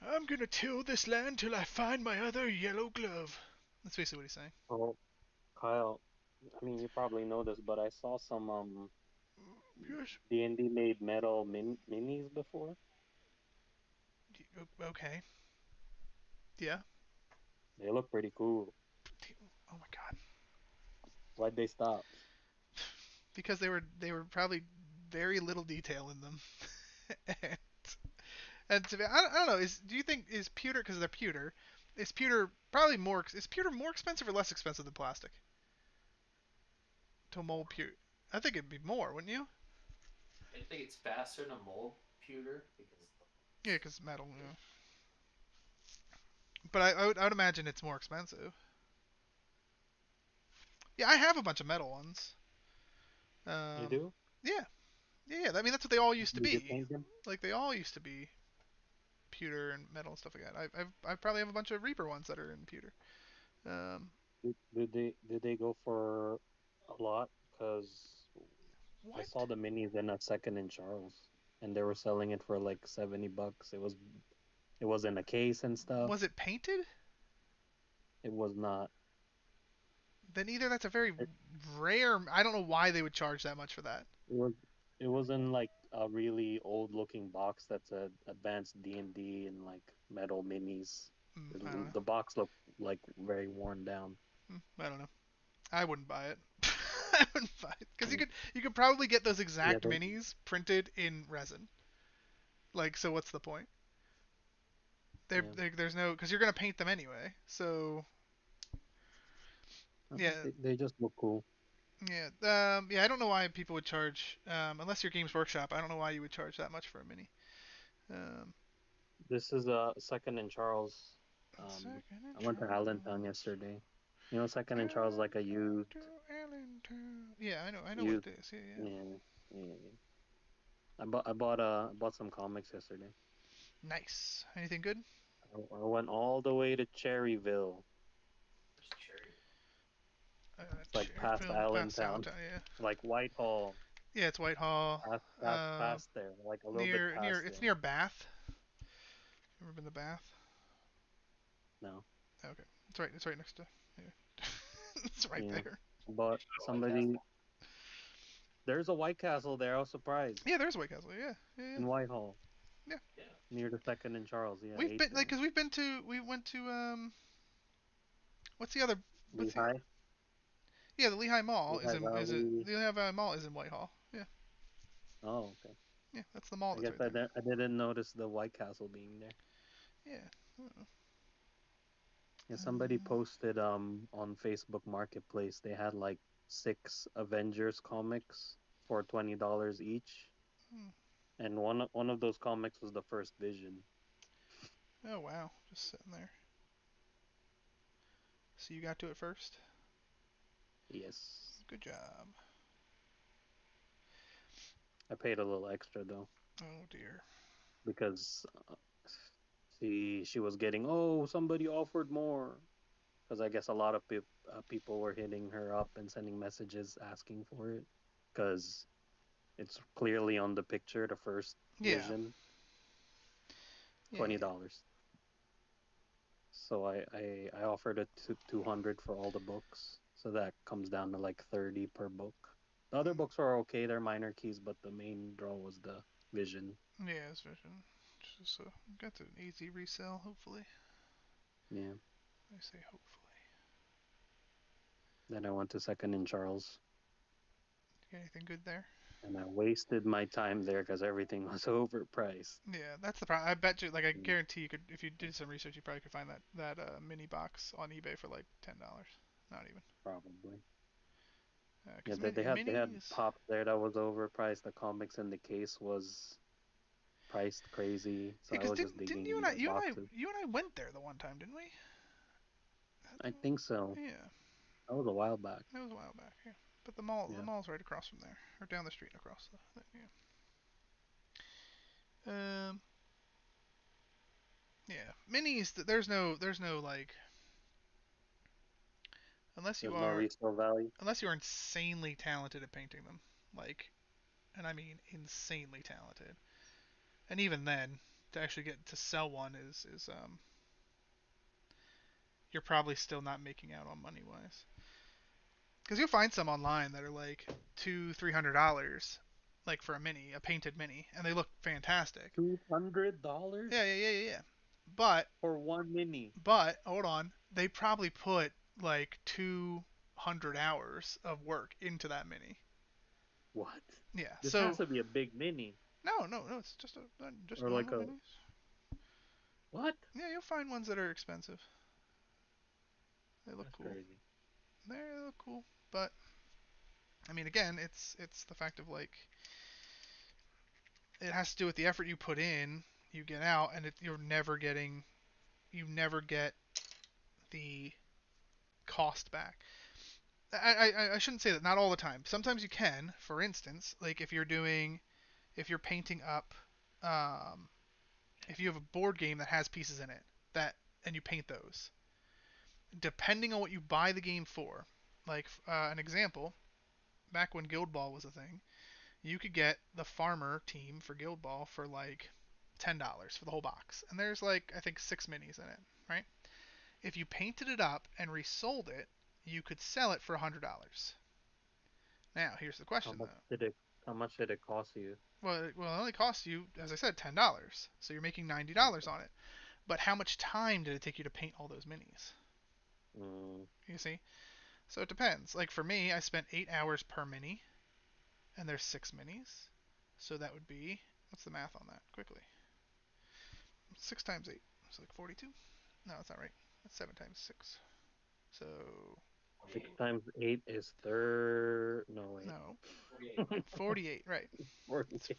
I'm gonna till this land till I find my other yellow glove." That's basically what he's saying. Oh, Kyle, I mean, you probably know this, but I saw some Yes. D&D made metal minis before. Okay. Yeah. They look pretty cool. Oh my god. Why'd they stop? Because they were probably very little detail in them. and to be, I don't know. Do you think is pewter because they're pewter? Is pewter probably more? Is pewter more expensive or less expensive than plastic? To mold pewter, I think it'd be more, wouldn't you? I think it's faster to mold pewter because Yeah, because metal. You know. But I would imagine it's more expensive. Yeah, I have a bunch of metal ones. You Um, do? yeah, yeah. I mean, that's what they all used to Did you be. paint them? Like they all used to be pewter and metal and stuff like that. I probably have a bunch of Reaper ones that are in pewter. Um, Did they go for a lot? Because I what saw the minis in a second in Charles, and they were selling it for like $70. It was in a case and stuff. was it painted? It was not. Then either that's a very It, rare. I don't know why they would charge that much for that. it was. It was in like a really old looking box that's a advanced D&D and like metal minis. I don't know. The box looked like very worn down. I don't know. I wouldn't buy it. I wouldn't buy it because you Mm. could probably get those Yeah, exact they, minis printed in resin. Like, so what's the point? yeah. There's no because you're gonna paint them anyway. So yeah, They just look cool. yeah. I don't know why people would charge unless you're Games Workshop. I don't know why you would charge that much for a mini. Um, This is a second in Charles. second in I went to Allentown Charles. yesterday. You know, second in Charles like a Allentown used, to Allentown. Yeah, I know what used. it is. Yeah, yeah. Yeah, yeah. I bought some comics yesterday. Nice. Anything good? I went all the way to Cherryville. there's cherry. It's like past Past Allentown, Allentown. Yeah. like Whitehall. Yeah, it's Whitehall. Past there, like a little bit Near past it's there. near Bath. Ever been to Bath? No, Okay, it's right next to. Yeah. It's right yeah. there. But White somebody, Castle. there's a White Castle there. I was surprised Yeah, there's White Castle. Yeah, yeah, yeah. in Whitehall, Yeah. Yeah. near the second in Charles. Yeah, I We've ate been like, there. cause we went to what's the other, what's the, Lehigh, yeah, the Lehigh Mall Lehigh is it Valley. the Lehigh Mall is in Whitehall. Yeah, Oh, okay. yeah, that's the mall I that's guess right there. I didn't notice the White Castle being there. Yeah. Uh, Yeah, somebody posted on Facebook Marketplace they had like 6 Avengers comics for $20 each, hmm. and one of those comics was the first Vision. Oh wow, just sitting there. So you got to it first. Yes, Good job. I paid a little extra though Oh dear. because she was getting, oh, somebody offered more, because I guess a lot of people were hitting her up and sending messages asking for it because it's clearly on the picture, the first Yeah. Vision, Yeah. $20. So I offered it to 200 for all the books. So that comes down to like 30 per book. The other books are okay, they're minor keys, but the main draw was the Vision. Yeah, it's Vision. Just got to an easy resell, hopefully. Yeah. I say hopefully. Then I went to second in Charles, Got anything good there? and I wasted my time there because everything was overpriced. Yeah, that's the problem. I bet you, like, I Mm, guarantee you could, if you did some research, you probably could find that mini box on eBay for like $10. Not even. probably. Yeah, Cause they had minis. pop there that was overpriced. The comics in the case was priced crazy, so Yeah, I cause was just didn't digging in their boxes. you and I went there the one time, didn't we? I think so. Yeah, That was a while back. that was a while back. Yeah, but the Yeah. mall's right across from there, or down the street and across the thing. Yeah. Yeah. Minis. There's no like unless you There's no are resale value. unless you're insanely talented at painting them, like, and I mean insanely talented. And even then, to actually get to sell one is you're probably still not making out on money wise. Because you'll find some online that are like $200-300, like for a painted mini, and they look fantastic. $200 Yeah, yeah, yeah, yeah, yeah. But for one mini. hold on, they probably put like 200 hours of work into that mini. What? Yeah. This has So to be a big mini. no, it's just Or like normal a minis. what? Yeah, you'll find ones that are expensive. They look That's cool. crazy. They look cool, but I mean, again, it's the fact of like it has to do with the effort you put in, you get out, and you never get the cost back. I shouldn't say that. Not all the time. Sometimes you can. For instance, like if you're painting up, um, if you have a board game that has pieces in it that and you paint those, depending on what you buy the game for. Like an example, back when Guild Ball was a thing, you could get the farmer team for Guild Ball for like $10 for the whole box, and there's like I think 6 minis in it, right? If you painted it up and resold it, you could sell it for $100. Now, here's the How question much though. did it how much did it cost you? Well, it only costs you, as I said, $10. So you're making $90 on it. But how much time did it take you to paint all those minis? Mm, You see? So it depends. Like for me, I spent 8 hours per mini, and there's 6 minis. So that would be, what's the math on that? Quickly. 6 times 8. So like 42? No, that's not right. That's 7 times 6. So, 6 times 8 is third. No, wait. no, 48. 48, right. 48.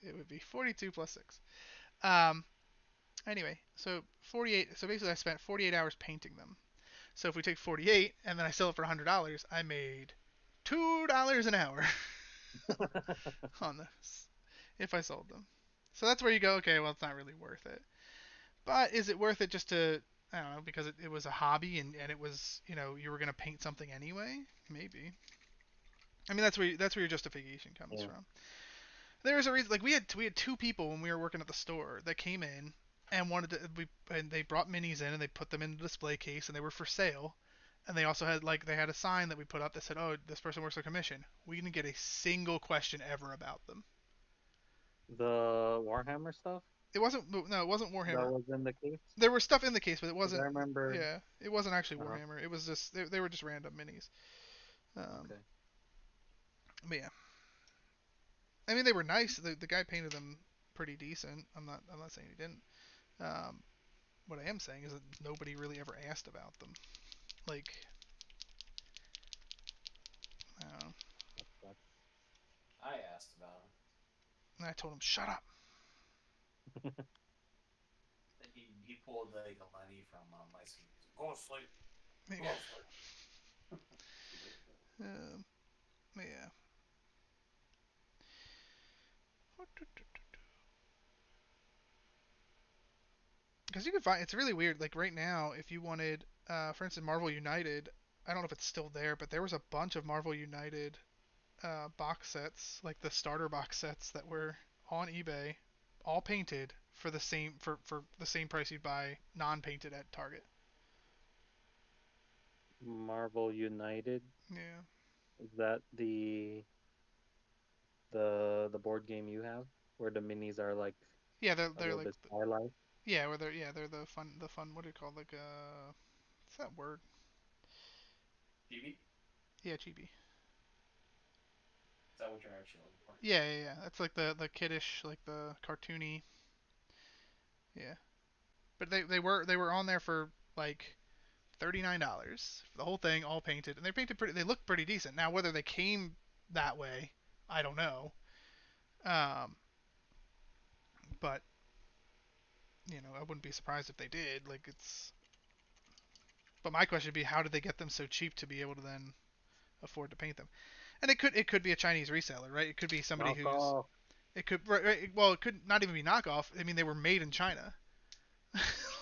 It would be 42 plus 6. Um, anyway, so 48. So basically, I spent 48 hours painting them. So if we take 48 and then I sell it for $100, I made $2 an hour on this if I sold them. So that's where you go. Okay, well, it's not really worth it. But is it worth it just to I don't know because it was a hobby and it was you were gonna paint something anyway? Maybe. I mean that's where your justification comes Yeah. from. There's a reason. Like we had two people when we were working at the store that came in and wanted to. And they brought minis in and they put them in the display case and they were for sale. And they also had they had a sign that we put up that said, "Oh, this person works a commission." We didn't get a single question ever about them. The Warhammer stuff It wasn't no, it wasn't that Warhammer. was in the case? There was stuff in the case, but it 'Cause I wasn't. remember. Yeah, it wasn't actually Uh, Warhammer. It was just they were just random minis. Um, okay. but yeah, I mean they were nice. The guy painted them pretty decent. I'm not saying he didn't. Um, what I am saying is that nobody really ever asked about them. Like, I don't know. That sucks. I asked about him. And I told him, shut up. And he pulled like a money from my seat. Go sleep. Yeah. Go sleep. Um, yeah. Because you can find it's really weird. Like right now, if you wanted, for instance, Marvel United, I don't know if it's still there, but there was a bunch of Marvel United box sets, like the starter box sets that were on eBay, all painted for the same price you'd buy non-painted at Target. Marvel United. Yeah. Is that the board game you have where the minis are like Yeah, a they're little like bit stylized? yeah, where they're the fun what do you call like what's that word? Phoebe? Yeah, chibi. Is that what you're actually looking for? Yeah. That's like the kiddish, like the cartoony. Yeah. But they were on there for like $39 for the whole thing, all painted, and they look pretty decent. Now whether they came that way, I don't know. Um, but I wouldn't be surprised if they did. Like it's. But my question would be, how did they get them so cheap to be able to then afford to paint them? And it could be a Chinese reseller, right? It could be somebody Knock who's off. it could well it could not even be knockoff. I mean they were made in China.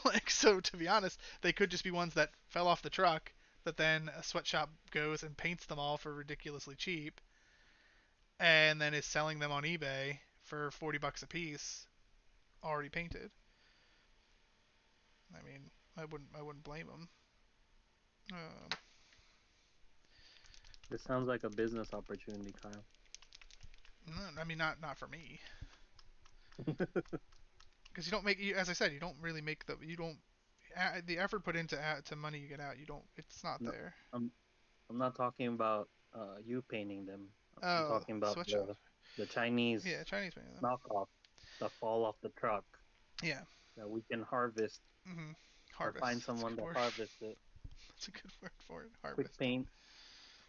Like so to be honest, they could just be ones that fell off the truck that then a sweatshop goes and paints them all for ridiculously cheap and then is selling them on eBay for $40 a piece already painted. I mean, I wouldn't blame them. This sounds like a business opportunity, Kyle. I mean not for me because you don't as I said you don't really make the effort put into to money you get out you don't it's not No, there. I'm I'm not talking about you painting them. I'm Oh, talking about sweatshops. the Chinese Yeah, Chinese painting them. knockoff that fall off the truck Yeah. that we can harvest Mm-hmm. or Harvest. find That's a someone good to word. harvest it. That's a good word for it. Quick Harvest. paint.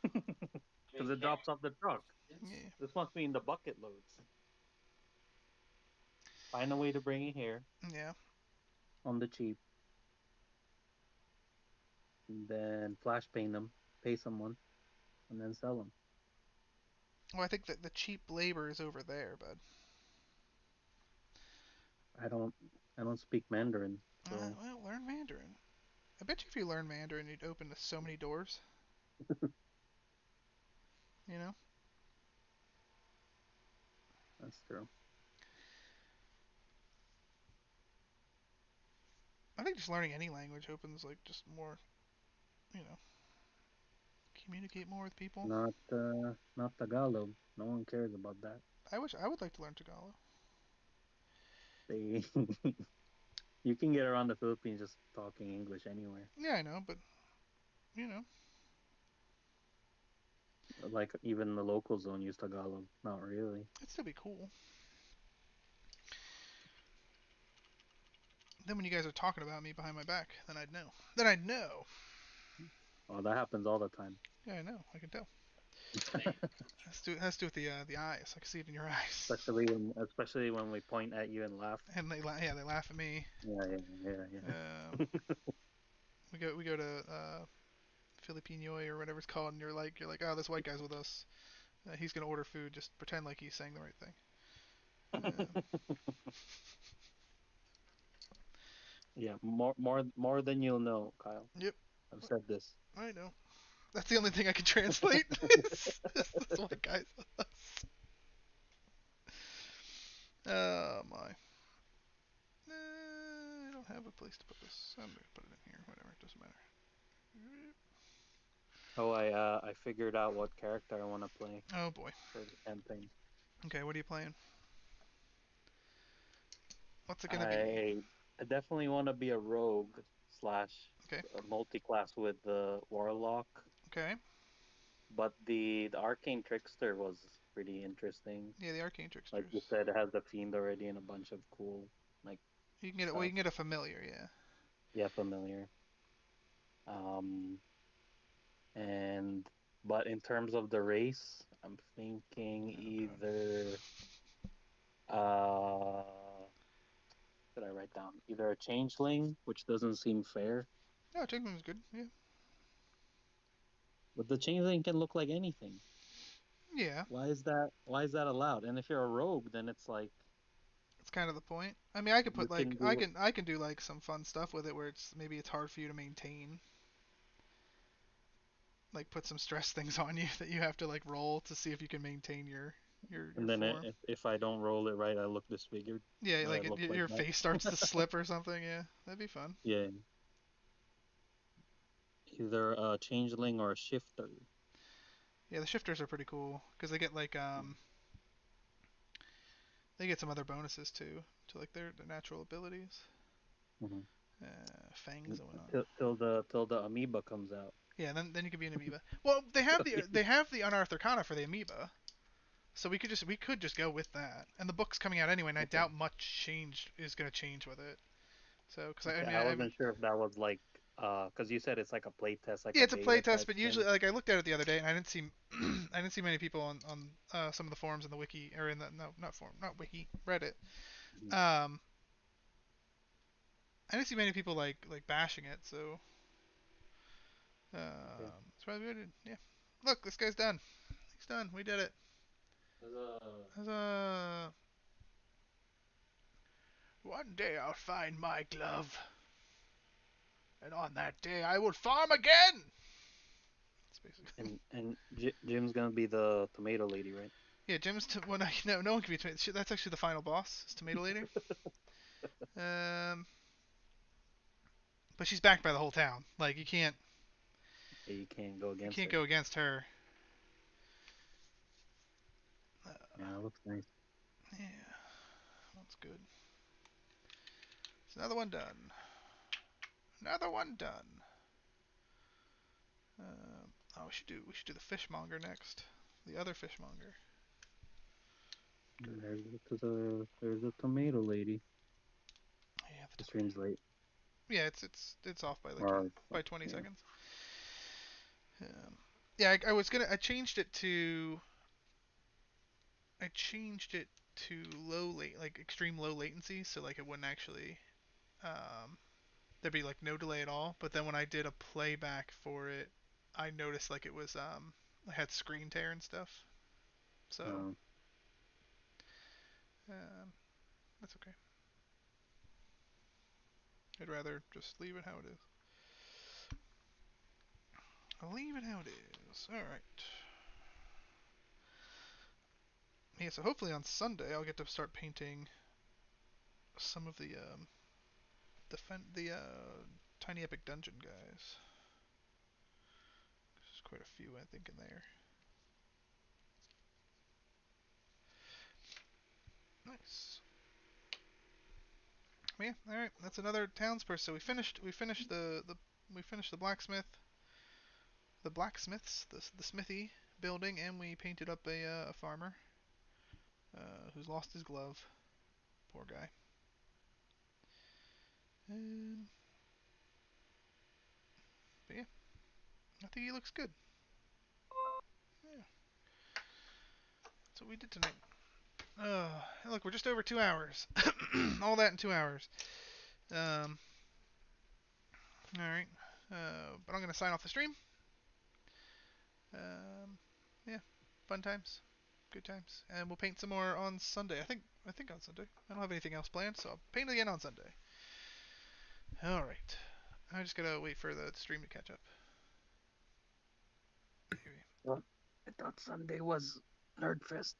Because it drops off the truck. Yeah. This must be in the bucket loads. Find a way to bring it here Yeah. on the cheap. And then flash paint them, pay someone, and then sell them. Well, I think that the cheap labor is over there, bud. I don't I don't speak Mandarin, so Well, learn Mandarin. I bet you if you learn Mandarin, you'd open so many doors. You know? that's true. I think just learning any language opens like just more, you know, communicate more with people. Not Tagalog. No one cares about that. I would like to learn Tagalog. They you can get around the Philippines just talking English anywhere. Yeah, I know, but you know, Like even the locals don't use Tagalog. Not really. it'd still be cool. Then when you guys are talking about me behind my back, then I'd know. Then I'd know. Oh, that happens all the time. Yeah, I know. I can tell. Has to do with the eyes. I can see it in your eyes. Especially when we point at you and laugh. And they laugh at me. Yeah. Um, we go to Filipino or whatever it's called, and you're like, oh, this white guy's with us. He's gonna order food. Just pretend like he's saying the right thing. Yeah, more than you'll know, Kyle. Yep, I've said this. I know. That's the only thing I can translate. This white guy's with us. Oh my. I don't have a place to put this. I'm gonna put it in here. Whatever, it doesn't matter. Oh, I figured out what character I want to play Oh boy. for the campaign. Okay, what are you playing? What's it gonna be? I definitely want to be a rogue slash Okay. a multi-class with the warlock, Okay. but the arcane trickster was pretty interesting. Yeah, the arcane Like tricksters. you said, it has the fiend already and a bunch of cool like You can get it. Well, you stuff. can get a familiar. Yeah. Yeah, familiar. Um, and but in terms of the race, I'm thinking Oh god. either uh, what did I write down? Either a changeling, which doesn't seem fair, No, Jingman's good. Yeah. but the changeling can look like anything. Yeah. Why is that? Why is that allowed? And if you're a rogue, then it's like That's kind of the point. I mean, I could you put can like do. I can do like some fun stuff with it where it's hard for you to maintain. Like put some stress things on you that you have to like roll to see if you can maintain your And then form. if I don't roll it right, I look disfigured. Yeah, Or I like look like your that. face starts to slip or something. Yeah, that'd be fun. Yeah, either a changeling or a shifter. Yeah, the shifters are pretty cool because they get some other bonuses too to like their natural abilities, Mm-hmm. fangs and whatnot. Till the amoeba comes out. Yeah, then you could be an amoeba. Well, they have the Unearthed Arcana for the amoeba, so we could just go with that. And the book's coming out anyway, and I Okay. doubt much change is gonna change with it. So, because Okay, I mean, I wasn't sure if that was like because you said it's like a play test, like yeah, a it's a play beta test, type but thing. usually, like I looked at it the other day, and I didn't see I didn't see many people on some of the forums in the wiki or in the no not forum not wiki Reddit. Mhm. Um, I didn't see many people like bashing it, so Okay. it's probably good. Yeah, look, this guy's done. He's done. We did it. There's one day I'll find my glove, and on that day I will farm again. That's basically. And Jim's gonna be the tomato lady, right? Yeah, Jim's well, no one can be tomato. That's actually the final boss. Is Tomato Lady. Um, but she's backed by the whole town. Like Yeah, you can't go you against can't her. go against her. Yeah, it looks nice. Yeah, that's good. It's another one done. Another one done. Oh, we should do the fishmonger next. The other fishmonger. And there's a tomato lady. Yeah, The stream's late. yeah, it's off by like Or by 20 yeah. seconds. Yeah, I changed it to. I changed it to like extreme low latency, so like it wouldn't actually. Um, there'd be like no delay at all. But then when I did a playback for it, I noticed like it was I had screen tear and stuff. So Um, um, that's okay. I'd rather just leave it how it is. I'll leave it how it is. All right. Yeah, so hopefully on Sunday I'll get to start painting some of the Tiny Epic Dungeon guys. There's quite a few I think in there. Nice. Yeah, all right. That's another townsperson. So we finished the blacksmiths, the smithy building, and we painted up a farmer who's lost his glove. Poor guy. Um, but yeah, I think he looks good. Yeah, that's what we did tonight. Look, we're just over 2 hours. All that in 2 hours. Um, all right. But I'm gonna sign off the stream. Yeah, fun times, good times, and we'll paint some more on Sunday. I think on Sunday. I don't have anything else planned, so I'll paint again on Sunday. All right. I just gotta wait for the stream to catch up. Maybe. what? I thought Sunday was Nerdfest.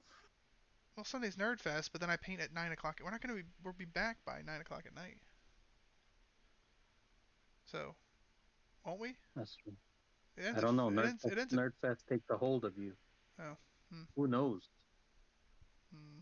Well, Sunday's Nerdfest, but then I paint at 9 o'clock. We'll be back by 9 o'clock at night. So, won't we? That's true. It ends I at don't know. it ends at. Nerdfest take the hold of you. Oh, hmm, Who knows? hmm.